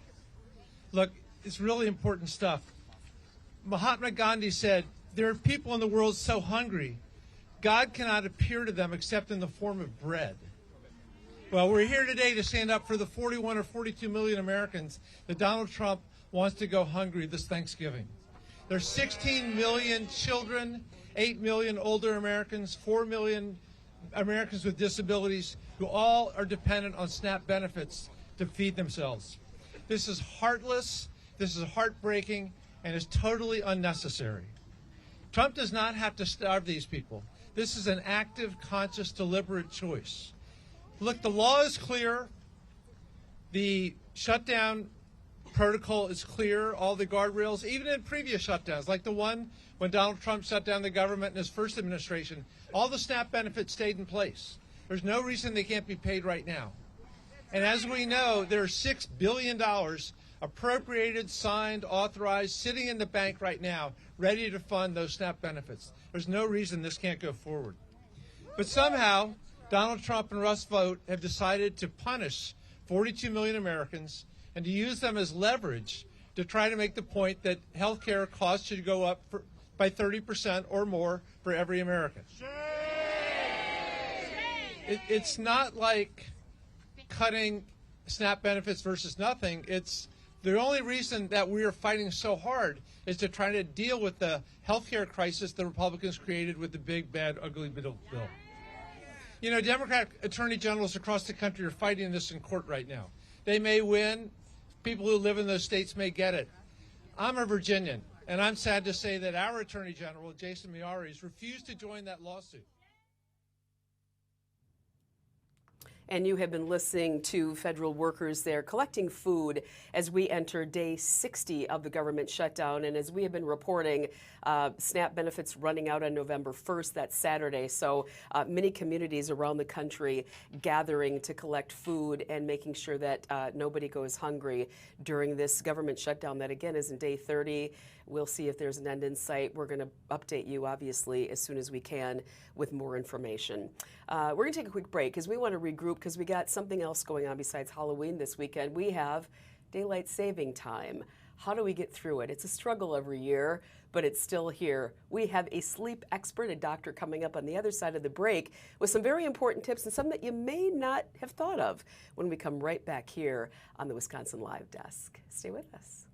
Look, it's really important stuff. Mahatma Gandhi said, there are people in the world so hungry, God cannot appear to them except in the form of bread. Well, we're here today to stand up for the 41 or 42 million Americans that Donald Trump wants to go hungry this Thanksgiving. There's 16 million children, 8 million older Americans, 4 million Americans with disabilities who all are dependent on SNAP benefits to feed themselves. This is heartless, this is heartbreaking, and is totally unnecessary. Trump does not have to starve these people. This is an active, conscious, deliberate choice. Look, the law is clear. The shutdown protocol is clear, all the guardrails, even in previous shutdowns, like the one when Donald Trump shut down the government in his first administration, all the SNAP benefits stayed in place. There's no reason they can't be paid right now. And as we know, there are $6 billion appropriated, signed, authorized, sitting in the bank right now, ready to fund those SNAP benefits. There's no reason this can't go forward. But somehow, Donald Trump and Russ Vought have decided to punish 42 million Americans and to use them as leverage to try to make the point that health care costs should go up by 30% or more for every American. It's not like cutting SNAP benefits versus nothing. It's the only reason that we are fighting so hard is to try to deal with the health care crisis the Republicans created with the big, bad, ugly bill. You know, Democratic attorney generals across the country are fighting this in court right now. They may win. People who live in those states may get it. I'm a Virginian, and I'm sad to say that our attorney general, Jason Miyares, refused to join that lawsuit. And you have been listening to federal workers there collecting food as we enter day 60 of the government shutdown. And as we have been reporting, SNAP benefits running out on November 1st, that's Saturday. So many communities around the country gathering to collect food and making sure that nobody goes hungry during this government shutdown that, again, is in day 30. We'll see if there's an end in sight. We're going to update you, obviously, as soon as we can with more information. We're going to take a quick break because we want to regroup because we got something else going on besides Halloween this weekend. We have daylight saving time. How do we get through it? It's a struggle every year, but it's still here. We have a sleep expert, a doctor, coming up on the other side of the break with some very important tips and some that you may not have thought of when we come right back here on the Wisconsin Live Desk. Stay with us.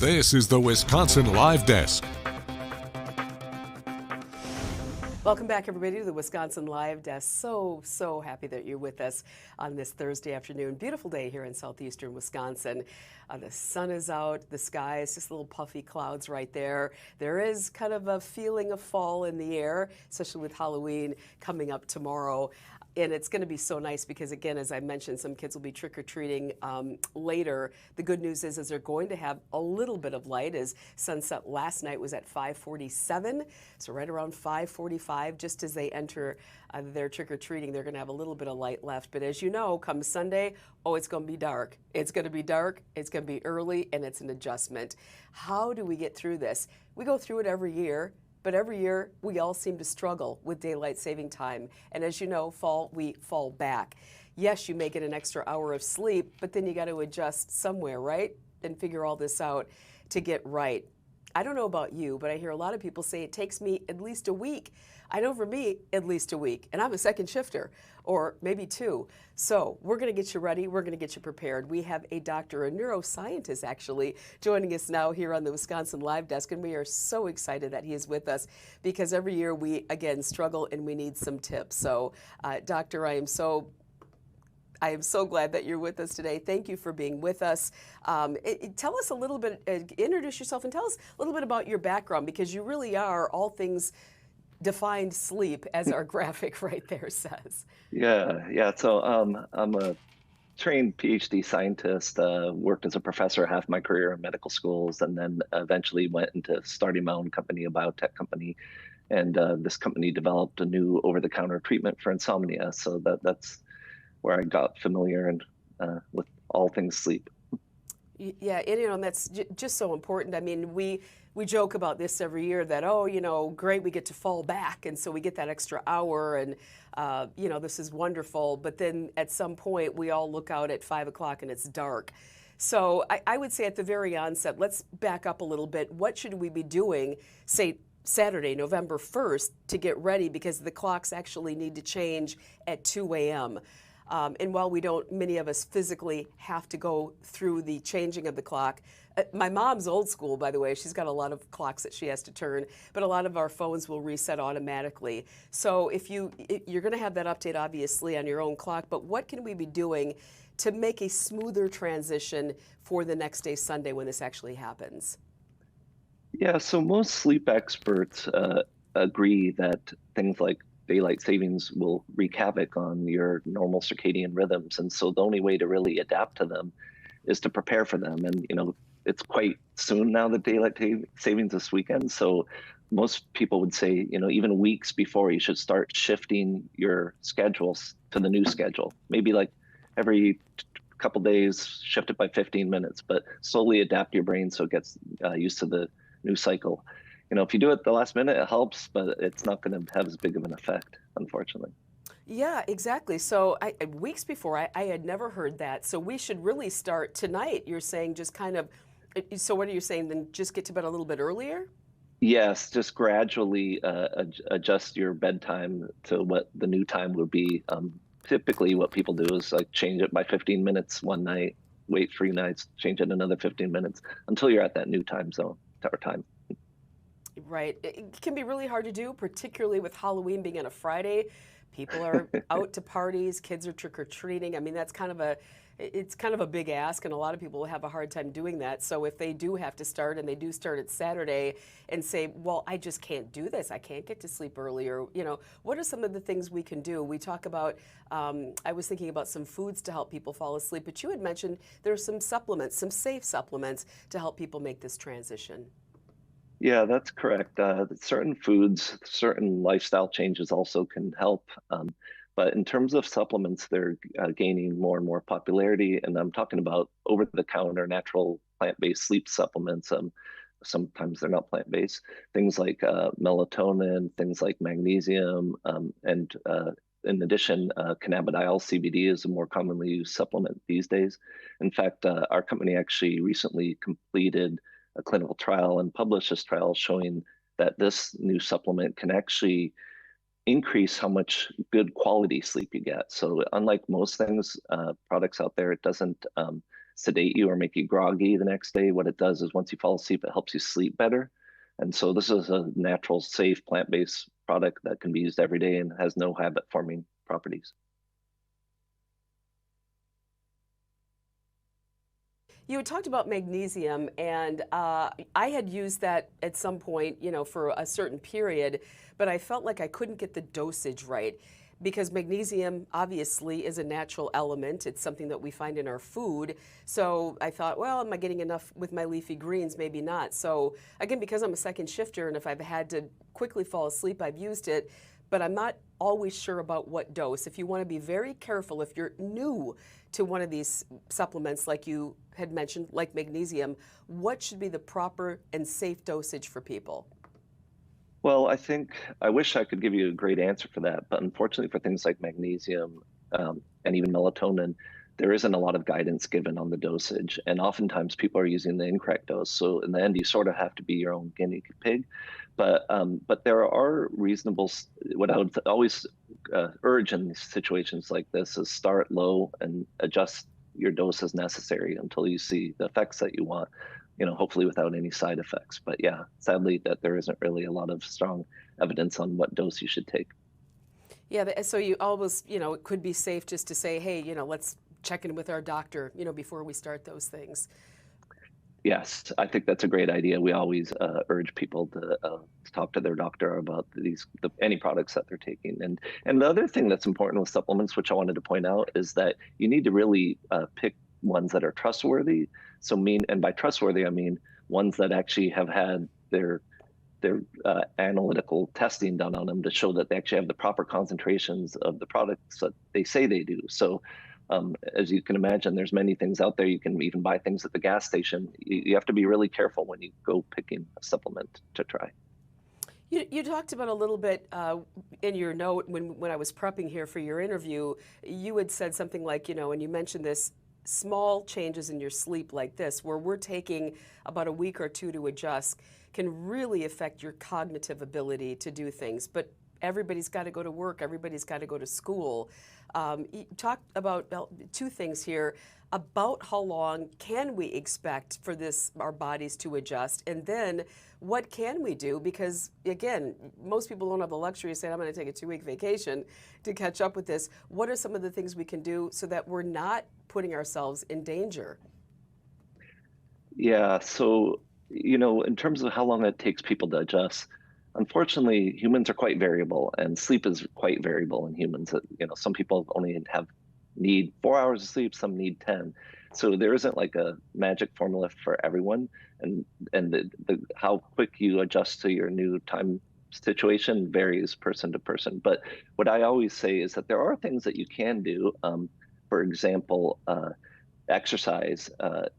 This is the Wisconsin Live Desk. Welcome back, everybody, to the Wisconsin Live Desk. So happy that you're with us on this Thursday afternoon. Beautiful day here in southeastern Wisconsin. The sun is out, the sky is just little puffy clouds right there. There is kind of a feeling of fall in the air, especially with Halloween coming up tomorrow. And it's going to be so nice because, again, as I mentioned, some kids will be trick-or-treating later. The good news is they're going to have a little bit of light, as sunset last night was at 5:47. So right around 5:45, just as they enter their trick-or-treating, they're going to have a little bit of light left. But as you know, come Sunday, it's going to be dark. It's going to be dark, it's going to be early, and it's an adjustment. How do we get through this? We go through it every year. But every year, we all seem to struggle with daylight saving time. And as you know, we fall back. Yes, you may get an extra hour of sleep, but then you got to adjust somewhere, right? And figure all this out to get right. I don't know about you, but I hear a lot of people say it takes me at least a week. I know for me, at least a week. And I'm a second shifter, or maybe 2. So we're going to get you ready. We're going to get you prepared. We have a doctor, a neuroscientist actually, joining us now here on the Wisconsin Live Desk. And we are so excited that he is with us because every year we, again, struggle and we need some tips. So, Doctor, I am so glad that you're with us today. Thank you for being with us. Tell us a little bit, introduce yourself and tell us a little bit about your background, because you really are all things defined sleep, as our graphic right there says. Yeah. So I'm a trained PhD scientist, worked as a professor half my career in medical schools, and then eventually went into starting my own company, a biotech company. And this company developed a new over-the-counter treatment for insomnia. So that's where I got familiar and with all things sleep. Yeah, and that's just so important. I mean, we joke about this every year that, great, we get to fall back, and so we get that extra hour, and this is wonderful. But then at some point, we all look out at 5 o'clock and it's dark. So I would say at the very onset, let's back up a little bit. What should we be doing, say, Saturday, November 1st, to get ready, because the clocks actually need to change at 2 a.m. And while we don't, many of us physically have to go through the changing of the clock. My mom's old school, by the way. She's got a lot of clocks that she has to turn, but a lot of our phones will reset automatically. So if you're going to have that update, obviously, on your own clock, but what can we be doing to make a smoother transition for the next day, Sunday, when this actually happens? Yeah, so most sleep experts agree that things like daylight savings will wreak havoc on your normal circadian rhythms. And so the only way to really adapt to them is to prepare for them. And, it's quite soon now, the daylight savings this weekend. So most people would say, even weeks before, you should start shifting your schedules to the new schedule. Maybe like every couple days, shift it by 15 minutes, but slowly adapt your brain so it gets used to the new cycle. If you do it the last minute, it helps, but it's not going to have as big of an effect, unfortunately. Yeah, exactly. So weeks before, I had never heard that. So we should really start tonight. You're saying just kind of, so what are you saying, then just get to bed a little bit earlier? Yes, just gradually adjust your bedtime to what the new time would be. Typically what people do is like change it by 15 minutes one night, wait 3 nights, change it another 15 minutes until you're at that new time zone or time. Right. It can be really hard to do, particularly with Halloween being on a Friday. People are out to parties, kids are trick-or-treating. I mean, it's kind of a big ask, and a lot of people have a hard time doing that. So if they do have to start, and they do start at Saturday, and say, well, I just can't do this, I can't get to sleep earlier, what are some of the things we can do? We talk about, I was thinking about some foods to help people fall asleep, but you had mentioned there are some supplements, some safe supplements to help people make this transition. Yeah, that's correct. Certain foods, certain lifestyle changes also can help. But in terms of supplements, they're gaining more and more popularity. And I'm talking about over-the-counter natural plant-based sleep supplements. Sometimes they're not plant-based. Things like melatonin, things like magnesium, and in addition, cannabidiol, CBD, is a more commonly used supplement these days. In fact, our company actually recently completed a clinical trial and published this trial showing that this new supplement can actually increase how much good quality sleep you get. So unlike most things, products out there, it doesn't sedate you or make you groggy the next day. What it does is once you fall asleep, it helps you sleep better. And so this is a natural, safe, plant-based product that can be used every day and has no habit-forming properties. You had talked about magnesium, and I had used that at some point, for a certain period, but I felt like I couldn't get the dosage right because magnesium obviously is a natural element. It's something that we find in our food. So I thought, well, am I getting enough with my leafy greens? Maybe not. So again, because I'm a second shifter, and if I've had to quickly fall asleep, I've used it, but I'm not always sure about what dose. If you want to be very careful, if you're new to one of these supplements like you had mentioned, like magnesium, what should be the proper and safe dosage for people? Well, I wish I could give you a great answer for that, but unfortunately for things like magnesium and even melatonin, there isn't a lot of guidance given on the dosage. And oftentimes people are using the incorrect dose. So in the end, you sort of have to be your own guinea pig. But there are reasonable, what I would always urge in situations like this is start low and adjust your dose as necessary until you see the effects that you want, hopefully without any side effects. But yeah, sadly that there isn't really a lot of strong evidence on what dose you should take. Yeah, so you always, it could be safe just to say, hey, let's check in with our doctor, before we start those things. Yes, I think that's a great idea. We always urge people to talk to their doctor about any products that they're taking. And the other thing that's important with supplements, which I wanted to point out, is that you need to really pick ones that are trustworthy. And by trustworthy, I mean ones that actually have had their analytical testing done on them to show that they actually have the proper concentrations of the products that they say they do. So as you can imagine, there's many things out there. You can even buy things at the gas station. You have to be really careful when you go picking a supplement to try. You talked about a little bit in your note when I was prepping here for your interview. You had said something like, and you mentioned this, small changes in your sleep like this, where we're taking about a week or two to adjust, can really affect your cognitive ability to do things. But everybody's got to go to work. Everybody's got to go to school. You talked about two things here. About how long can we expect for our bodies to adjust? And then what can we do? Because again, most people don't have the luxury of saying, I'm going to take a 2-week vacation to catch up with this. What are some of the things we can do so that we're not putting ourselves in danger? Yeah, so, in terms of how long it takes people to adjust, unfortunately, humans are quite variable, and sleep is quite variable in humans. Some people only need 4 hours of sleep, some need 10. So there isn't like a magic formula for everyone, and how quick you adjust to your new time situation varies person to person. But what I always say is that there are things that you can do. For example, exercise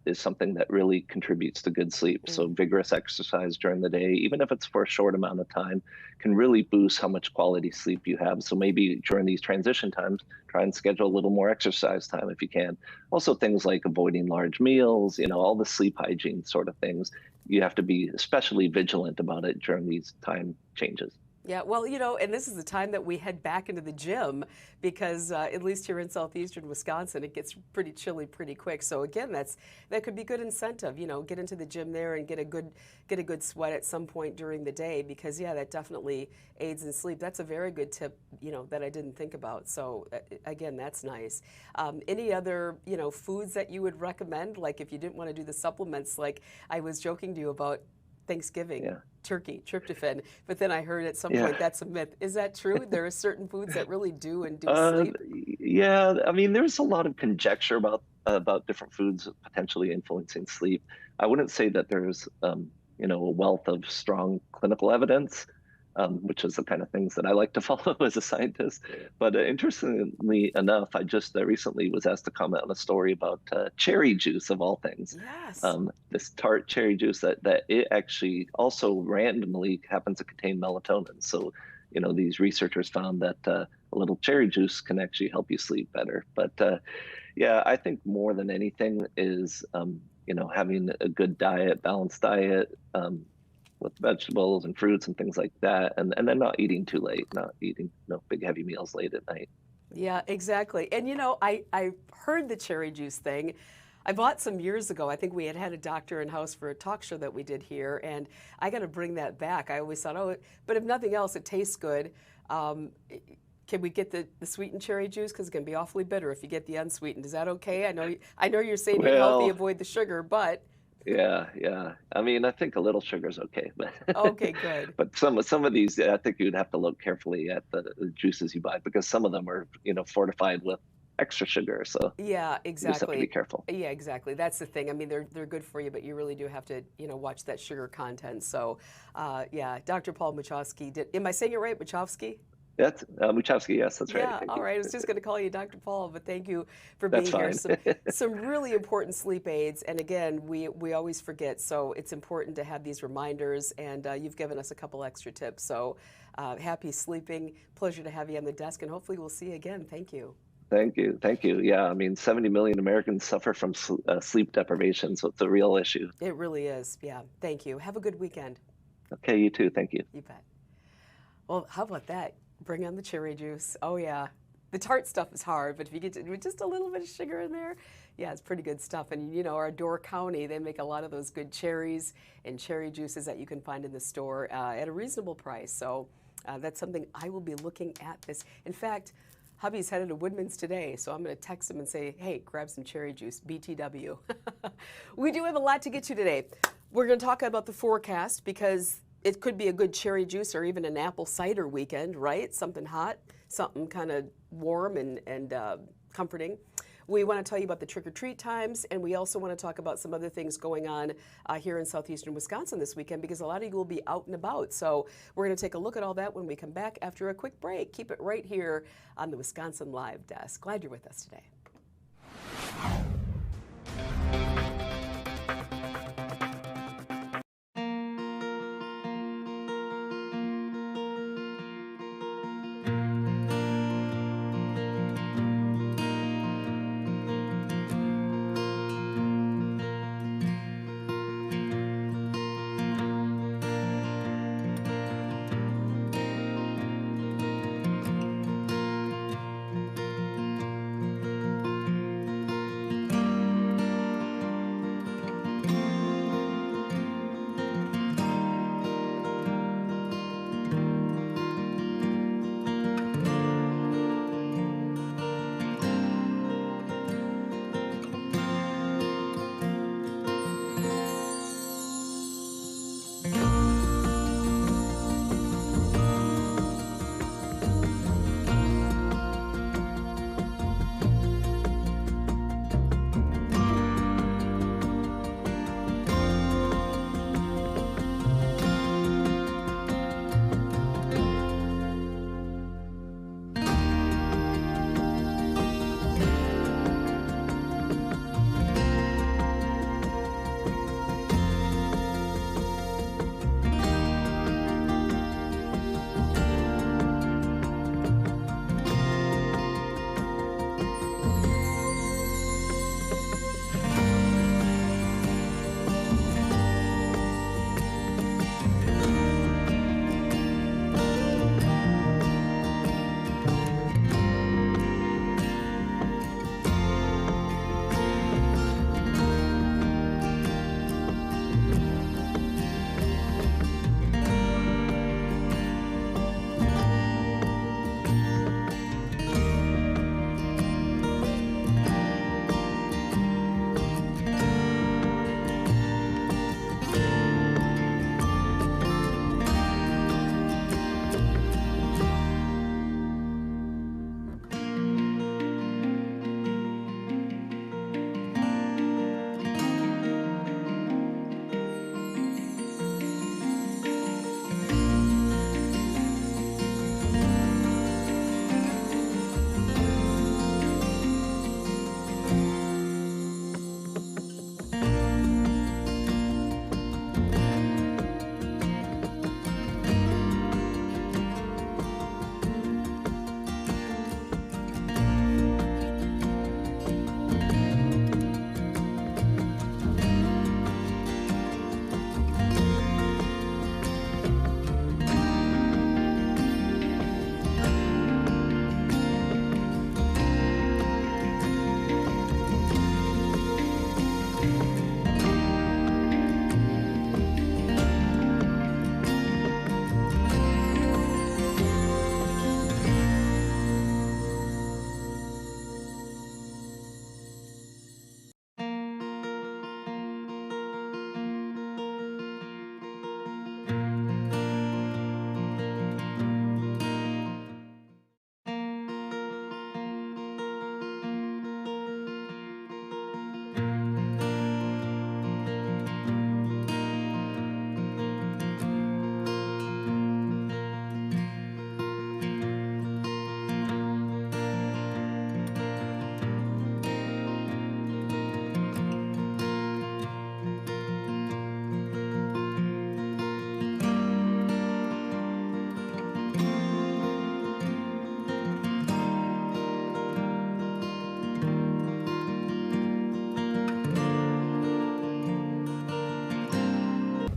is something that really contributes to good sleep. So vigorous exercise during the day, even if it's for a short amount of time, can really boost how much quality sleep you have. So maybe during these transition times, try and schedule a little more exercise time if you can. Also things like avoiding large meals, all the sleep hygiene sort of things. You have to be especially vigilant about it during these time changes. Yeah, well, and this is the time that we head back into the gym because at least here in southeastern Wisconsin, it gets pretty chilly pretty quick. So again, that could be good incentive, get into the gym there and get a good sweat at some point during the day because yeah, that definitely aids in sleep. That's a very good tip, that I didn't think about. So again, that's nice. Any other, foods that you would recommend? Like if you didn't want to do the supplements, like I was joking to you about Thanksgiving, turkey, tryptophan, but then I heard at some point that's a myth. Is that true? There are certain foods that really do induce sleep? Yeah, I mean, there's a lot of conjecture about different foods potentially influencing sleep. I wouldn't say that there's, a wealth of strong clinical evidence, which is the kind of things that I like to follow as a scientist. But interestingly enough, I just recently was asked to comment on a story about cherry juice of all things. Yes. This tart cherry juice that it actually also randomly happens to contain melatonin. So, these researchers found that a little cherry juice can actually help you sleep better. But yeah, I think more than anything is, having a good diet, balanced diet, with vegetables and fruits and things like that, and then not eating too late, not eating big heavy meals late at night. Yeah, exactly. And I heard the cherry juice thing. I bought some years ago. I think we had a doctor in-house for a talk show that we did here, and I got to bring that back. I always thought, oh, but if nothing else, it tastes good. Can we get the sweetened cherry juice? Because it can be awfully bitter if you get the unsweetened. Is that okay? I know you're saying eat healthy, avoid the sugar, but yeah. I mean, I think a little sugar is okay, but okay, good. But some of these, I think you'd have to look carefully at the juices you buy, because some of them are, fortified with extra sugar. So yeah, exactly. You just have to be careful. Yeah, exactly. That's the thing. I mean, they're good for you, but you really do have to, watch that sugar content. So, yeah, Dr. Paul Muchowski did. Am I saying it right, Muchowski? That's Muchowski, yes, that's right. Yeah, Thank all you. right. I was just going to call you Dr. Paul, but thank you for being here. Some really important sleep aids, and again, we always forget, so it's important to have these reminders, and you've given us a couple extra tips. So happy sleeping. Pleasure to have you on the desk, and hopefully we'll see you again. Thank you. Thank you. Yeah, I mean, 70 million Americans suffer from sleep deprivation, so it's a real issue. It really is. Yeah. Thank you. Have a good weekend. Okay, you too. Thank you. You bet. Well, how about that? Bring on the cherry juice. Oh, yeah. The tart stuff is hard, but if you get with just a little bit of sugar in there, yeah, it's pretty good stuff. And, our Door County, they make a lot of those good cherries and cherry juices that you can find in the store at a reasonable price. So that's something I will be looking at this. In fact, hubby's headed to Woodman's today, so I'm going to text him and say, hey, grab some cherry juice, BTW. We do have a lot to get to today. We're going to talk about the forecast because it could be a good cherry juice or even an apple cider weekend, right? Something hot, something kind of warm and comforting. We want to tell you about the trick-or-treat times, and we also want to talk about some other things going on here in southeastern Wisconsin this weekend, because a lot of you will be out and about. So we're going to take a look at all that when we come back after a quick break. Keep it right here on the Wisconsin Live Desk. Glad you're with us today.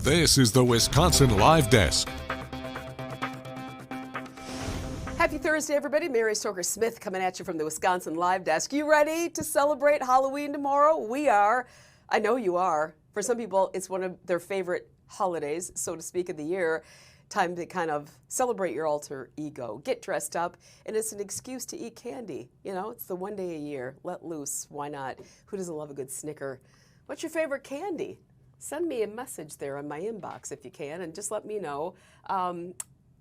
This is the Wisconsin Live Desk. Happy Thursday, everybody. Mary Stoker Smith coming at you from the Wisconsin Live Desk. You ready to celebrate Halloween tomorrow? We are. I know you are. For some people, it's one of their favorite holidays, so to speak, of the year. Time to kind of celebrate your alter ego. Get dressed up, and it's an excuse to eat candy. You know, it's the one day a year. Let loose. Why not? Who doesn't love a good Snicker? What's your favorite candy? Send me a message there on my inbox if you can, and just let me know.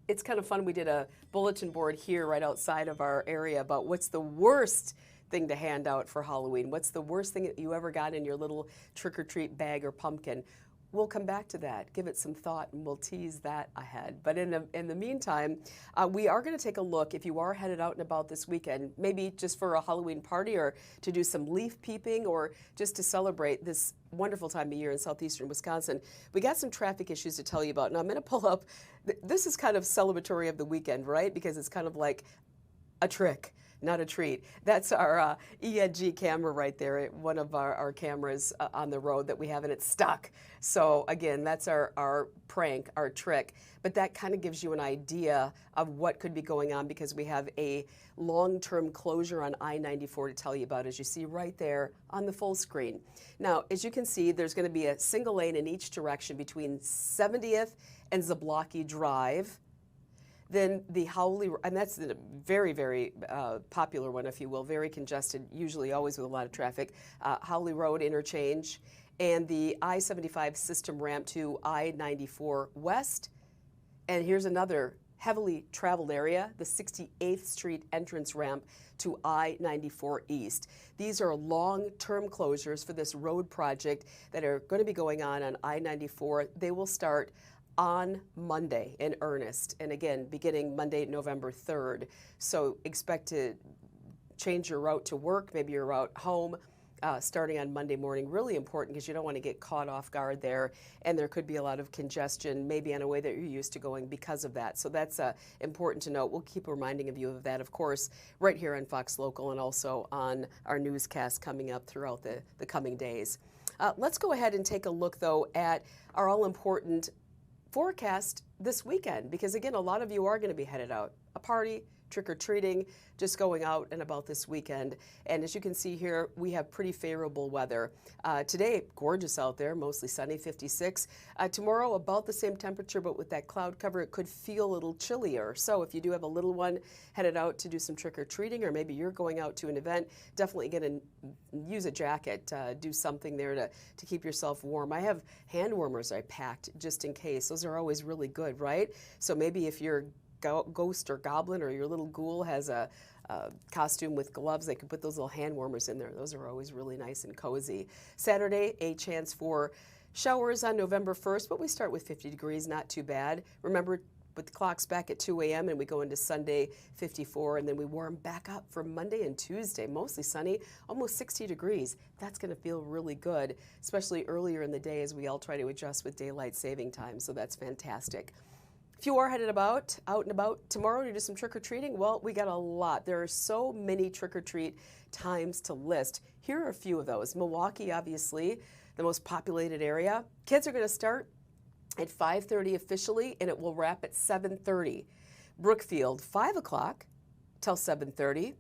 It's kind of fun. We did a bulletin board here right outside of our area about what's the worst thing to hand out for Halloween. What's the worst thing that you ever got in your little trick-or-treat bag or pumpkin? We'll come back to that, give it some thought, and we'll tease that ahead. But in the meantime, we are going to take a look, if you are headed out and about this weekend, maybe just for a Halloween party or to do some leaf peeping or just to celebrate this wonderful time of year in southeastern Wisconsin. We got some traffic issues to tell you about. Now I'm going to pull up, this is kind of celebratory of the weekend, right? Because it's kind of like a trick. Not a treat. That's our ENG camera right there, one of our cameras on the road that we have, and it's stuck. So again, that's our prank, our trick. But that kind of gives you an idea of what could be going on because we have a long-term closure on I-94 to tell you about, as you see right there on the full screen. Now, as you can see, there's going to be a single lane in each direction between 70th and Zablocki Drive. Then the Howley, and that's a very, very popular one, if you will, very congested, usually always with a lot of traffic, Howley Road interchange, and the I-75 system ramp to I-94 West. And here's another heavily traveled area, the 68th Street entrance ramp to I-94 East. These are long-term closures for this road project that are going to be going on I-94. They will start on Monday in earnest, and again, beginning Monday, November 3rd. So expect to change your route to work, maybe your route home, starting on Monday morning. Really important because you don't want to get caught off guard there, and there could be a lot of congestion, maybe on a way that you're used to going because of that. So that's important to note. We'll keep reminding you of that, of course, right here on Fox Local and also on our newscast coming up throughout the coming days. Let's go ahead and take a look, though, at our all-important forecast this weekend, because again, a lot of you are going to be headed out, a party, trick-or-treating, just going out and about this weekend. And as you can see here, we have pretty favorable weather. Today, gorgeous out there, mostly sunny, 56. Tomorrow, about the same temperature, but with that cloud cover, it could feel a little chillier. So if you do have a little one headed out to do some trick-or-treating, or maybe you're going out to an event, definitely get use a jacket, do something there to keep yourself warm. I have hand warmers I packed just in case. Those are always really good, right? So maybe if you're ghost or goblin or your little ghoul has a costume with gloves, they can put those little hand warmers in there. Those are always really nice and cozy. Saturday, a chance for showers on November 1st, but we start with 50 degrees, not too bad. Remember, with the clocks back at 2 a.m. and we go into Sunday, 54, and then we warm back up for Monday and Tuesday, mostly sunny, almost 60 degrees. That's going to feel really good, especially earlier in the day as we all try to adjust with daylight saving time, so that's fantastic. If you are headed out and about tomorrow to do some trick-or-treating, well, we got a lot. There are so many trick-or-treat times to list. Here are a few of those. Milwaukee, obviously, the most populated area. Kids are going to start at 5:30 officially, and it will wrap at 7:30. Brookfield, 5 o'clock till 7:30.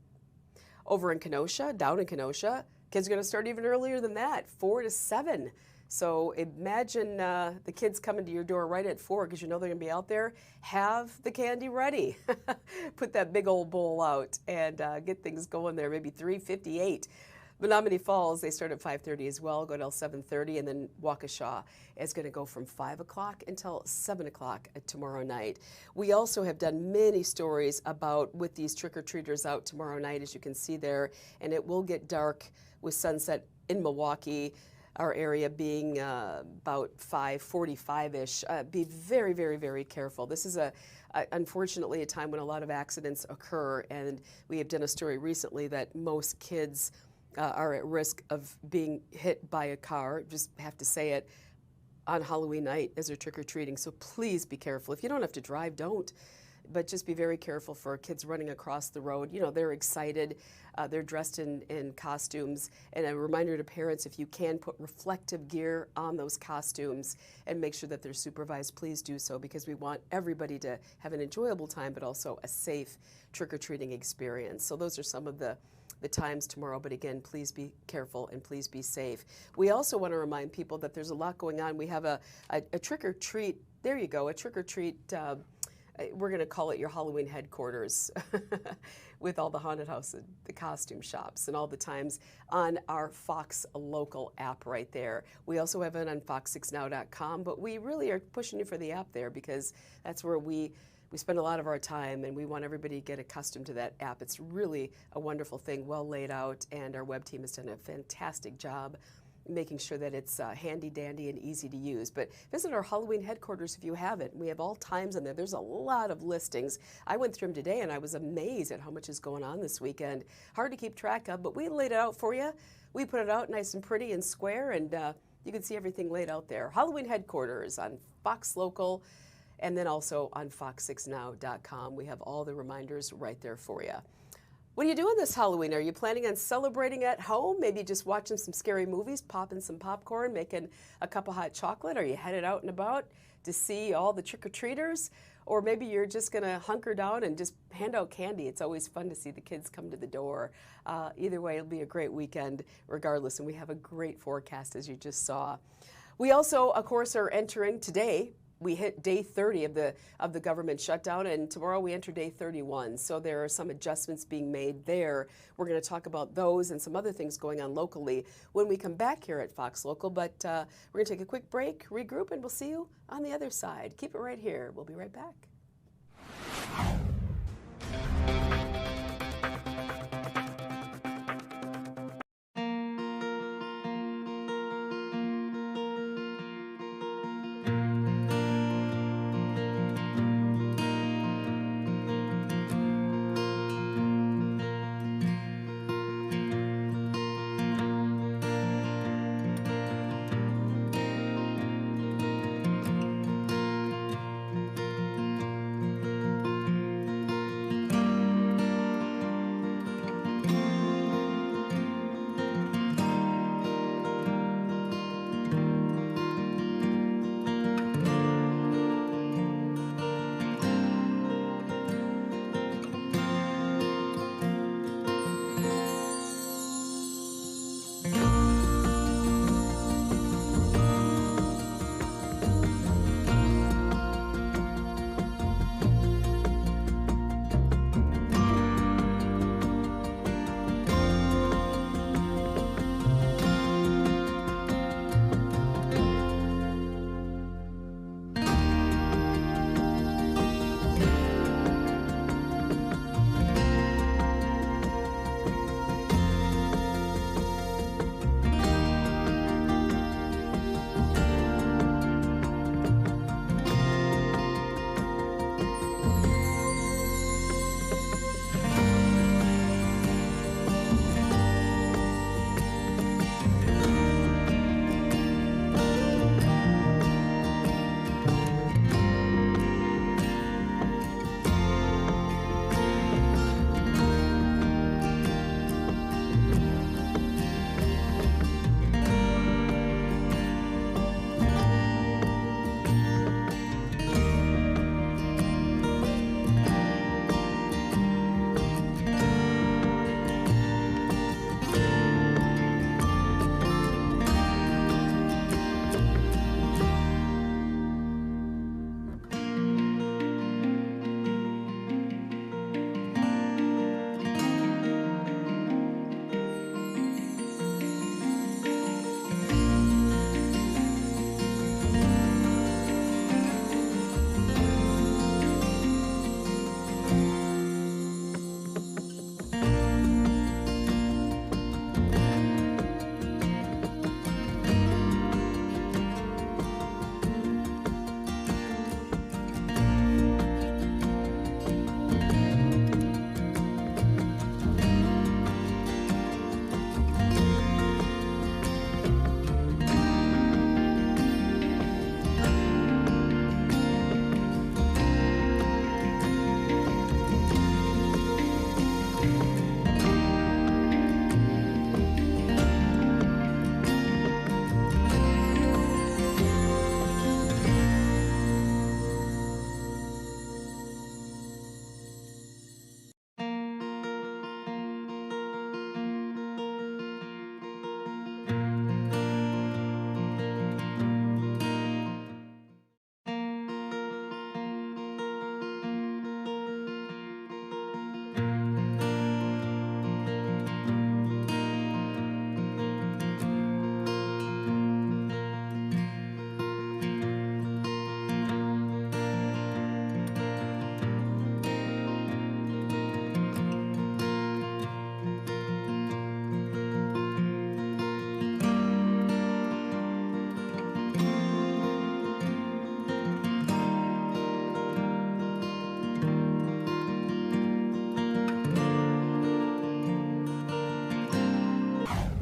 Over in Kenosha, down in Kenosha, kids are going to start even earlier than that, 4 to 7. So imagine the kids coming to your door right at 4 because you know they're going to be out there. Have the candy ready. Put that big old bowl out and get things going there, maybe 3:58. Menominee Falls, they start at 5:30 as well, go till 7:30, and then Waukesha is going to go from 5 o'clock until 7 o'clock tomorrow night. We also have done many stories about with these trick-or-treaters out tomorrow night, as you can see there, and it will get dark with sunset in Milwaukee. Our area being about 5:45-ish. Be very, very, very careful. This is unfortunately a time when a lot of accidents occur, and we have done a story recently that most kids are at risk of being hit by a car, just have to say it, on Halloween night as they're trick-or-treating. So please be careful. If you don't have to drive, don't. but just be very careful for kids running across the road. You know, they're excited, they're dressed in costumes, and a reminder to parents, if you can, put reflective gear on those costumes and make sure that they're supervised. Please do so, because we want everybody to have an enjoyable time, but also a safe trick-or-treating experience. So those are some of the times tomorrow, but again, please be careful and please be safe. We also want to remind people that there's a lot going on. We have a trick-or-treat, there you go, a trick-or-treat, we're going to call it your Halloween headquarters with all the haunted houses, the costume shops, and all the times on our Fox Local app right there. We also have it on fox6now.com, but we really are pushing you for the app there, because that's where we spend a lot of our time, and we want everybody to get accustomed to that app. It's really a wonderful thing, well laid out, and our web team has done a fantastic job making sure that it's handy dandy and easy to use. But visit our Halloween headquarters if you haven't. We have all times on there. There's a lot of listings. I went through them today and I was amazed at how much is going on this weekend. Hard to keep track of, but we laid it out for you. We put it out nice and pretty and square, and you can see everything laid out there. Halloween headquarters on Fox Local, and then also on fox6now.com. We have all the reminders right there for you. What are you doing this Halloween? Are you planning on celebrating at home? Maybe just watching some scary movies, popping some popcorn, making a cup of hot chocolate? Are you headed out and about to see all the trick-or-treaters? Or maybe you're just going to hunker down and just hand out candy. It's always fun to see the kids come to the door. Either way, it'll be a great weekend regardless, and we have a great forecast, as you just saw. We also, of course, are entering today. We hit day 30 of the government shutdown, and tomorrow we enter day 31. So there are some adjustments being made there. We're going to talk about those and some other things going on locally when we come back here at Fox Local. But we're going to take a quick break, regroup, and we'll see you on the other side. Keep it right here. We'll be right back.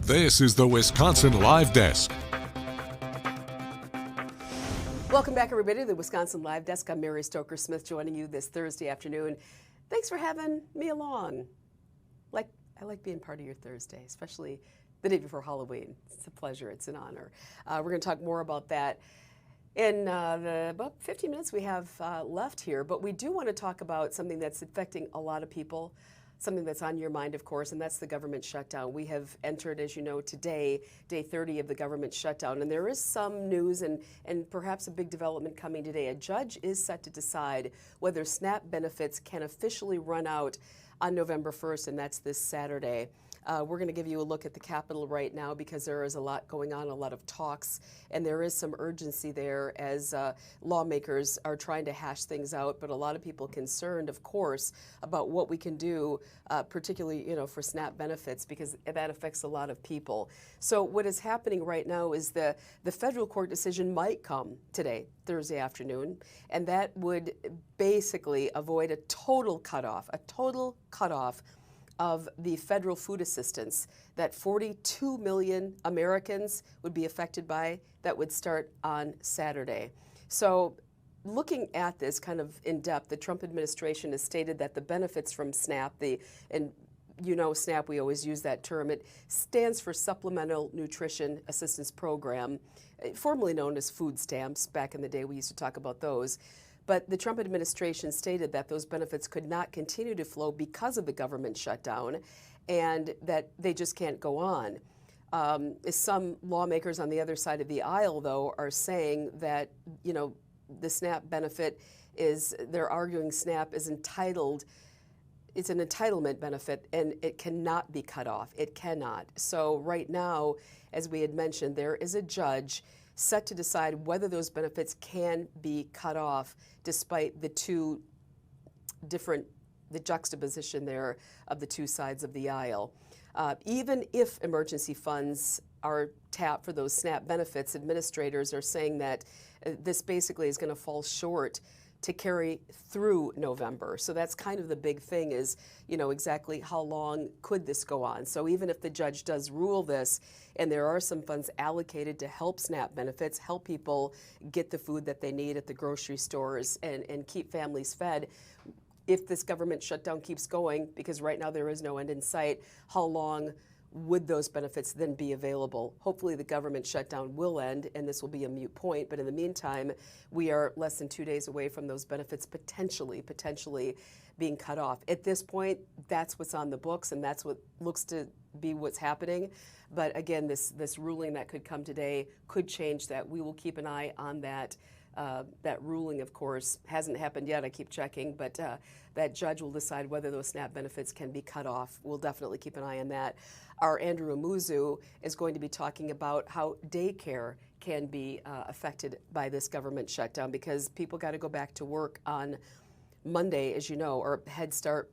This is the Wisconsin Live Desk. Welcome back, everybody, to the Wisconsin Live Desk. I'm Mary Stoker-Smith, joining you this Thursday afternoon. Thanks for having me along. I like being part of your Thursday, especially the day before Halloween. It's a pleasure. It's an honor. We're going to talk more about that in the about 15 minutes we have left here, but we do want to talk about something that's affecting a lot of people, something that's on your mind, of course, and that's the government shutdown. We have entered, as you know, today, day 30 of the government shutdown, and there is some news and perhaps a big development coming today. A judge is set to decide whether SNAP benefits can officially run out on November 1st, and that's this Saturday. We're going to give you a look at the Capitol right now because there is a lot going on, a lot of talks, and there is some urgency there as lawmakers are trying to hash things out, but a lot of people concerned, of course, about what we can do, particularly, for SNAP benefits, because that affects a lot of people. So what is happening right now is the federal court decision might come today, Thursday afternoon, and that would basically avoid a total cutoff of the federal food assistance that 42 million Americans would be affected by. That would start on Saturday. So looking at this kind of in depth, the Trump administration has stated that the benefits from SNAP, SNAP, we always use that term, it stands for Supplemental Nutrition Assistance Program, formerly known as food stamps. Back in the day, we used to talk about those. But the Trump administration stated that those benefits could not continue to flow because of the government shutdown and that they just can't go on. Some lawmakers on the other side of the aisle, though, are saying that, the SNAP benefit they're arguing SNAP is entitled, it's an entitlement benefit and it cannot be cut off. It cannot. So right now, as we had mentioned, there is a judge set to decide whether those benefits can be cut off despite the juxtaposition there of the two sides of the aisle. Even if emergency funds are tapped for those SNAP benefits, administrators are saying that this basically is going to fall short to carry through November. So that's kind of the big thing is, exactly how long could this go on? So even if the judge does rule this, and there are some funds allocated to help SNAP benefits, help people get the food that they need at the grocery stores and keep families fed, if this government shutdown keeps going, because right now there is no end in sight, how long would those benefits then be available? Hopefully the government shutdown will end and this will be a moot point, but in the meantime, we are less than 2 days away from those benefits potentially being cut off. At this point, that's what's on the books and that's what looks to be what's happening. But again, this ruling that could come today could change that. We will keep an eye on that. That ruling, of course, hasn't happened yet. I keep checking, but that judge will decide whether those SNAP benefits can be cut off. We'll definitely keep an eye on that. Our Andrew Amuzu is going to be talking about how daycare can be affected by this government shutdown because people got to go back to work on Monday, as you know, or Head Start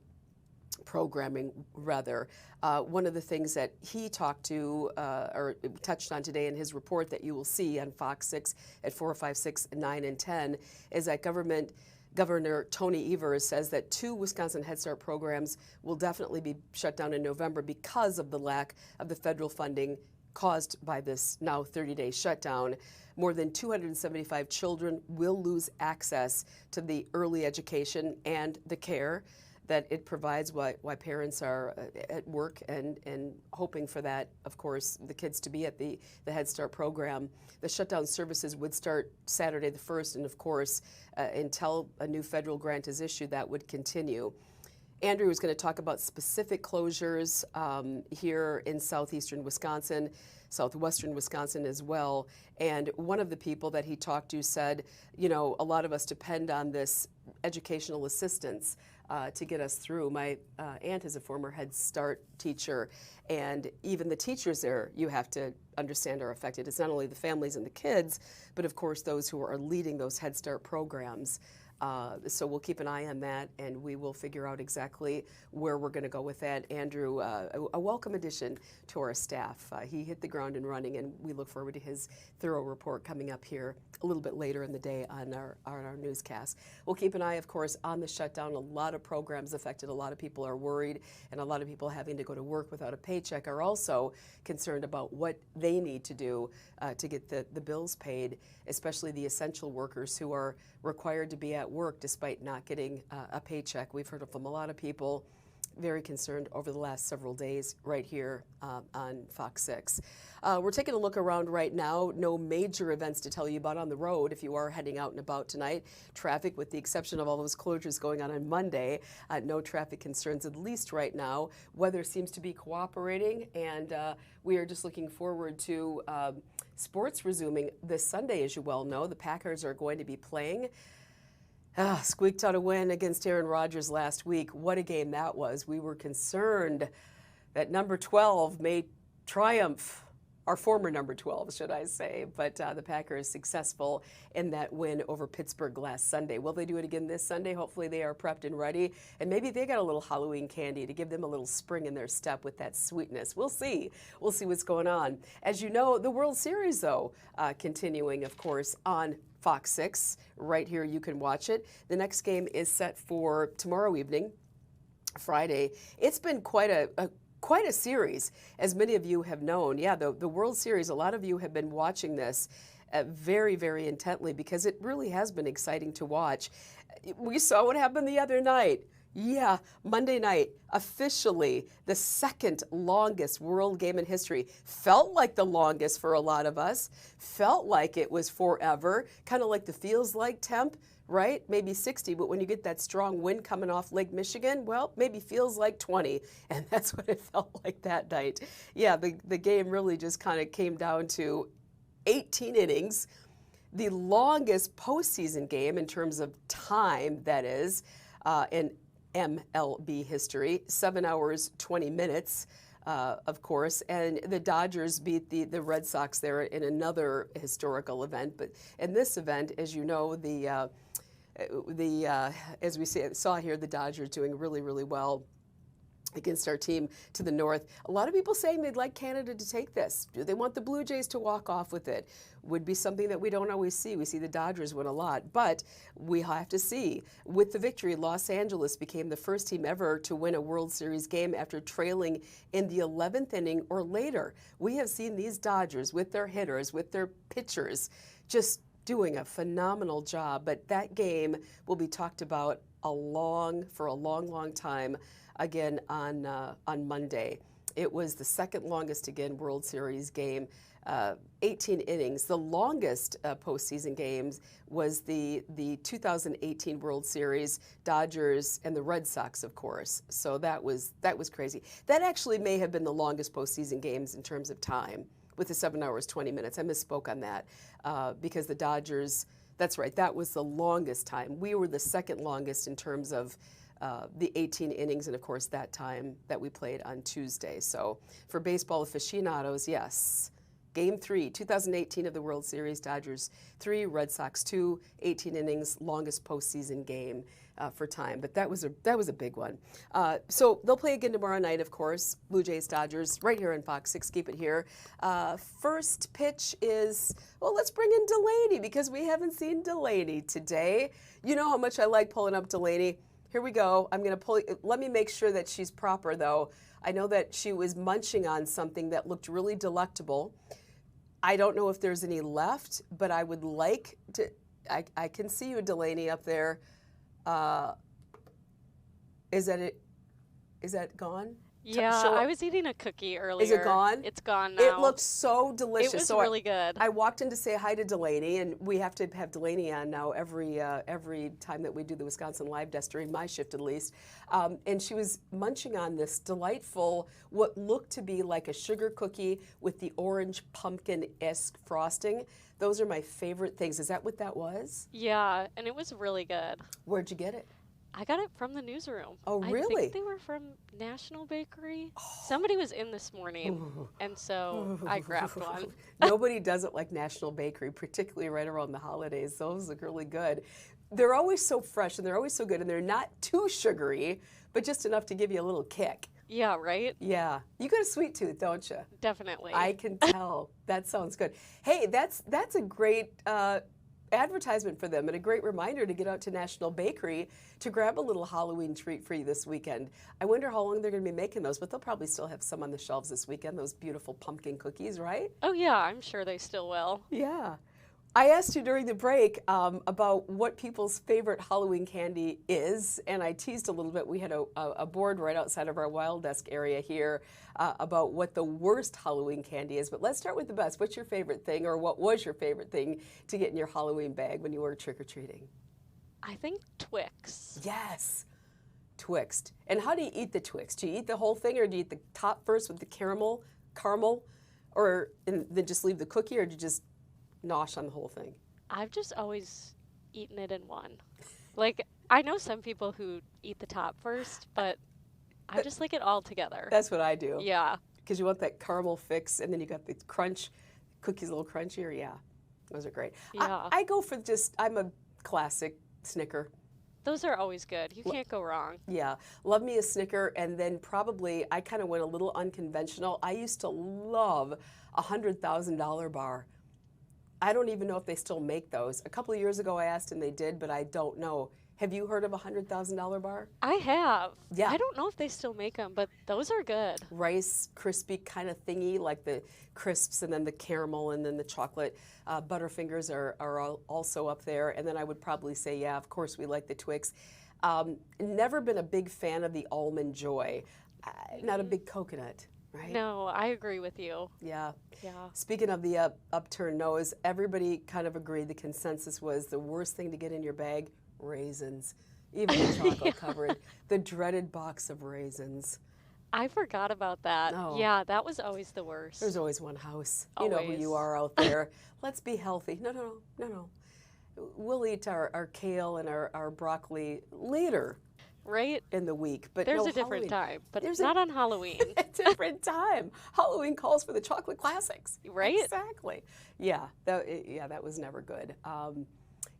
programming, rather. One of the things that he talked to or touched on today in his report that you will see on Fox 6 at 4, 5, 6, 9, and 10 is that Governor Tony Evers says that 2 Wisconsin Head Start programs will definitely be shut down in November because of the lack of the federal funding caused by this now 30-day shutdown. More than 275 children will lose access to the early education and the care that it provides why parents are at work and hoping for that, of course, the kids to be at the Head Start program. The shutdown services would start Saturday the 1st, and of course, until a new federal grant is issued, that would continue. Andrew is going to talk about specific closures here in southeastern Wisconsin, southwestern Wisconsin as well. And one of the people that he talked to said, a lot of us depend on this educational assistance to get us through. My aunt is a former Head Start teacher, and even the teachers there, you have to understand, are affected. It's not only the families and the kids, but of course those who are leading those Head Start programs. So we'll keep an eye on that, and we will figure out exactly where we're going to go with that. Andrew, a welcome addition to our staff. He hit the ground and running, and we look forward to his thorough report coming up here a little bit later in the day on our newscast. We'll keep an eye, of course, on the shutdown. A lot of programs affected. A lot of people are worried, and a lot of people having to go to work without a paycheck are also concerned about what they need to do to get the bills paid, especially the essential workers who are required to be at work despite not getting a paycheck. We've heard from a lot of people very concerned over the last several days right here on Fox 6. We're taking a look around right now. No major events to tell you about on the road if you are heading out and about tonight. Traffic, with the exception of all those closures going on Monday, no traffic concerns, at least right now. Weather seems to be cooperating, and we are just looking forward to sports resuming this Sunday. As you well know, the Packers are going to be playing. Squeaked out a win against Aaron Rodgers last week. What a game that was. We were concerned that number 12 may triumph, our former number 12, should I say, but the Packers successful in that win over Pittsburgh last Sunday. Will they do it again this Sunday? Hopefully they are prepped and ready, and maybe they got a little Halloween candy to give them a little spring in their step with that sweetness. We'll see. We'll see what's going on. As you know, the World Series, though, continuing, of course, on Fox 6. Right here, you can watch it. The next game is set for tomorrow evening, Friday. It's been quite a series, as many of you have known. Yeah, the World Series, a lot of you have been watching this very, very intently because it really has been exciting to watch. We saw what happened the other night. Yeah, Monday night, officially the second longest world game in history. Felt like the longest for a lot of us. Felt like it was forever, kind of like the feels like temp, right? Maybe 60, but when you get that strong wind coming off Lake Michigan, well, maybe feels like 20, and that's what it felt like that night. Yeah, the game really just kind of came down to 18 innings, the longest postseason game in terms of time, that is, in MLB history, 7 hours, 20 minutes, of course, and the Dodgers beat the Red Sox there in another historical event. But in this event, as you know, as we saw here, the Dodgers doing really, really well against our team to the north. A lot of people saying they'd like Canada to take this. Do they want the Blue Jays to walk off with it? Would be something that we don't always see. We see the Dodgers win a lot, but we have to see. With the victory, Los Angeles became the first team ever to win a World Series game after trailing in the 11th inning or later. We have seen these Dodgers with their hitters, with their pitchers, just doing a phenomenal job. But that game will be talked about for a long time again on Monday. It was the second longest, again, World Series game, 18 innings. The longest postseason games was the 2018 World Series, Dodgers and the Red Sox, of course. So that was crazy. That actually may have been the longest postseason games in terms of time, with the 7 hours, 20 minutes. I misspoke on that because the Dodgers, that's right, that was the longest time. We were the second longest in terms of the 18 innings, and of course that time that we played on Tuesday. So for baseball aficionados, yes, Game 3, 2018 of the World Series, Dodgers 3, Red Sox 2, 18 innings, longest postseason game for time. But that was a big one. So they'll play again tomorrow night, of course, Blue Jays, Dodgers, right here on Fox 6. Keep it here. First pitch is, well, let's bring in Delaney because we haven't seen Delaney today. You know how much I like pulling up Delaney. Here we go. I'm going to pull. Let me make sure that she's proper, though. I know that she was munching on something that looked really delectable. I don't know if there's any left, but I would like to. I can see you, Delaney, up there. Is that it? Is that gone? Yeah, I was eating a cookie earlier. Is it gone? It's gone now. It looks so delicious. It was so really good. I walked in to say hi to Delaney, and we have to have Delaney on now every time that we do the Wisconsin Live Desk, during my shift at least. And she was munching on this delightful, what looked to be like a sugar cookie with the orange pumpkin-esque frosting. Those are my favorite things. Is that what that was? Yeah, and it was really good. Where'd you get it? I got it from the newsroom. Oh, really? I think they were from National Bakery. Somebody was in this morning, and so I grabbed one. Nobody does it like National Bakery, particularly right around the holidays. Those look really good. they're always so fresh and they're always so good and they're not too sugary, but just enough to give you a little kick. Yeah, right? Yeah. You got a sweet tooth, don't you? Definitely. I can tell. That sounds good. Hey, that's a great advertisement for them and a great reminder to get out to National Bakery to grab a little Halloween treat for you this weekend. I wonder how long they're going to be making those, but they'll probably still have some on the shelves this weekend, those beautiful pumpkin cookies, right? Oh, yeah, I'm sure they still will. Yeah. I asked you during the break about what people's favorite Halloween candy is, and I teased a little bit. We had a board right outside of our Wild Desk area here about what the worst Halloween candy is. But let's start with the best. What's your favorite thing, or what was your favorite thing to get in your Halloween bag when you were trick-or-treating? I think Twix. Yes, Twix. And how do you eat the Twix? Do you eat the whole thing, or do you eat the top first with the caramel, or and then just leave the cookie, or do you just nosh on the whole thing? I've just always eaten it in one. Like, I know some people who eat the top first, but I just like it all together. That's what I do. Yeah. Because you want that caramel fix, and then you got the crunch, cookies a little crunchier. Yeah, those are great. Yeah. I go for I'm a classic Snicker. Those are always good. You can't go wrong. Yeah, love me a Snicker, and then probably I kind of went a little unconventional. I used to love a $100,000 bar. I don't even know if they still make those. A couple of years ago I asked and they did, but I don't know. Have you heard of a $100,000 bar? I have. Yeah. I don't know if they still make them, but those are good. Rice crispy kind of thingy, like the crisps and then the caramel and then the chocolate. Butterfingers are also up there. And then I would probably say, yeah, of course we like the Twix. Never been a big fan of the Almond Joy. Not a big coconut. Right? No, I agree with you. Yeah. Yeah. Speaking of the upturned nose, everybody kind of agreed the consensus was the worst thing to get in your bag, raisins. Even the chocolate covered. The dreaded box of raisins. I forgot about that. Oh. Yeah, that was always the worst. There's always one house. Always. You know who you are out there. Let's be healthy. No. We'll eat our kale and our broccoli later. Right? In the week. But there's no, a different Halloween. time, but it's not on Halloween. A different time. Halloween calls for the chocolate classics. Right? Exactly. Yeah, that was never good.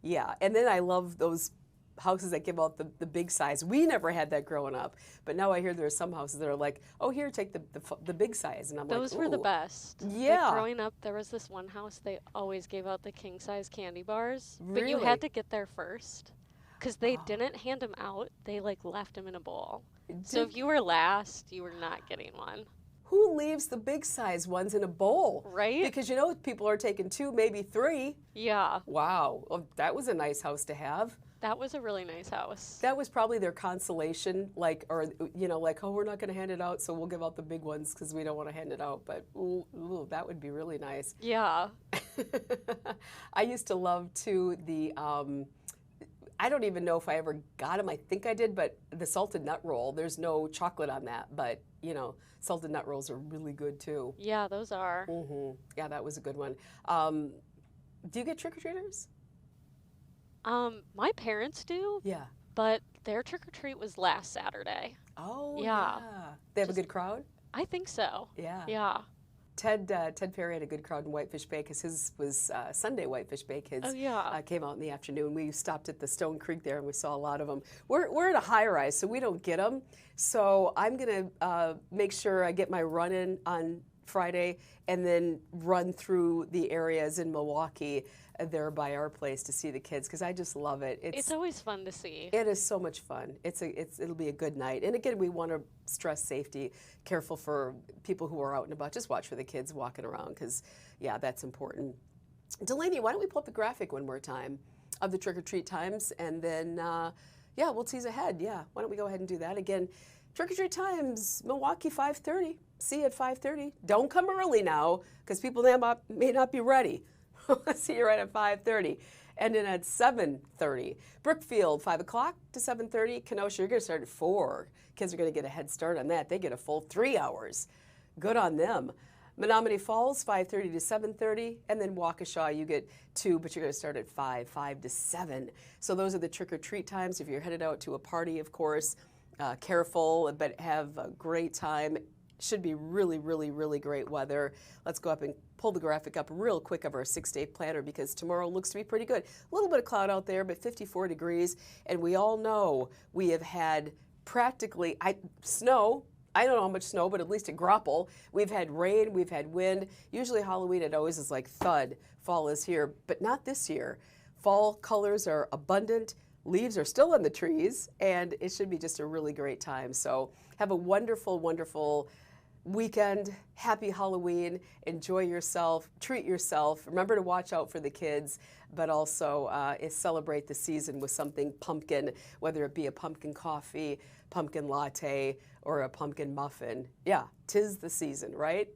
Yeah, and then I love those houses that give out the big size. We never had that growing up, but now I hear there are some houses that are like, oh, here, take the big size. And I'm like, those were the best. Yeah. Like growing up, there was this one house, they always gave out the king size candy bars, Really? but you had to get there first. Because they didn't hand them out, they like left them in a bowl. So if you were last, you were not getting one. Who leaves the big size ones in a bowl? Right? Because you know people are taking 2, maybe 3. Yeah. Wow, well, that was a nice house to have. That was a really nice house. That was probably their consolation, like, or like, oh, we're not going to hand it out, so we'll give out the big ones because we don't want to hand it out. But ooh, that would be really nice. Yeah. I used to love too the. I don't even know if I ever got them. I think I did, but the salted nut roll, there's no chocolate on that, but, salted nut rolls are really good, too. Yeah, those are. Mm-hmm. Yeah, that was a good one. Do you get trick-or-treaters? My parents do. Yeah. But their trick-or-treat was last Saturday. Oh, yeah. They have a good crowd? I think so. Yeah. Yeah. Ted Perry had a good crowd in Whitefish Bay because his was Sunday Whitefish Bay. Kids came out in the afternoon. We stopped at the Stone Creek there and we saw a lot of them. We're in a high rise, so we don't get them. So I'm going to make sure I get my run in on Friday and then run through the areas in Milwaukee there by our place to see the kids because I just love it. It's always fun to see. It is so much fun. It'll be a good night. And again, we want to stress safety, careful for people who are out and about. Just watch for the kids walking around because, yeah, that's important. Delaney, why don't we pull up the graphic one more time of the trick-or-treat times and then, we'll tease ahead. Yeah, why don't we go ahead and do that again. Trick-or-treat times, Milwaukee 5:30. See you at 5:30. Don't come early now because people may not be ready. See you right at 5:30. And then at 7:30. Brookfield, 5 o'clock to 7:30. Kenosha, you're going to start at 4. Kids are going to get a head start on that. They get a full 3 hours. Good on them. Menominee Falls, 5:30 to 7:30. And then Waukesha, you get 2, but you're going to start at 5 to 7. So those are the trick-or-treat times. If you're headed out to a party, of course, careful, but have a great time. Should be really, really, really great weather. Let's go up and pull the graphic up real quick of our 6-day planner because tomorrow looks to be pretty good. A little bit of cloud out there, but 54 degrees. And we all know we have had practically snow. I don't know how much snow, but at least at Grapple. We've had rain, we've had wind. Usually Halloween, it always is like thud, fall is here, but not this year. Fall colors are abundant. Leaves are still on the trees, and it should be just a really great time. So have a wonderful, wonderful weekend. Happy Halloween. Enjoy yourself. Treat yourself. Remember to watch out for the kids, but also celebrate the season with something pumpkin, whether it be a pumpkin coffee, pumpkin latte, or a pumpkin muffin. Yeah, 'tis the season, right?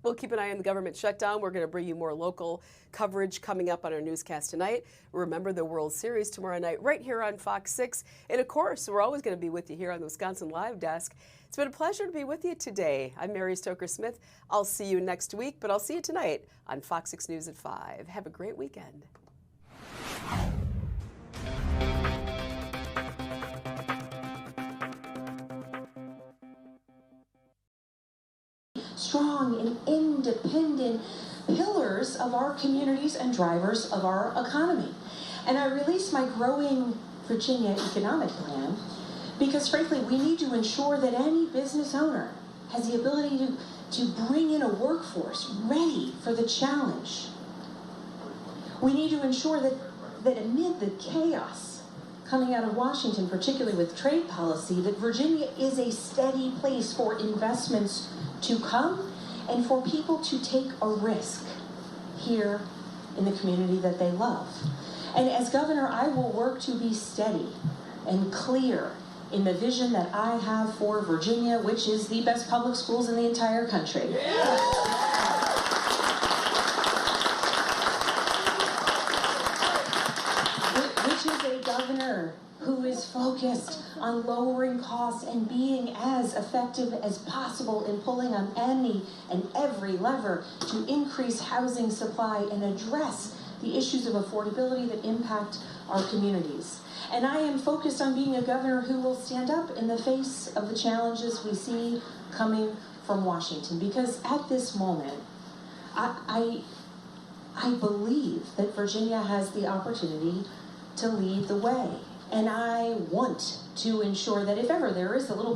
We'll keep an eye on the government shutdown. We're going to bring you more local coverage coming up on our newscast tonight. Remember the World Series tomorrow night right here on Fox 6. And of course, we're always going to be with you here on the Wisconsin Live Desk. It's been a pleasure to be with you today. I'm Mary Stoker Smith. I'll see you next week, but I'll see you tonight on Fox 6 News at 5. Have a great weekend. Strong and independent pillars of our communities and drivers of our economy. And I released my Growing Virginia Economic Plan because, frankly, we need to ensure that any business owner has the ability to bring in a workforce ready for the challenge. We need to ensure that amid the chaos coming out of Washington, particularly with trade policy, that Virginia is a steady place for investments to come and for people to take a risk here in the community that they love. And as governor, I will work to be steady and clear in the vision that I have for Virginia, which is the best public schools in the entire country. Which is a governor who is focused on lowering costs and being as effective as possible in pulling on any and every lever to increase housing supply and address the issues of affordability that impact our communities. And I am focused on being a governor who will stand up in the face of the challenges we see coming from Washington. Because at this moment, I believe that Virginia has the opportunity to lead the way. And I want to ensure that if ever there is a little